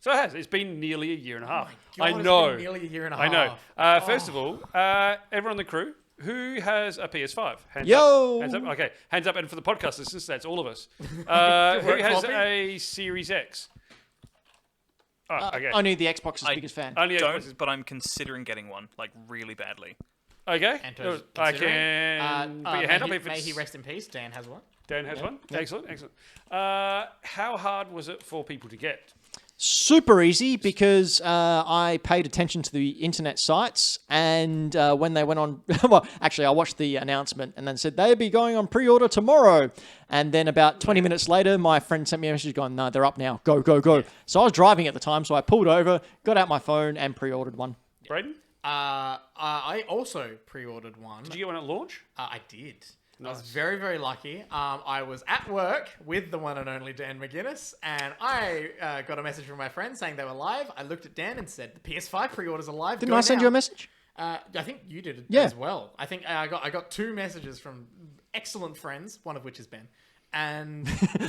S3: So it has. It's been nearly a year and a half.
S2: God,
S3: I
S2: it's
S3: know.
S2: been nearly a year and a
S3: I know.
S2: half.
S3: First of all, everyone on the crew who has a PS5. Hands
S5: Yo!
S3: Up. Hands up. Okay. Hands up. And for the podcast listeners, that's all of us. Who
S2: work,
S3: has
S2: Floppy.
S3: a Series X? Oh, okay.
S5: Only the Xbox's
S4: I
S5: biggest fan.
S3: Only
S4: Don't, but I'm considering getting one, really badly.
S3: Okay.
S2: Anto's
S3: I
S2: considering.
S3: can put your hand up if
S2: May
S3: it's...
S2: he rest in peace. Dan has one.
S3: Dan has one. Excellent. Excellent. How hard was it for people to get?
S5: Super easy because I paid attention to the internet sites and when they went on... Well, actually, I watched the announcement and then said they'd be going on pre-order tomorrow. And then about 20 minutes later, my friend sent me a message going, no, they're up now. Go, go, go. So I was driving at the time, so I pulled over, got out my phone and pre-ordered one.
S3: Braden?
S2: I also pre-ordered one.
S3: Did you get one at launch?
S2: I did. I was very, very lucky. I was at work with the one and only Dan McGuinness, and I got a message from my friend saying they were live. I looked at Dan and said, "The PS5 pre-orders are live."
S5: Didn't I send you a message?
S2: I think you did it
S5: Yeah.
S2: as well. I think I got 2 messages from excellent friends, one of which is Ben, and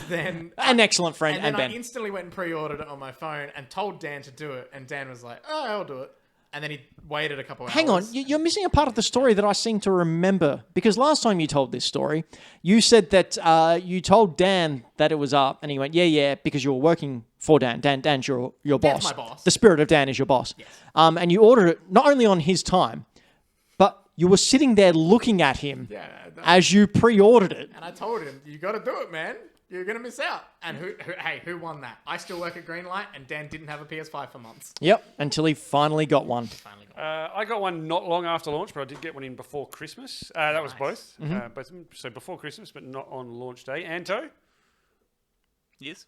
S2: then
S5: An excellent friend
S2: and then
S5: and Ben.
S2: I instantly went and pre-ordered it on my phone and told Dan to do it, and Dan was like, "Oh, I'll do it." And then he waited a couple of
S5: Hang on,
S2: hours.
S5: you're missing a part of the story that I seem to remember. Because last time you told this story, you said that you told Dan that it was up, and he went, yeah, because you were working for Dan. Dan's your boss.
S2: my boss.
S5: The spirit of Dan is your boss.
S2: Yes.
S5: And you ordered it not only on his time, but you were sitting there looking at him
S2: Yeah,
S5: as you pre-ordered it.
S2: and I told him, "You got to do it, man. You're gonna miss out." And who won that? I still work at Greenlight, and Dan didn't have a PS5 for months.
S5: Yep, until he finally got one.
S2: Finally got
S3: I got one not long after launch, but I did get one in before Christmas. That was both.
S5: Mm-hmm.
S3: Both of them. So before Christmas, but not on launch day. Anto,
S4: Yes.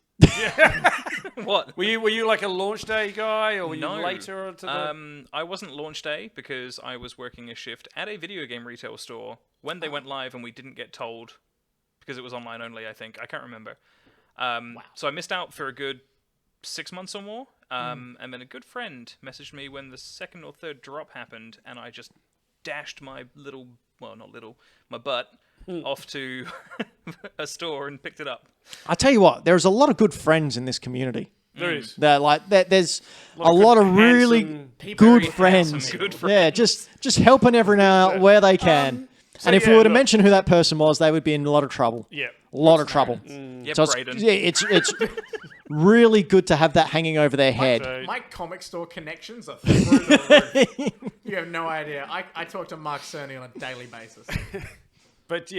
S4: What?
S3: were you like a launch day guy, or were
S4: No.
S3: you later to the?
S4: I wasn't launch day because I was working a shift at a video game retail store when they went live, and we didn't get told because it was online only. I think I can't remember. So I missed out for a good 6 months or more. And then a good friend messaged me when the second or third drop happened, and I just dashed my my butt off to a store and picked it up.
S5: I tell you what, there's a lot of good friends in this community.
S3: There is.
S5: There's a lot of really
S3: handsome
S2: people.
S5: good
S2: Very
S5: friends.
S2: handsome
S4: Good
S5: Yeah, just helping everyone out where they can. and if we
S3: yeah,
S5: were to
S3: look-
S5: mention who that person was, they would be in a lot of trouble.
S3: Yeah.
S5: A lot of trouble.
S4: Yep,
S5: So
S4: Brayden.
S5: it's really good to have that hanging over their head.
S3: So,
S2: My comic store connections are through the roof. You have no idea. I talk to Mark Cerny on a daily basis.
S3: but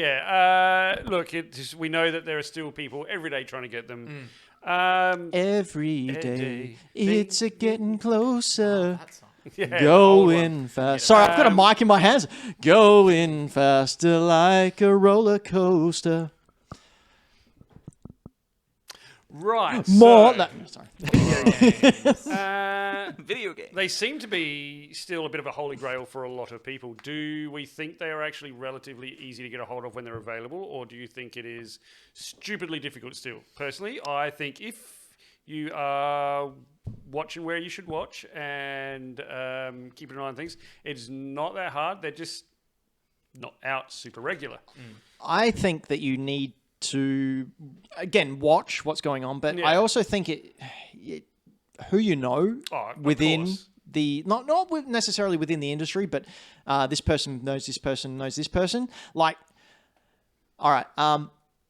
S3: look, we know that there are still people every day trying to get them.
S5: Every day, it's a getting closer.
S2: That song.
S3: Yeah,
S5: Going fast. Sorry, I've got a mic in my hands. Going faster like a roller coaster.
S3: right.
S5: More.
S3: So,
S5: No, sorry.
S4: Video game.
S3: they seem to be still a bit of a holy grail for a lot of people. Do we think they are actually relatively easy to get a hold of when they're available, or do you think it is stupidly difficult still? Personally, I think if you are watching where you should watch and keeping an eye on things, it's not that hard. They're just not out super regular.
S5: I think that you need to, again, watch what's going on, but
S3: Yeah.
S5: I also think who you know
S3: Oh, of
S5: within
S3: course.
S5: the, not necessarily within the industry, but this person knows this person knows this person. Like, all right,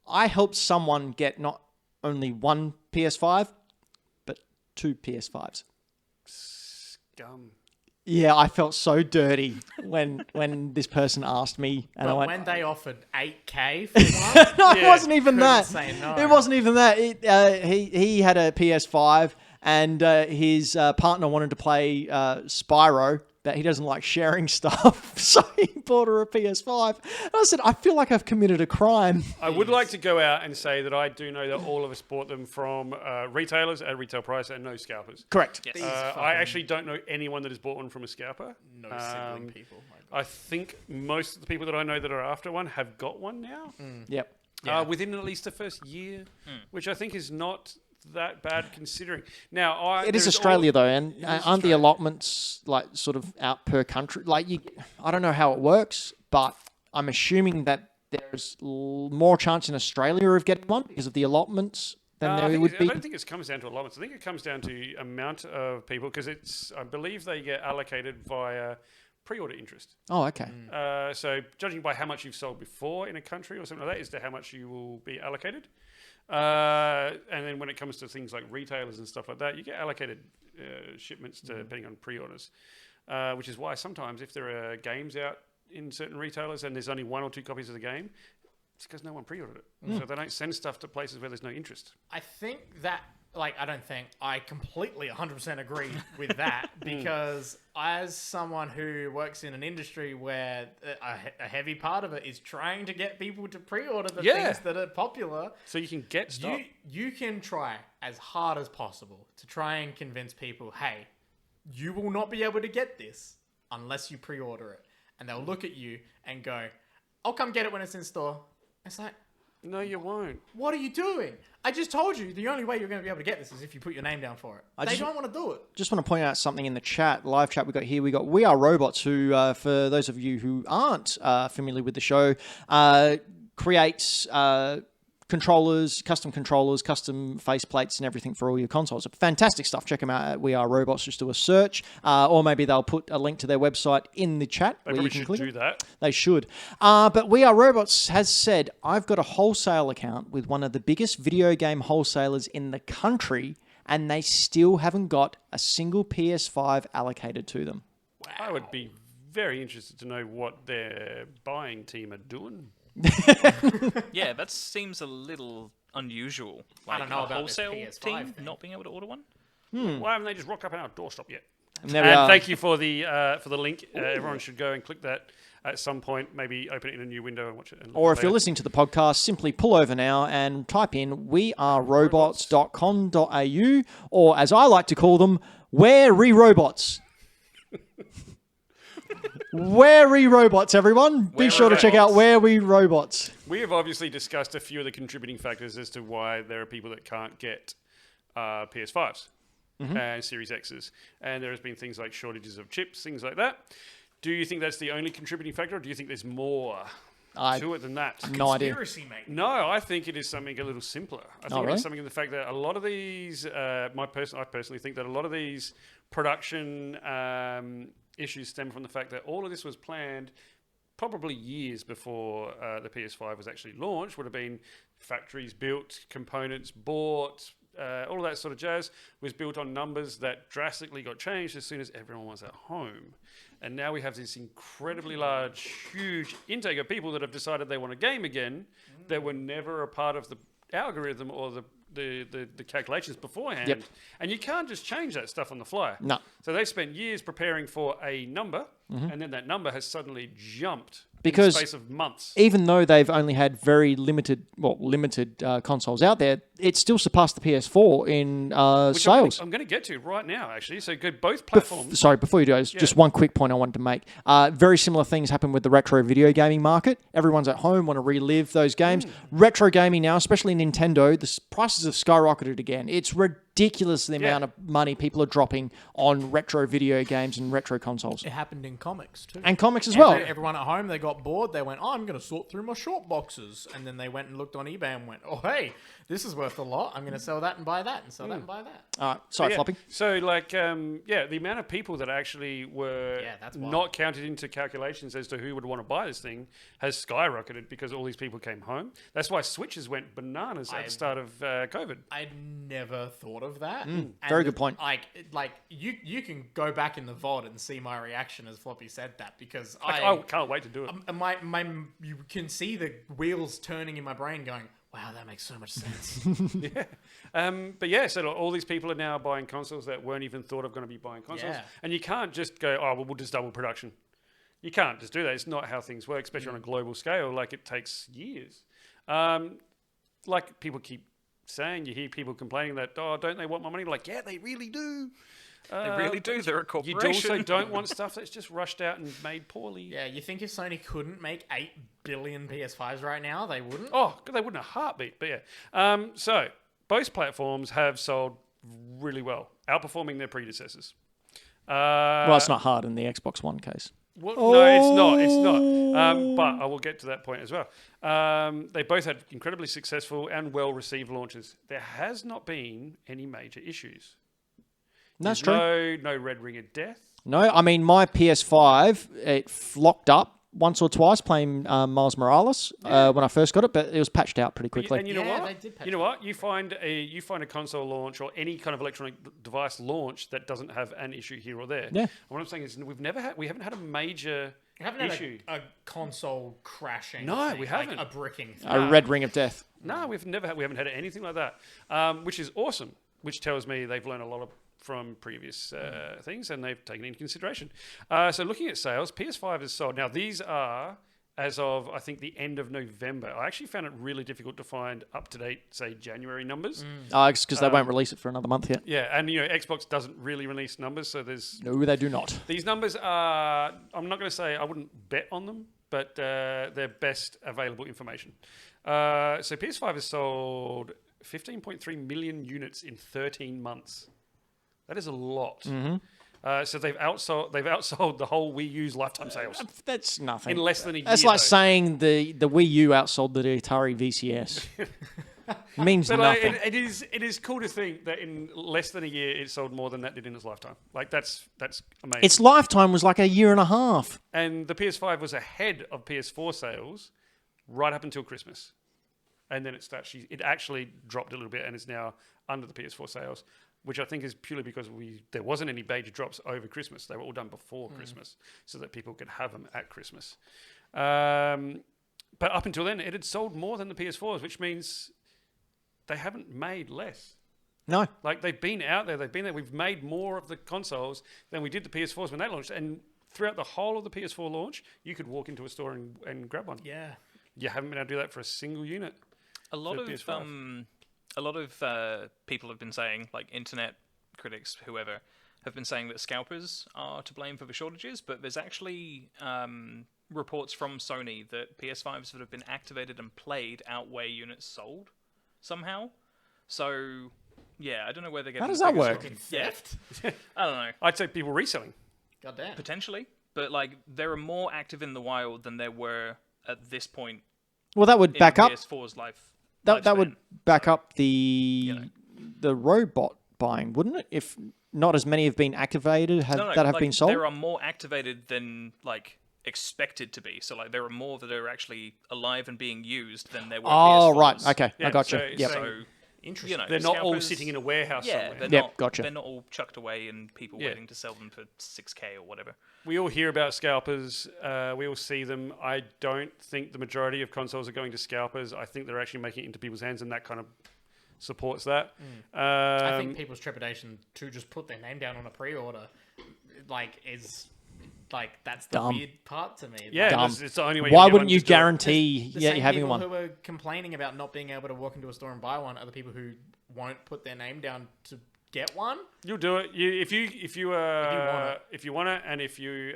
S5: I helped someone get not only one PS5, but 2 PS5s.
S3: Scum.
S5: Yeah, I felt so dirty when this person asked me, and I
S2: But
S5: went,
S2: when they offered $8K for one,
S5: no, it
S3: Yeah.
S5: wasn't even
S2: couldn't
S5: that.
S2: say no.
S5: It wasn't even that. He had a PS5, and his partner wanted to play Spyro, but he doesn't like sharing stuff, so he bought her a PS5. And I said, I feel like I've committed a crime.
S3: I would like to go out and say that I do know that all of us bought them from retailers at retail price and no scalpers.
S5: Correct.
S2: These
S3: I
S2: fucking
S3: actually don't know anyone that has bought one from a scalper.
S2: no sibling people. My God.
S3: I think most of the people that I know that are after one have got one now,
S5: Yep.
S3: within at least the first year, which I think is not that bad considering. Now,
S5: It is
S3: there's
S5: Australia though, and
S3: is
S5: aren't the
S3: Australia.
S5: allotments like sort of out per country? Like I don't know how it works, but I'm assuming that there's more chance in Australia of getting one because of the allotments than
S3: I
S5: there
S3: think
S5: would
S3: I
S5: be.
S3: don't think it comes down to allotments. I think it comes down to amount of people because I believe they get allocated via pre-order interest.
S5: Oh, okay.
S3: So judging by how much you've sold before in a country or something like that is to how much you will be allocated. And then when it comes to things like retailers and stuff like that, you get allocated shipments depending on pre-orders, which is why sometimes if there are games out in certain retailers and there's only 1 or 2 copies of the game, it's because no one pre-ordered it. So they don't send stuff to places where there's no interest.
S2: I think that, I completely 100% agree with that because as someone who works in an industry where a heavy part of it is trying to get people to pre-order the
S3: Yeah.
S2: things that are popular,
S3: So you can get stuff.
S2: you can try as hard as possible to try and convince people, hey, you will not be able to get this unless you pre-order it. And they'll look at you and go, I'll come get it when it's in store. It's like,
S3: No, you won't.
S2: what are you doing? I just told you the only way you're going to be able to get this is if you put your name down for it. They don't want to do it.
S5: Just want to point out something in the chat, live chat we got here. We got We Are Robots, who, for those of you who aren't familiar with the show, creates controllers, custom faceplates and everything for all your consoles. Fantastic stuff. Check them out at We Are Robots. Just do a search, or maybe they'll put a link to their website in the chat.
S3: They probably should do that.
S5: They should. But We Are Robots has said, I've got a wholesale account with one of the biggest video game wholesalers in the country, and they still haven't got a single PS5 allocated to them.
S3: I would be very interested to know what their buying team are doing.
S4: Yeah, that seems a little unusual.
S2: I don't know
S4: a
S2: about this
S4: wholesale
S2: PS5
S4: team
S2: thing.
S4: not being able to order one.
S3: Why haven't they just rocked up at our doorstep yet?
S5: And there we are.
S3: And thank you for the link. Everyone should go and click that at some point. Maybe open it in a new window and watch it. And
S5: Or if
S3: later.
S5: you're listening to the podcast, simply pull over now and type in wearerobots.com.au, or as I like to call them, Where Robots. Where Robots, everyone. Be sure to check out Where Robots.
S3: We have obviously discussed a few of the contributing factors as to why there are people that can't get PS5s and Series Xs. And there has been things like shortages of chips, things like that. Do you think that's the only contributing factor, or do you think there's more to it than that?
S5: No idea.
S2: Conspiracy, mate.
S3: No, I think it is something a little simpler. I think
S5: really?
S3: it's something in the fact that a lot of these, I personally think that a lot of these production issues stem from the fact that all of this was planned probably years before the PS5 was actually launched. Would have been factories built, components bought, all of that sort of jazz was built on numbers that drastically got changed as soon as everyone was at home. And now we have this incredibly large, huge intake of people that have decided they want to game again that were never a part of the algorithm or the calculations beforehand.
S5: Yep.
S3: And you can't just change that stuff on the fly.
S5: No.
S3: So they spent years preparing for a number, and then that number has suddenly jumped
S5: Because
S3: in the space of months.
S5: even though they've only had very limited consoles out there, it still surpassed the PS4 in
S3: Which
S5: sales.
S3: I'm going to get to right now, actually. So go both platforms.
S5: Sorry, before you do, just one quick point I wanted to make. Very similar things happen with the retro video gaming market. Everyone's at home, want to relive those games. Retro gaming now, especially Nintendo, the prices have skyrocketed again. It's ridiculous the amount of money people are dropping on retro video games and retro consoles.
S2: It happened in comics too.
S5: And comics as well.
S2: Everyone at home, they got bored. They went, I'm going to sort through my short boxes. And then they went and looked on eBay and went, oh, hey, this is worth a lot. I'm going to sell that and buy that and sell that and buy that.
S5: Sorry,
S3: Yeah.
S5: Floppy.
S3: So, the amount of people that actually were
S2: that's wild.
S3: not counted into calculations as to who would want to buy this thing has skyrocketed because all these people came home. That's why Switches went bananas at the start of COVID.
S2: I'd never thought of that.
S5: very good point.
S2: Like you can go back in the VOD and see my reaction as Floppy said that because
S3: I can't wait to do it.
S2: you can see the wheels turning in my brain going, wow, that makes so much sense.
S3: So all these people are now buying consoles that weren't even thought of going to be buying consoles.
S2: Yeah.
S3: And you can't just go, oh, well, we'll just double production. You can't just do that. It's not how things work, especially on a global scale. Like, it takes years. Like people keep saying, you hear people complaining that, oh, don't they want my money? Like, yeah, they really do.
S4: They really do. They're a
S3: You
S4: corporation.
S3: also don't want stuff that's just rushed out and made poorly.
S2: Yeah, you think if Sony couldn't make 8 billion PS5s right now, they wouldn't?
S3: Oh, they wouldn't a heartbeat, but yeah. So both platforms have sold really well, outperforming their predecessors.
S5: Well, it's not hard in the Xbox One case.
S3: Well, no, it's not. But I will get to that point as well. They both had incredibly successful and well-received launches. There has not been any major issues.
S5: That's true.
S3: No red ring of death.
S5: No, I mean, my PS5, it flocked up once or twice playing Miles Morales when I first got it, but it was patched out pretty quickly.
S3: And you know what?
S2: they did patch
S3: You know what? You find a console launch or any kind of electronic device launch that doesn't have an issue here or there.
S5: Yeah.
S3: And what I'm saying is we haven't had a major
S2: You haven't
S3: issue.
S2: had a console crashing.
S3: No,
S2: thing,
S3: we
S2: like
S3: haven't.
S2: a bricking thing.
S5: A red ring of death.
S3: No, we haven't had anything like that, which is awesome. Which tells me they've learned a lot from previous things and they've taken into consideration. So looking at sales, PS5 is sold. Now these are as of I think the end of November. I actually found it really difficult to find up to date, say January numbers.
S5: Because they won't release it for another month yet.
S3: Yeah, and Xbox doesn't really release numbers, so there's
S5: No, they do not.
S3: these numbers are. I'm not going to say I wouldn't bet on them, but their best available information. So PS5 has sold 15.3 million units in 13 months. That is a lot.
S5: Mm-hmm.
S3: So they've outsold the whole Wii U's lifetime sales
S5: That's nothing.
S3: in less than a year.
S5: That's like
S3: though.
S5: saying the Wii U outsold the Atari VCS. Means
S3: But
S5: nothing.
S3: it is cool to think that in less than a year it sold more than that did in its lifetime. Like that's amazing.
S5: Its lifetime was like a year and a half.
S3: And the PS5 was ahead of PS4 sales right up until Christmas. And then it actually dropped a little bit and is now under the PS4 sales, which I think is purely because there wasn't any major drops over Christmas. They were all done before Christmas so that people could have them at Christmas. But up until then, it had sold more than the PS4s, which means they haven't made less.
S5: No.
S3: Like, they've been out there. They've been there. We've made more of the consoles than we did the PS4s when they launched. And throughout the whole of the PS4 launch, you could walk into a store and grab one.
S2: Yeah.
S3: You haven't been able to do that for a single unit.
S4: A lot
S3: for
S4: of
S3: PS5.
S4: a lot of people have been saying, like internet critics, whoever, have been saying that scalpers are to blame for the shortages, but there's actually reports from Sony that PS5s that have been activated and played outweigh units sold somehow. So, yeah, I don't know where they're getting.
S5: How does
S4: the
S5: that
S4: figures
S5: work?
S4: from.
S2: Theft?
S4: I don't know.
S3: I'd say people reselling.
S2: Goddamn.
S4: Potentially, but like there are more active in the wild than there were at this point
S5: Well, that would
S4: in
S5: back up.
S4: PS4's life.
S5: That would
S4: lifespan.
S5: back up the
S4: know.
S5: robot buying, wouldn't it? If not as many have been activated
S4: No,
S5: that have
S4: like,
S5: been sold.
S4: There are more activated than like expected to be. So like there are more that are actually alive and being used than there were.
S5: Oh,
S4: PS4s.
S5: right. Okay,
S3: Yeah,
S5: I got you.
S3: so-
S5: Yep.
S3: so-
S4: So
S2: Interesting.
S4: you know,
S3: They're not all
S4: scalpers-
S3: sitting in a warehouse
S4: Yeah,
S3: somewhere.
S4: they're
S5: Yep,
S4: not.
S5: gotcha.
S4: They're not all chucked away and people
S3: Yeah.
S4: waiting to sell them for 6K or whatever.
S3: We all hear about scalpers. We all see them. I don't think the majority of consoles are going to scalpers. I think they're actually making it into people's hands, and that kind of supports that.
S2: I think people's trepidation to just put their name down on a pre-order, is that's the
S5: Dumb.
S2: weird part to me.
S3: yeah,
S5: Dumb.
S3: it's the only way.
S5: Why
S3: get
S5: wouldn't
S3: one,
S5: you
S3: just do it.
S5: guarantee
S2: The
S5: you're
S2: same
S5: having
S2: people
S5: one?
S2: who are complaining about not being able to walk into a store and buy one are the people who won't put their name down to get one.
S3: You'll do it. If you
S2: want
S3: want it, and if you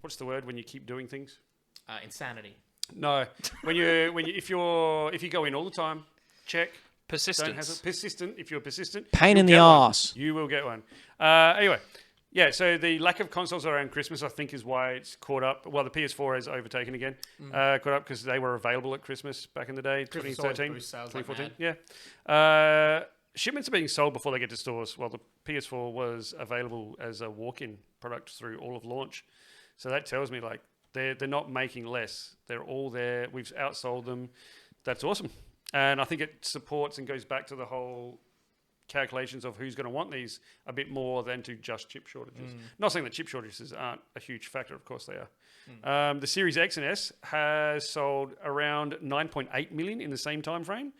S3: what's the word when you keep doing things?
S2: Insanity.
S3: No, if you go in all the time, check. Don't
S4: Persistence.
S3: persistent. If you're persistent,
S5: Pain
S3: you'll
S5: in the
S3: get one.
S5: arse.
S3: You will get one. Anyway, yeah. So the lack of consoles around Christmas, I think, is why it's caught up. Well, the PS4 has overtaken again. Caught up because they were available at Christmas back in the day,
S2: Christmas always
S3: 2013,
S2: boosts sales like
S3: 2014. Yeah. Shipments are being sold before they get to stores. Well, the PS4 was available as a walk-in product through all of launch. So that tells me like they're not making less. They're all there. We've outsold them. That's awesome. And I think it supports and goes back to the whole calculations of who's going to want these a bit more than to just chip shortages. Not saying that chip shortages aren't a huge factor. Of course they are. The Series X and S has sold around 9.8 million in the same time frame,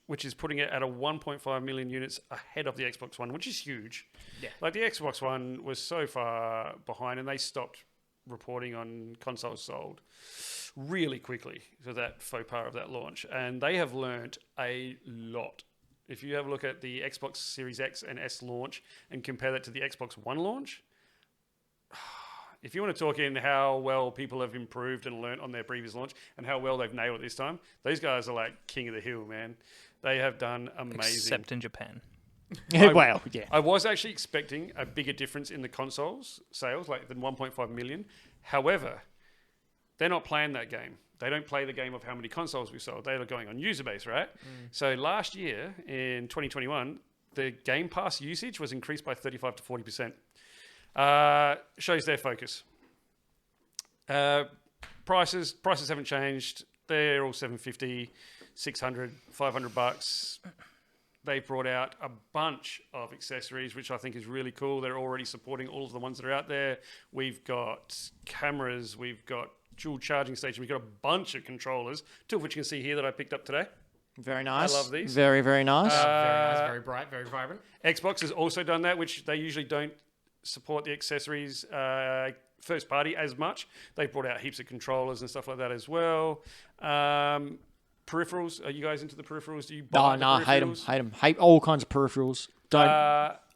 S3: which is putting it at a 1.5 million units ahead of the Xbox One, which is huge.
S2: Yeah.
S3: Like the Xbox One was so far behind, and they stopped reporting on consoles sold really quickly for that faux pas of that launch. And they have learnt a lot. If you have a look at the Xbox Series X and S launch and compare that to the Xbox One launch, if you want to talk in how well people have improved and learnt on their previous launch and how well they've nailed it this time, those guys are like king of the hill, man. They have done amazing.
S4: Except in Japan.
S5: Well, yeah.
S3: I was actually expecting a bigger difference in the consoles sales, like than 1.5 million. However, they're not playing that game. They don't play the game of how many consoles we sold. They're going on user base, right? So last year, in 2021, the Game Pass usage was increased by 35 to 40%. Shows their focus. Prices haven't changed. They're all $750, $600, $500. They've brought out a bunch of accessories, which I think is really cool. They're already supporting all of the ones that are out there. We've got cameras. We've got dual charging station. We've got a bunch of controllers, two of which you can see here that I picked up today.
S5: Very nice.
S3: I love these.
S5: Very, very nice.
S2: Very nice, very bright, very vibrant.
S3: Xbox has also done that, which they usually don't support the accessories first party as much. They've brought out heaps of controllers and stuff like that as well. Peripherals. Are you guys into the peripherals? Do you buy
S5: Oh,
S3: the
S5: no, hate them.
S3: peripherals?
S5: Hate them. Hate all kinds of peripherals. Don't.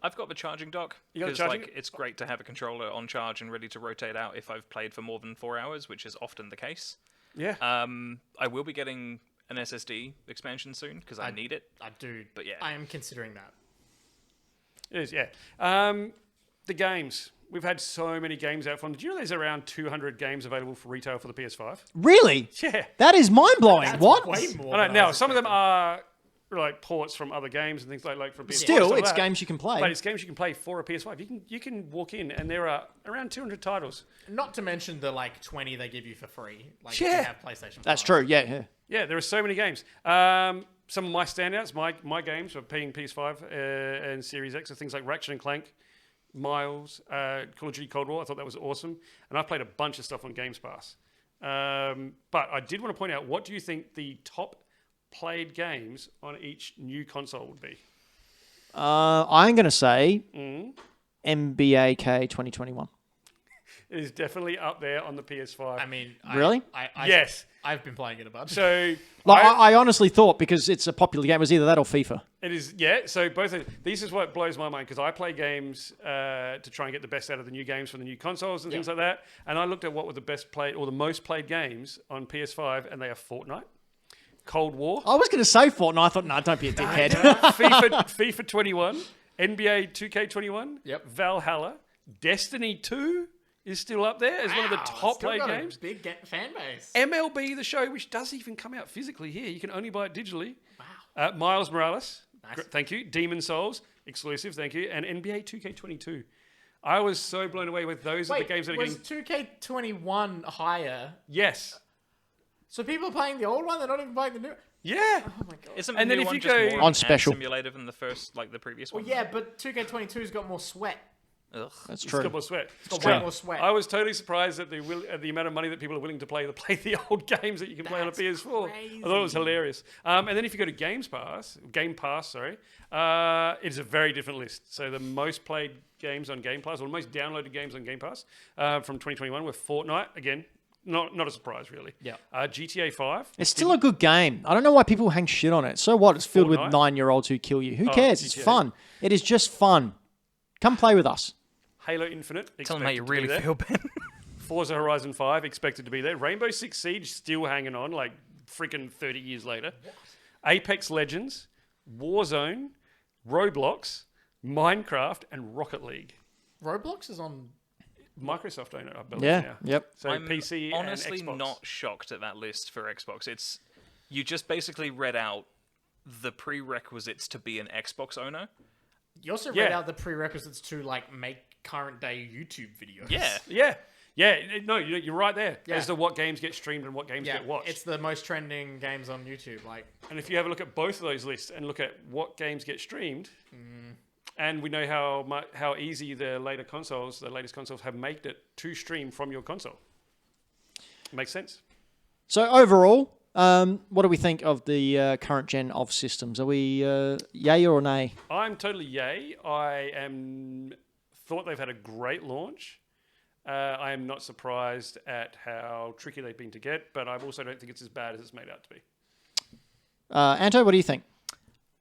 S4: I've got the charging dock.
S3: You got the
S4: Because
S3: charging-
S4: like, it's great to have a controller on charge and ready to rotate out if I've played for more than 4 hours, which is often the case.
S3: Yeah.
S4: I will be getting an SSD expansion soon because I need it.
S2: I do,
S4: But yeah.
S2: I am considering that.
S3: It is, yeah. The games. We've had so many games out from. Did you know there's around 200 games available for retail for the PS5?
S5: Really?
S3: Yeah.
S5: That is mind blowing.
S2: That's
S5: What?
S2: way more
S3: I
S2: than
S3: know. Now,
S2: was
S3: some of them
S2: expecting.
S3: are like ports from other games and things like from PS4.
S5: Still,
S3: stuff like
S5: it's
S3: that.
S5: games you can play.
S3: But it's games you can play for a PS5. You can walk in and there are around 200 titles.
S2: Not to mention the like 20 they give you for free. Like
S3: Yeah.
S2: if you have PlayStation.
S5: That's
S2: Plus.
S5: true. Yeah.
S3: Yeah, there are so many games. Some of my standouts, my games for playing PS5 and Series X are things like Ratchet and Clank, Miles, Call of Duty Cold War. I thought that was awesome. And I've played a bunch of stuff on Games Pass. But I did want to point out, what do you think the top played games on each new console would be?
S5: I'm going to say NBA K 2021.
S3: It is definitely up there on the PS5.
S2: I mean,
S5: Really?
S3: Yes.
S2: I've been playing it a bunch.
S3: So
S5: Like, I honestly thought, because it's a popular game, it was either that or FIFA.
S3: it is, yeah. So both of these is what blows my mind, because I play games to try and get the best out of the new games from the new consoles and things like that. And I looked at what were the best played or the most played games on PS5, and they are Fortnite, Cold War,
S5: I was going to say Fortnite. I thought, no, don't be a dickhead.
S3: FIFA 21, NBA 2K21,
S2: Yep.
S3: Valhalla, Destiny 2 is still up there as one of the
S2: Wow,
S3: top
S2: still
S3: played
S2: got a
S3: games.
S2: Big fan base.
S3: MLB The Show, which doesn't even come out physically here. You can only buy it digitally.
S2: Wow.
S3: Miles Morales,
S2: Nice.
S3: thank you. Demon Souls, exclusive, thank you. And NBA 2K22. I was so blown away with those are the games that are
S2: was
S3: getting...
S2: 2K21 higher?
S3: Yes.
S2: So people are playing the old one, they're not even playing the new.
S3: Yeah.
S2: Oh my god.
S4: Isn't
S3: And
S4: the
S3: then
S4: new
S3: if
S4: one
S3: you
S4: just
S3: go-
S4: more
S5: On
S4: an ad
S5: special.
S4: simulator than the previous
S2: Well,
S4: one?
S2: yeah, but 2K22's got more sweat.
S4: Ugh.
S5: That's
S3: It's
S5: true.
S3: got more sweat.
S2: It's got
S3: So,
S2: way more sweat.
S3: I was totally surprised at the amount of money that people are willing to play the old games that you can play on a
S2: That's
S3: PS4. I
S2: crazy.
S3: thought it was hilarious. And then if you go to Game Pass, it's a very different list. So the most played games on Game Pass, or the most downloaded games on Game Pass from 2021 were Fortnite. Again, not a surprise really.
S2: Yeah.
S3: GTA 5.
S5: It's still a good game. I don't know why people hang shit on it. So what? It's filled with
S3: Fortnite?
S5: 9-year-olds who kill you. Who cares? It's
S3: GTA.
S5: fun. It is just fun. Come play with us.
S3: Halo Infinite.
S4: Tell them how you
S3: expected to be
S4: really
S3: there.
S4: feel, Ben.
S3: Forza Horizon 5 expected to be there. Rainbow Six Siege still hanging on like freaking 30 years later. Apex Legends, Warzone, Roblox, Minecraft, and Rocket League.
S2: Roblox is on.
S3: Microsoft own it, I believe
S5: Yeah.
S3: now.
S5: Yep.
S3: So
S4: I'm
S3: PC
S4: honestly
S3: and Xbox.
S4: not shocked at that list for Xbox. It's you just basically read out the prerequisites to be an Xbox owner.
S2: You also read
S3: Yeah.
S2: out the prerequisites to like make current day YouTube videos.
S4: Yeah.
S3: No, you're right there.
S2: Yeah.
S3: As to what games get streamed and what games
S2: Yeah,
S3: get watched.
S2: it's the most trending games on YouTube. Like,
S3: And if you have a look at both of those lists and look at what games get streamed, and we know how easy the latest consoles have made it to stream from your console. Makes sense.
S5: So overall, what do we think of the current gen of systems? Are we yay or nay?
S3: I'm totally yay. Thought they've had a great launch. I am not surprised at how tricky they've been to get, but I also don't think it's as bad as it's made out to be.
S5: Anto, what do you think?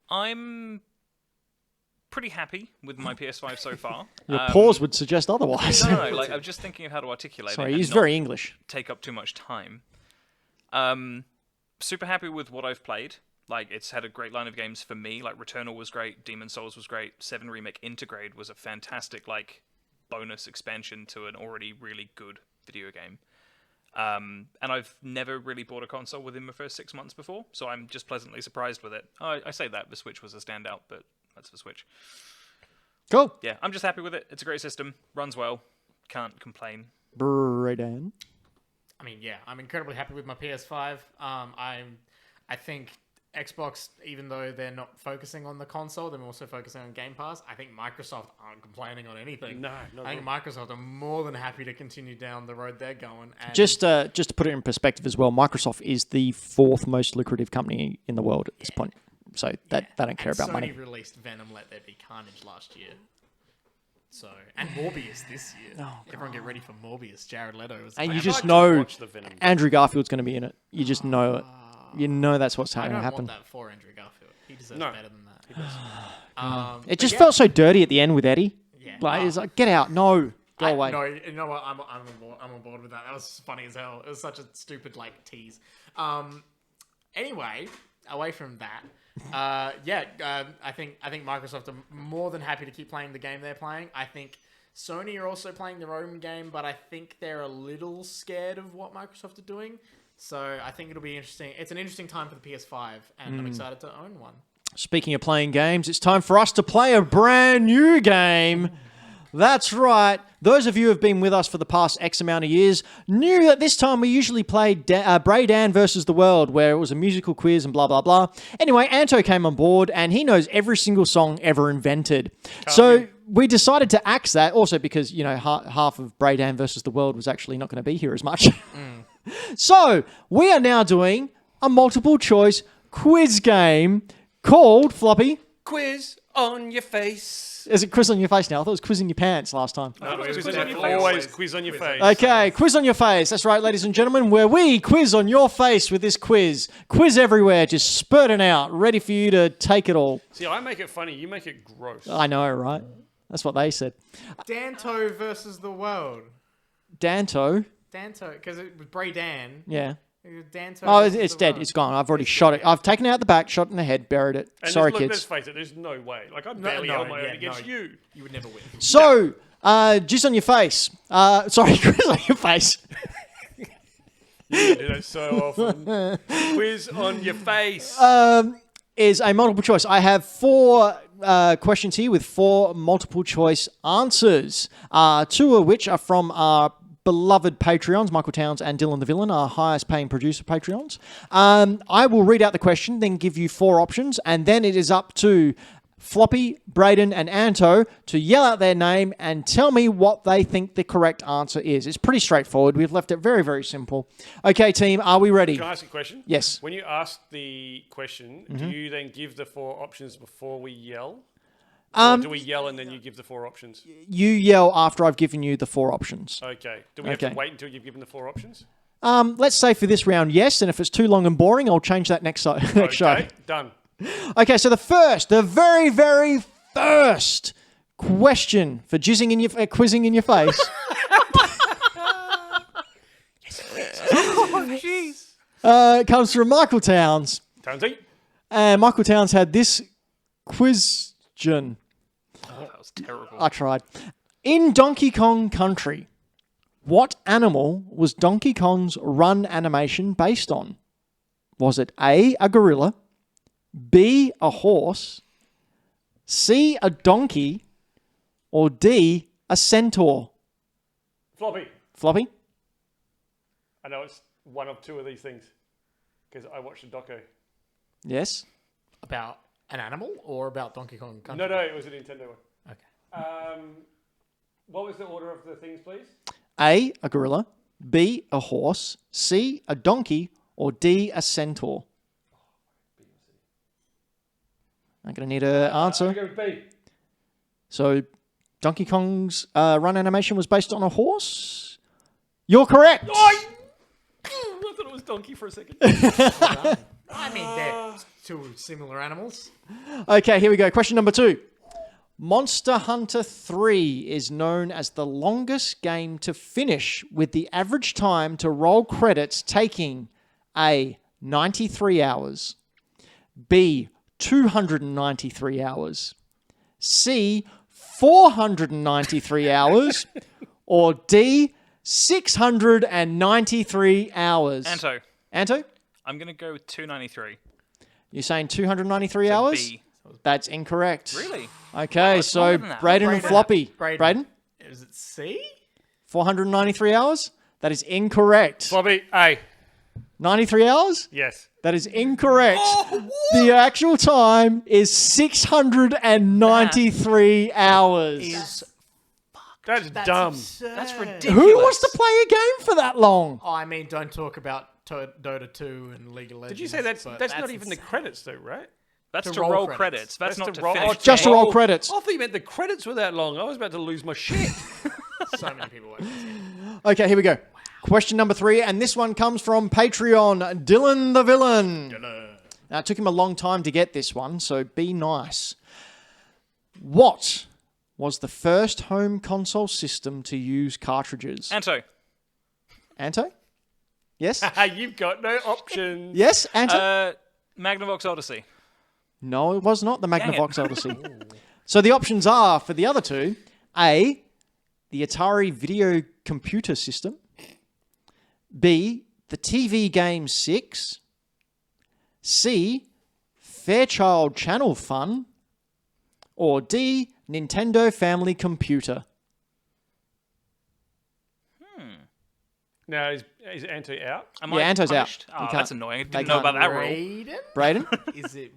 S4: I'm pretty happy with my PS5 so far.
S5: Your pause would suggest otherwise.
S4: No, like I'm just thinking of how to articulate it.
S5: Sorry,
S4: and
S5: he's
S4: not
S5: very English.
S4: take up too much time. Super happy with what I've played. Like, it's had a great line of games for me. Like, Returnal was great, Demon Souls was great, 7 Remake Intergrade was a fantastic, like, bonus expansion to an already really good video game. And I've never really bought a console within the first 6 months before, so I'm just pleasantly surprised with it. I say that, the Switch was a standout, but that's the Switch.
S5: Cool.
S4: Yeah, I'm just happy with it. It's a great system, runs well, can't complain.
S5: Brayden.
S2: I mean, yeah, I'm incredibly happy with my PS5. I think Xbox, even though they're not focusing on the console, they're also focusing on Game Pass. I think Microsoft aren't complaining on anything.
S3: No, not
S2: I think Microsoft are more than happy to continue down the road they're going. And
S5: Just to put it in perspective as well, Microsoft is the 4th most lucrative company in the world at this point. So they don't care
S2: and
S5: about
S2: Sony
S5: money.
S2: released Venom: Let There Be Carnage last year. So, and Morbius this year. Everyone get ready for Morbius. Jared Leto was.
S5: And
S2: like,
S5: you
S3: I'd
S5: just
S3: like to
S5: know
S3: watch the Venom.
S5: Andrew Garfield's going to be in it. You just know it. You know that's what's
S2: I
S5: going
S2: don't
S5: to happen.
S2: want that for Andrew Garfield. He deserves
S3: No.
S2: better than that.
S5: It
S2: but
S5: just
S2: yeah.
S5: felt so dirty at the end with Eddie.
S2: Yeah.
S5: Like, it's like, get out. No. Go away.
S2: No, you know what? I'm on board with that. That was funny as hell. It was such a stupid like tease. Anyway, away from that, I think Microsoft are more than happy to keep playing the game they're playing. I think Sony are also playing their own game, but I think they're a little scared of what Microsoft are doing. So I think it'll be interesting. It's an interesting time for the PS5, and I'm excited to own one.
S5: Speaking of playing games, it's time for us to play a brand new game. That's right. Those of you who have been with us for the past X amount of years knew that this time we usually played Bray Dan versus the World, where it was a musical quiz and blah, blah, blah. Anyway, Anto came on board, and he knows every single song ever invented. We decided to axe that, also because, you know, half of Bray Dan versus the World was actually not going to be here as much. So, we are now doing a multiple choice quiz game called, Floppy,
S3: Quiz on your face.
S5: is it quiz on your face now? I thought it was quiz in your pants last time.
S3: Quiz on your face. Always quiz on your face.
S5: Okay, quiz on your face. That's right, ladies and gentlemen, where we quiz on your face with this quiz. Quiz everywhere, just spurting out, ready for you to take it all.
S3: See, I make it funny. You make it gross.
S5: I know, right? That's what they said.
S2: Danto versus the world.
S5: Danto?
S2: Danto, because it was Bray Dan.
S5: Yeah.
S2: Danto.
S5: Oh,
S2: versus
S5: it's
S2: the
S5: dead.
S2: world.
S5: It's gone. I've already shot it. I've taken it out the back, shot it in the head, buried it.
S3: And
S5: Sorry,
S3: look, let's
S5: kids.
S3: face it, there's no way. Like, I barely held my own against you.
S2: You would never win.
S5: So, jizz on your face. Sorry, quiz on your face.
S3: You do that so often. Quiz on your face.
S5: Is a multiple choice. I have 4 questions here with 4 multiple choice answers. 2 of which are from our beloved Patreons, Michael Towns and Dylan the Villain, our highest paying producer Patreons. I will read out the question, then give you 4 options, and then it is up to Floppy, Braden, and Anto to yell out their name and tell me what they think the correct answer is. It's pretty straightforward. We've left it very, very simple. Okay, team, are we ready?
S3: Can I ask a question?
S5: Yes.
S3: When you ask the question, do you then give the 4 options before we yell? Or do we yell and then you give the 4 options?
S5: You yell after I've given you the 4 options.
S3: Okay. Do we have to wait until you've given the 4 options?
S5: Let's say for this round, yes, and if it's too long and boring, I'll change that next show.
S3: Okay, done.
S5: Okay, so the very, very first question for quizzing in your face. Comes from Michael Towns.
S3: Townsy?
S5: And Michael Towns had this question.
S4: That was terrible.
S5: I tried. In Donkey Kong Country, what animal was Donkey Kong's run animation based on? Was it A, a gorilla, B, a horse, C, a donkey, or D, a centaur?
S3: Floppy.
S5: Floppy?
S3: I know it's one of 2 of these things because I watched a doco.
S5: Yes.
S2: About an animal or about Donkey Kong Country?
S3: No, it was a Nintendo one.
S2: Okay.
S3: What was the order of the things, please?
S5: A, a gorilla, B, a horse, C, a donkey, or D, a centaur? I'm going to need an answer.
S3: I'm going to go with B.
S5: So, Donkey Kong's run animation was based on a horse? You're correct!
S3: I thought it was donkey for a second.
S2: I mean, they're 2 similar animals.
S5: Okay, here we go. Question number 2. Monster Hunter 3 is known as the longest game to finish, with the average time to roll credits taking A, 93 hours, B, 293 hours, C, 493 hours, or D, 693 hours.
S4: Anto,
S5: Anto?
S4: I'm going to go with 293.
S5: You're saying 293
S4: So
S5: hours?
S4: B.
S5: That's incorrect.
S4: Really?
S5: Okay,
S4: it's
S5: so
S4: longer than that.
S5: Braden and Floppy.
S2: Braden. Is it C?
S5: 493 hours? That is incorrect.
S3: Floppy, A.
S5: 93 hours?
S3: Yes.
S5: That is incorrect. The actual time is 693 hours.
S3: That's dumb.
S2: Absurd.
S4: That's ridiculous.
S5: Who wants to play a game for that long?
S2: Oh, I mean, don't talk about Dota 2 and League of Legends.
S3: Did you say that's
S2: but
S3: not even the
S2: insane.
S3: credits, though, right?
S4: That's
S2: To
S4: to
S2: roll
S4: roll
S2: credits.
S4: credits. That's not
S3: to
S4: to
S3: roll.
S4: finish.
S5: Just to
S4: the game.
S5: roll credits.
S3: I thought you meant the credits were that long. I was about to lose my shit.
S2: So many people work this game.
S5: Okay, here we go. Question number 3, and this one comes from Patreon, Dylan the Villain. Now, it took him a long time to get this one, so be nice. What was the first home console system to use cartridges?
S4: Anto.
S5: Anto? Yes?
S3: You've got no options.
S5: Yes, Anto?
S4: Magnavox Odyssey.
S5: No, it was not the
S4: Dang it.
S5: Magnavox Odyssey. So the options are, for the other two, A, the Atari Video Computer System, B, the TV Game 6, C, Fairchild Channel Fun, or D, Nintendo Family Computer.
S3: Now, is Anto out?
S4: Am
S5: Yeah,
S4: I
S5: Anto's out.
S4: punished?
S5: You
S4: Oh,
S5: can't-
S4: that's annoying. I
S5: they
S4: didn't know about
S5: can't
S4: that rule.
S2: Braden?
S5: Braden?
S2: Is it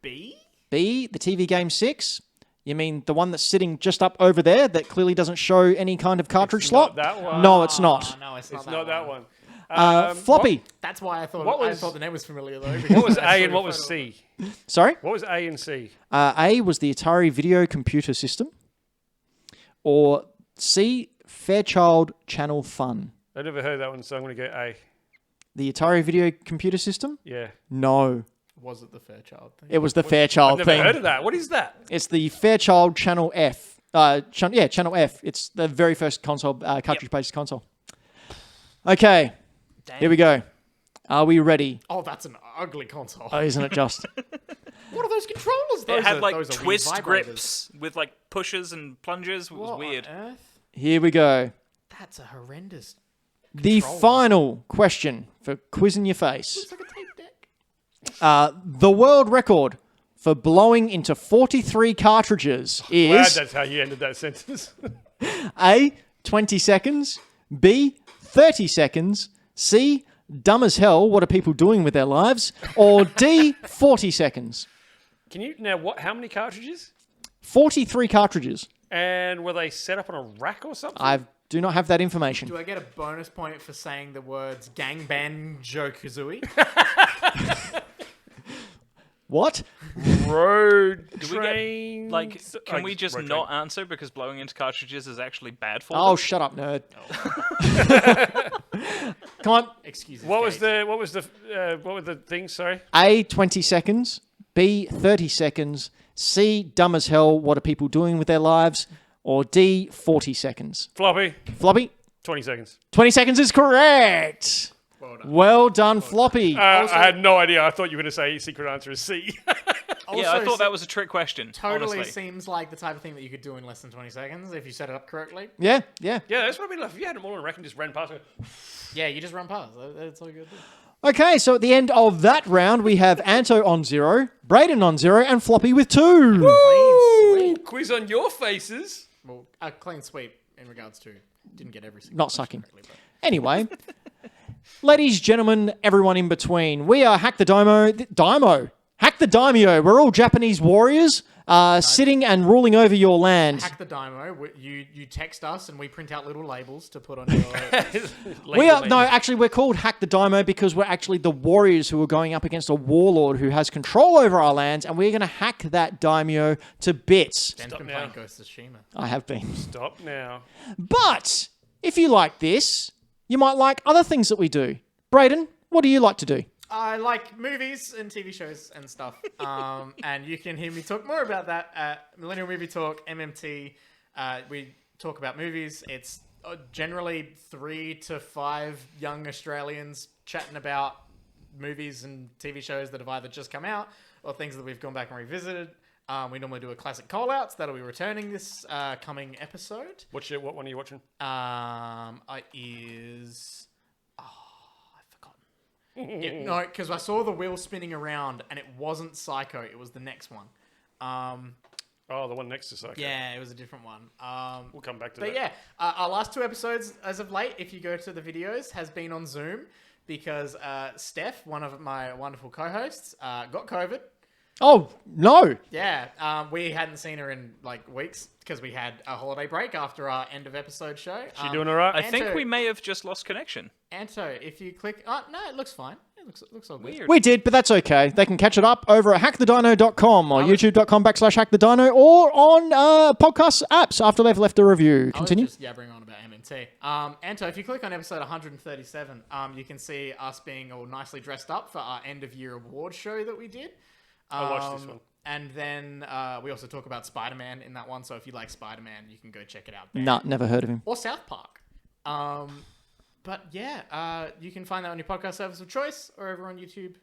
S2: B?
S5: B, the TV Game 6. You mean the one that's sitting just up over there that clearly doesn't show any kind of cartridge
S3: It's
S5: slot?
S3: not that one.
S5: No, it's not.
S2: Oh, no, it's not
S3: It's
S2: that
S3: not that
S2: one.
S3: one.
S5: Floppy.
S2: That's why I thought
S3: What
S2: I
S3: was-
S2: thought the name was familiar though.
S3: What was
S2: I
S3: A
S2: saw
S3: and
S2: the
S3: what was
S2: photo.
S3: C?
S5: Sorry?
S3: What was A and C?
S5: A was the Atari Video Computer System. Or C, Fairchild Channel Fun.
S3: I never heard that one, so I'm going to go A.
S5: The Atari Video Computer System?
S3: Yeah.
S5: No.
S2: Was it the Fairchild thing?
S5: It was the
S3: I've
S5: Fairchild
S3: never
S5: thing.
S3: heard of that. What is that?
S5: It's the Fairchild Channel F. Channel F. It's the very first console, cartridge-based console. Okay, here we go. Are we ready?
S2: Oh, that's an ugly console.
S5: Oh, isn't it just?
S2: What are those controllers?
S4: It
S2: Those
S4: had
S2: are-
S4: like
S2: those are Wii
S4: twist
S2: vibrators.
S4: grips with like pushes and plungers. It was
S2: What
S4: weird.
S2: on earth?
S5: Here we go.
S2: That's a horrendous.
S5: The
S2: Controller.
S5: final question for quizzing your face.
S2: It's like a tape deck.
S5: The world record for blowing into 43 cartridges
S3: Glad
S5: is
S3: that's how you ended that sentence.
S5: A, 20 seconds, B, 30 seconds, C, dumb as hell, what are people doing with their lives, or D, 40 seconds.
S3: Can you now? What? How many cartridges?
S5: 43 cartridges.
S3: And were they set up on a rack or something?
S5: I do not have that information.
S2: Do I get a bonus point for saying the words gangbang Jokuzui?
S5: What?
S3: Road
S4: Do we
S3: train.
S4: get like? Can we
S3: Road
S4: just
S3: train.
S4: not answer because blowing into cartridges is actually bad for
S5: Oh,
S4: them?
S5: shut up, nerd. Come on.
S2: Excuse
S3: What was the what were the things? Sorry.
S5: A, 20 seconds, B, 30 seconds, C, dumb as hell, what are people doing with their lives, or D, 40 seconds.
S3: Floppy.
S5: Floppy,
S3: 20 seconds.
S5: 20 seconds is correct. Well done, Floppy.
S3: I had no idea. I thought you were going to say secret answer is C.
S4: Yeah, I
S2: Also,
S4: thought that was a trick question.
S2: Totally
S4: honestly.
S2: seems like the type of thing that you could do in less than 20 seconds if you set it up correctly.
S5: Yeah.
S3: yeah, that's what I mean. Like, if you had them all on a rack and just ran past it.
S2: Yeah, you just run past. That's all you gotta do.
S5: Okay, so at the end of that round, we have Anto on 0, Braden on 0, and Floppy with 2.
S2: Clean sweep.
S3: Quiz on your faces.
S2: Well, a clean sweep in regards to didn't get every single
S5: Not
S2: question
S5: sucking.
S2: correctly, but-
S5: Anyway, ladies, gentlemen, everyone in between, we are Hack the Dino. Hack the Daimyo. We're all Japanese warriors sitting and ruling over your land.
S2: Hack the Dino. You text us and we print out little labels to put on your.
S5: We're called Hack the Daimyo because we're actually the warriors who are going up against a warlord who has control over our lands, and we're going to hack that daimyo to bits.
S2: Ben's
S3: Stop
S2: been
S3: now.
S2: playing Ghost of Tsushima.
S5: I have been.
S3: Stop now.
S5: But if you like this, you might like other things that we do. Braden, what do you like to do?
S2: I like movies and TV shows and stuff. And you can hear me talk more about that at Millennial Movie Talk, MMT. We talk about movies. It's generally 3 to 5 young Australians chatting about movies and TV shows that have either just come out or things that we've gone back and revisited. We normally do a classic call-outs. That'll be returning this coming episode.
S3: What one are you watching?
S2: Is... I've forgotten. Yeah, no, because I saw the wheel spinning around and it wasn't Psycho. It was the next one.
S3: Oh, the one next to Psycho.
S2: Yeah, it was a different one.
S3: We'll come back to
S2: But
S3: that.
S2: yeah, our last 2 episodes as of late, if you go to the videos, has been on Zoom because Steph, one of my wonderful co-hosts, got COVID.
S5: Oh, no.
S2: Yeah, we hadn't seen her in like weeks because we had a holiday break after our end of episode show.
S3: She doing all right?
S4: I think
S2: Anto-
S4: we may have just lost connection.
S2: Anto, if you click... Oh, no, it looks fine. It looks all good.
S4: Weird.
S5: We did, but that's okay. They can catch it up over at hackthedino.com or youtube.com/hackthedino or on podcast apps after they've left a review. Continue.
S2: I was just yabbering on about MNT. Anto, if you click on episode 137, you can see us being all nicely dressed up for our end of year award show that we did.
S3: I watched this one.
S2: And then we also talk about Spider-Man in that one. So if you like Spider-Man, you can go check it out there.
S5: Nah, never heard of him.
S2: Or South Park. But yeah, you can find that on your podcast service of choice or over on YouTube.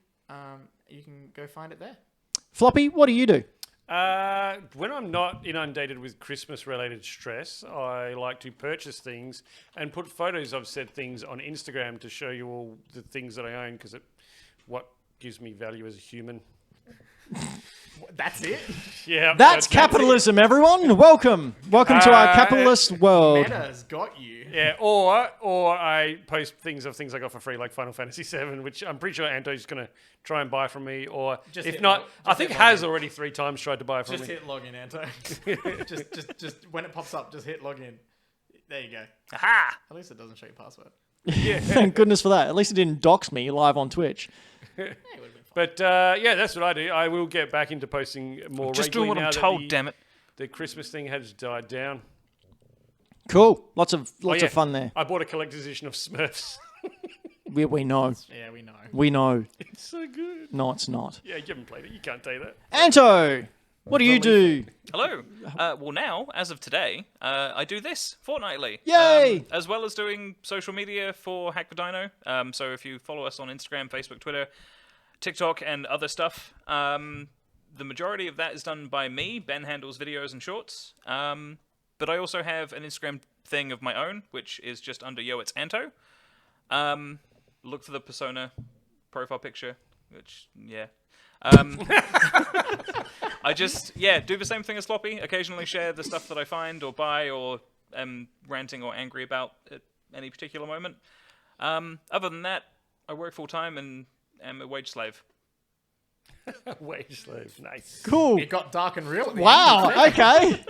S2: You can go find it there.
S5: Floppy, what do you do?
S3: When I'm not inundated with Christmas-related stress, I like to purchase things and put photos of said things on Instagram to show you all the things that I own because what gives me value as a human.
S2: That's it?
S3: Yeah.
S5: That's capitalism, everyone. Welcome to our capitalist world.
S2: Meta's got you.
S3: Yeah, or I post things I got for free, like Final Fantasy VII, which I'm pretty sure Anto's going to try and buy from me, or
S2: Just
S3: if
S2: hit
S3: not,
S2: log- just
S3: I think
S2: hit
S3: has
S2: login.
S3: already 3 times tried to buy it from
S2: Just
S3: me.
S2: hit login, Anto. just when it pops up, just hit login. There you go.
S4: Aha!
S2: At least it doesn't show your password.
S5: Thank goodness for that. At least it didn't dox me live on Twitch.
S2: Yeah, it would have been fine.
S3: But yeah, that's what I do. I will get back into posting more
S4: Just doing
S3: regularly
S4: what
S3: now
S4: I'm
S3: that
S4: told, damn it.
S3: the Christmas thing has died down.
S5: Cool. Lots of
S3: yeah.
S5: fun there.
S3: I bought a collector's edition of Smurfs.
S5: We know.
S2: Yeah, we know.
S5: We know.
S3: It's so good.
S5: No, it's not.
S3: Yeah, you haven't played it. You can't say that.
S5: Anto, what do you do?
S4: Hello. Well, now, as of today, I do this fortnightly.
S5: Yay!
S4: As well as doing social media for Hack the Dino. So if you follow us on Instagram, Facebook, Twitter, TikTok, and other stuff, the majority of that is done by me. Ben handles videos and shorts. But I also have an Instagram thing of my own, which is just under Yo, it's Anto. Look for the Persona profile picture, which, yeah. I just, do the same thing as Floppy. Occasionally share the stuff that I find or buy or am ranting or angry about at any particular moment. Other than that, I work full-time and am a wage slave.
S3: Wage slave. Nice.
S5: Cool.
S2: It got dark and real. At the
S5: Wow.
S2: end.
S5: Okay.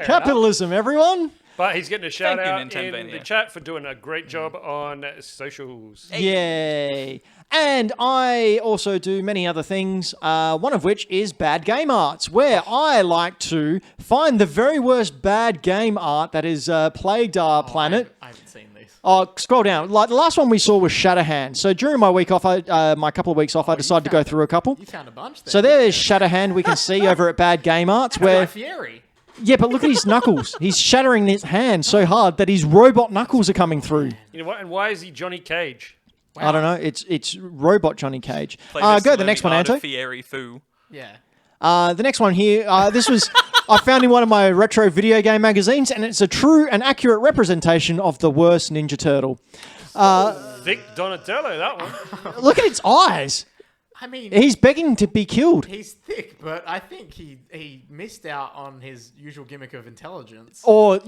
S5: Capitalism, everyone.
S3: But he's getting a shout
S4: Thank you,
S3: out in
S4: Nintendo.
S3: the chat for doing a great job on socials.
S5: Yay. And I also do many other things, one of which is bad game arts, where I like to find the very worst bad game art that has plagued our planet.
S2: I haven't seen these.
S5: Oh, scroll down. Like the last one we saw was Shatterhand. So during my week off, my couple of weeks off, I decided to go through a couple.
S2: You found a bunch there.
S5: So there's Shatterhand we can see over at Bad Game Arts, where
S2: Fieri.
S5: yeah, but look at his knuckles. He's shattering his hand so hard that his robot knuckles are coming through.
S3: You know what? And why is he Johnny Cage?
S5: I don't know. It's robot Johnny Cage.
S4: Play
S5: Go
S4: this
S5: to the
S4: learning
S5: next one,
S4: art of
S5: Anto.
S4: Fieri Fu.
S2: Yeah.
S5: The next one here, this was I found in one of my retro video game magazines, and it's a true and accurate representation of the worst Ninja Turtle.
S3: Thick Donatello, that one.
S5: Look at its eyes.
S2: I mean,
S5: He's begging to be killed.
S2: he's thick, but I think he missed out on his usual gimmick of intelligence.
S5: Or,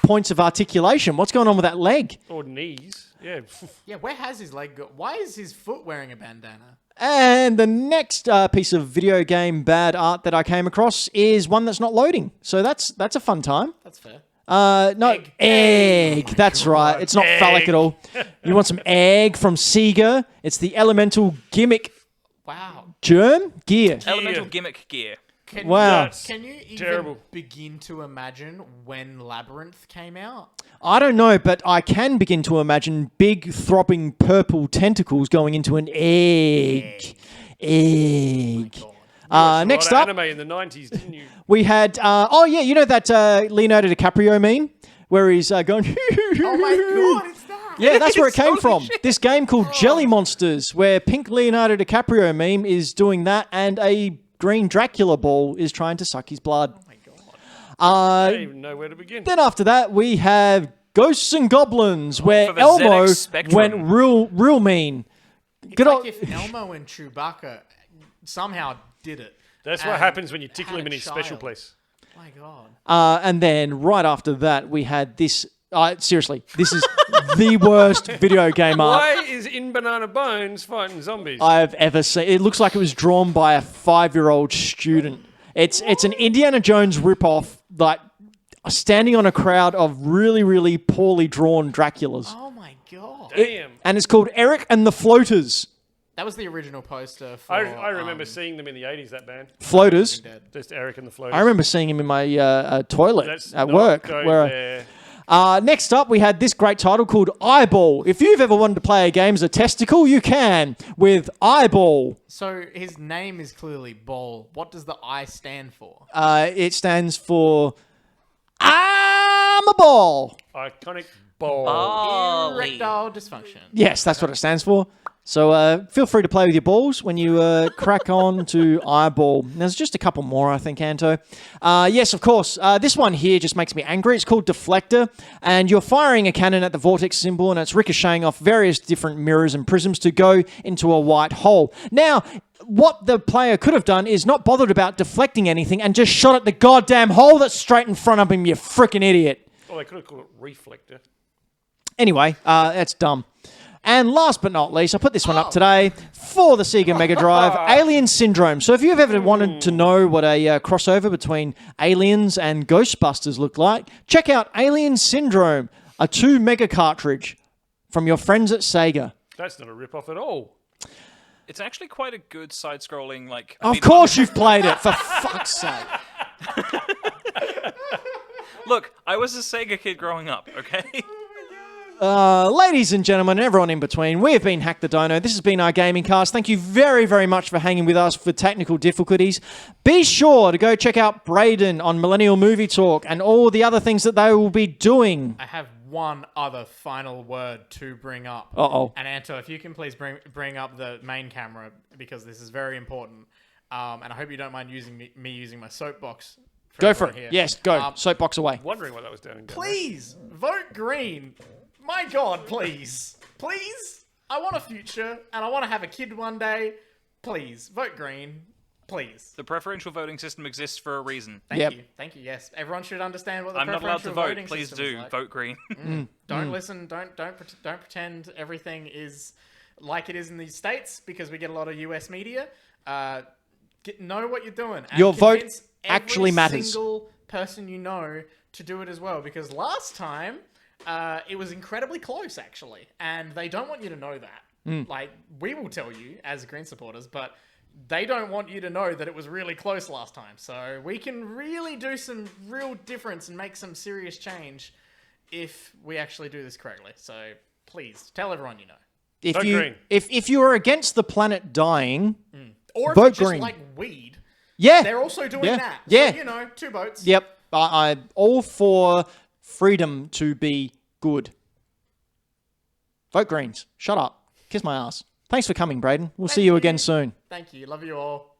S5: points of articulation. What's going on with that leg?
S3: Or knees. Yeah.
S2: Yeah, where has his leg got? Why is his foot wearing a bandana?
S5: And the next piece of video game bad art that I came across is one that's not loading. So that's a fun time.
S2: That's fair.
S5: No, egg. That's right. It's not phallic at all. You want some egg from Sega? It's the elemental gimmick
S2: Wow.
S5: germ gear.
S4: Elemental gimmick gear.
S2: Can
S5: Wow.
S2: Can you even
S3: terrible.
S2: begin to imagine when Labyrinth came out?
S5: I don't know, but I can begin to imagine big throbbing purple tentacles going into an egg. Egg. Next
S3: a lot
S5: up,
S3: of anime in the 90s, didn't you?
S5: we had that Leonardo DiCaprio meme where he's going.
S2: Oh my god, it's that!
S5: Yeah, that's where it came
S4: Holy
S5: from.
S4: shit.
S5: This game called Jelly Monsters, where pink Leonardo DiCaprio meme is doing that, and a green Dracula ball is trying to suck his blood.
S2: Oh my god.
S3: I don't even know where to begin.
S5: Then after that, we have Ghosts and Goblins, where
S4: for the
S5: Elmo
S4: ZX Spectrum.
S5: went real mean.
S2: It's
S5: Good
S2: like
S5: old-
S2: if Elmo and Chewbacca somehow did it.
S3: That's what
S2: and
S3: happens when you tickle
S2: had
S3: him
S2: a
S3: in his special
S2: child.
S3: place.
S2: My god.
S5: And then right after that, we had this. Seriously, this is the worst video game art
S3: Why is In Banana Bones fighting zombies?
S5: I've ever seen. It looks like it was drawn by a 5-year-old student. It's an Indiana Jones ripoff, like standing on a crowd of really poorly drawn Draculas.
S2: Oh my god.
S3: Damn.
S5: And it's called Eric and the Floaters.
S2: That was the original poster for...
S3: I remember seeing them in the 80s, that band.
S5: Floaters.
S3: Just Eric and the Floaters.
S5: I remember seeing him in my toilet
S3: Let's
S5: at
S3: not
S5: work.
S3: go
S5: Where,
S3: there.
S5: next up, we had this great title called Eyeball. If you've ever wanted to play a game as a testicle, you can with Eyeball.
S2: So his name is clearly Ball. What does the I stand for?
S5: It stands for I'm a ball.
S3: Iconic ball.
S2: Erectile dysfunction.
S5: Yes, that's what it stands for. So feel free to play with your balls when you crack on to Eyeball. There's just a couple more, I think, Anto. Yes, of course. This one here just makes me angry. It's called Deflector, and you're firing a cannon at the vortex symbol, and it's ricocheting off various different mirrors and prisms to go into a white hole. Now, what the player could have done is not bothered about deflecting anything and just shot at the goddamn hole that's straight in front of him, you frickin' idiot.
S3: Well, they could have called it Reflector.
S5: Anyway, that's dumb. And last but not least, I put this one up today for the Sega Mega Drive, Alien Syndrome. So if you've ever wanted to know what a crossover between Aliens and Ghostbusters looked like, check out Alien Syndrome, a 2 mega cartridge from your friends at Sega.
S3: That's not a rip-off at all.
S4: It's actually quite a good side-scrolling, like...
S5: Of course you've played it, for fuck's sake.
S4: Look, I was a Sega kid growing up, okay?
S5: Ladies and gentlemen, everyone in between, we have been Hack the Dino. This has been our gaming cast. Thank you very, very much for hanging with us for technical difficulties. Be sure to go check out Braden on Millennial Movie Talk and all the other things that they will be doing.
S2: I have one other final word to bring up.
S5: Uh-oh.
S2: And Anto, if you can please bring up the main camera, because this is very important. And I hope you don't mind using me using my soapbox.
S5: Go for it.
S2: Here.
S5: Yes, go. Soapbox away.
S3: Wondering what that was doing.
S2: Please, vote green. My God, please. Please? I want a future, and I want to have a kid one day. Please, vote green. Please.
S4: The preferential voting system exists for a reason.
S2: Thank you. Thank you, yes. Everyone should understand what the
S4: I'm not allowed
S2: preferential
S4: to vote.
S2: voting
S4: Please
S2: system is
S4: do.
S2: like.
S4: Vote green.
S2: Don't listen. Don't pretend everything is like it is in the States, because we get a lot of US media. Know what you're doing. And
S5: Your vote
S2: convince
S5: actually matters.
S2: Every single person you know to do it as well, because last time it was incredibly close, actually, and they don't want you to know that. Like, we will tell you as green supporters, but they don't want you to know that it was really close last time. So we can really do some real difference and make some serious change if we actually do this correctly. So please tell everyone you know.
S5: If you are against the planet dying,
S2: Or if
S5: vote
S2: you just
S5: green.
S2: like weed,
S5: yeah,
S2: they're also doing
S5: Yeah.
S2: that.
S5: Yeah.
S2: So, 2 votes.
S5: Yep. I'm all for freedom to be good. Vote Greens. Shut up. Kiss my ass. Thanks for coming, Braden. We'll see you again soon.
S2: Thank you. Love you all.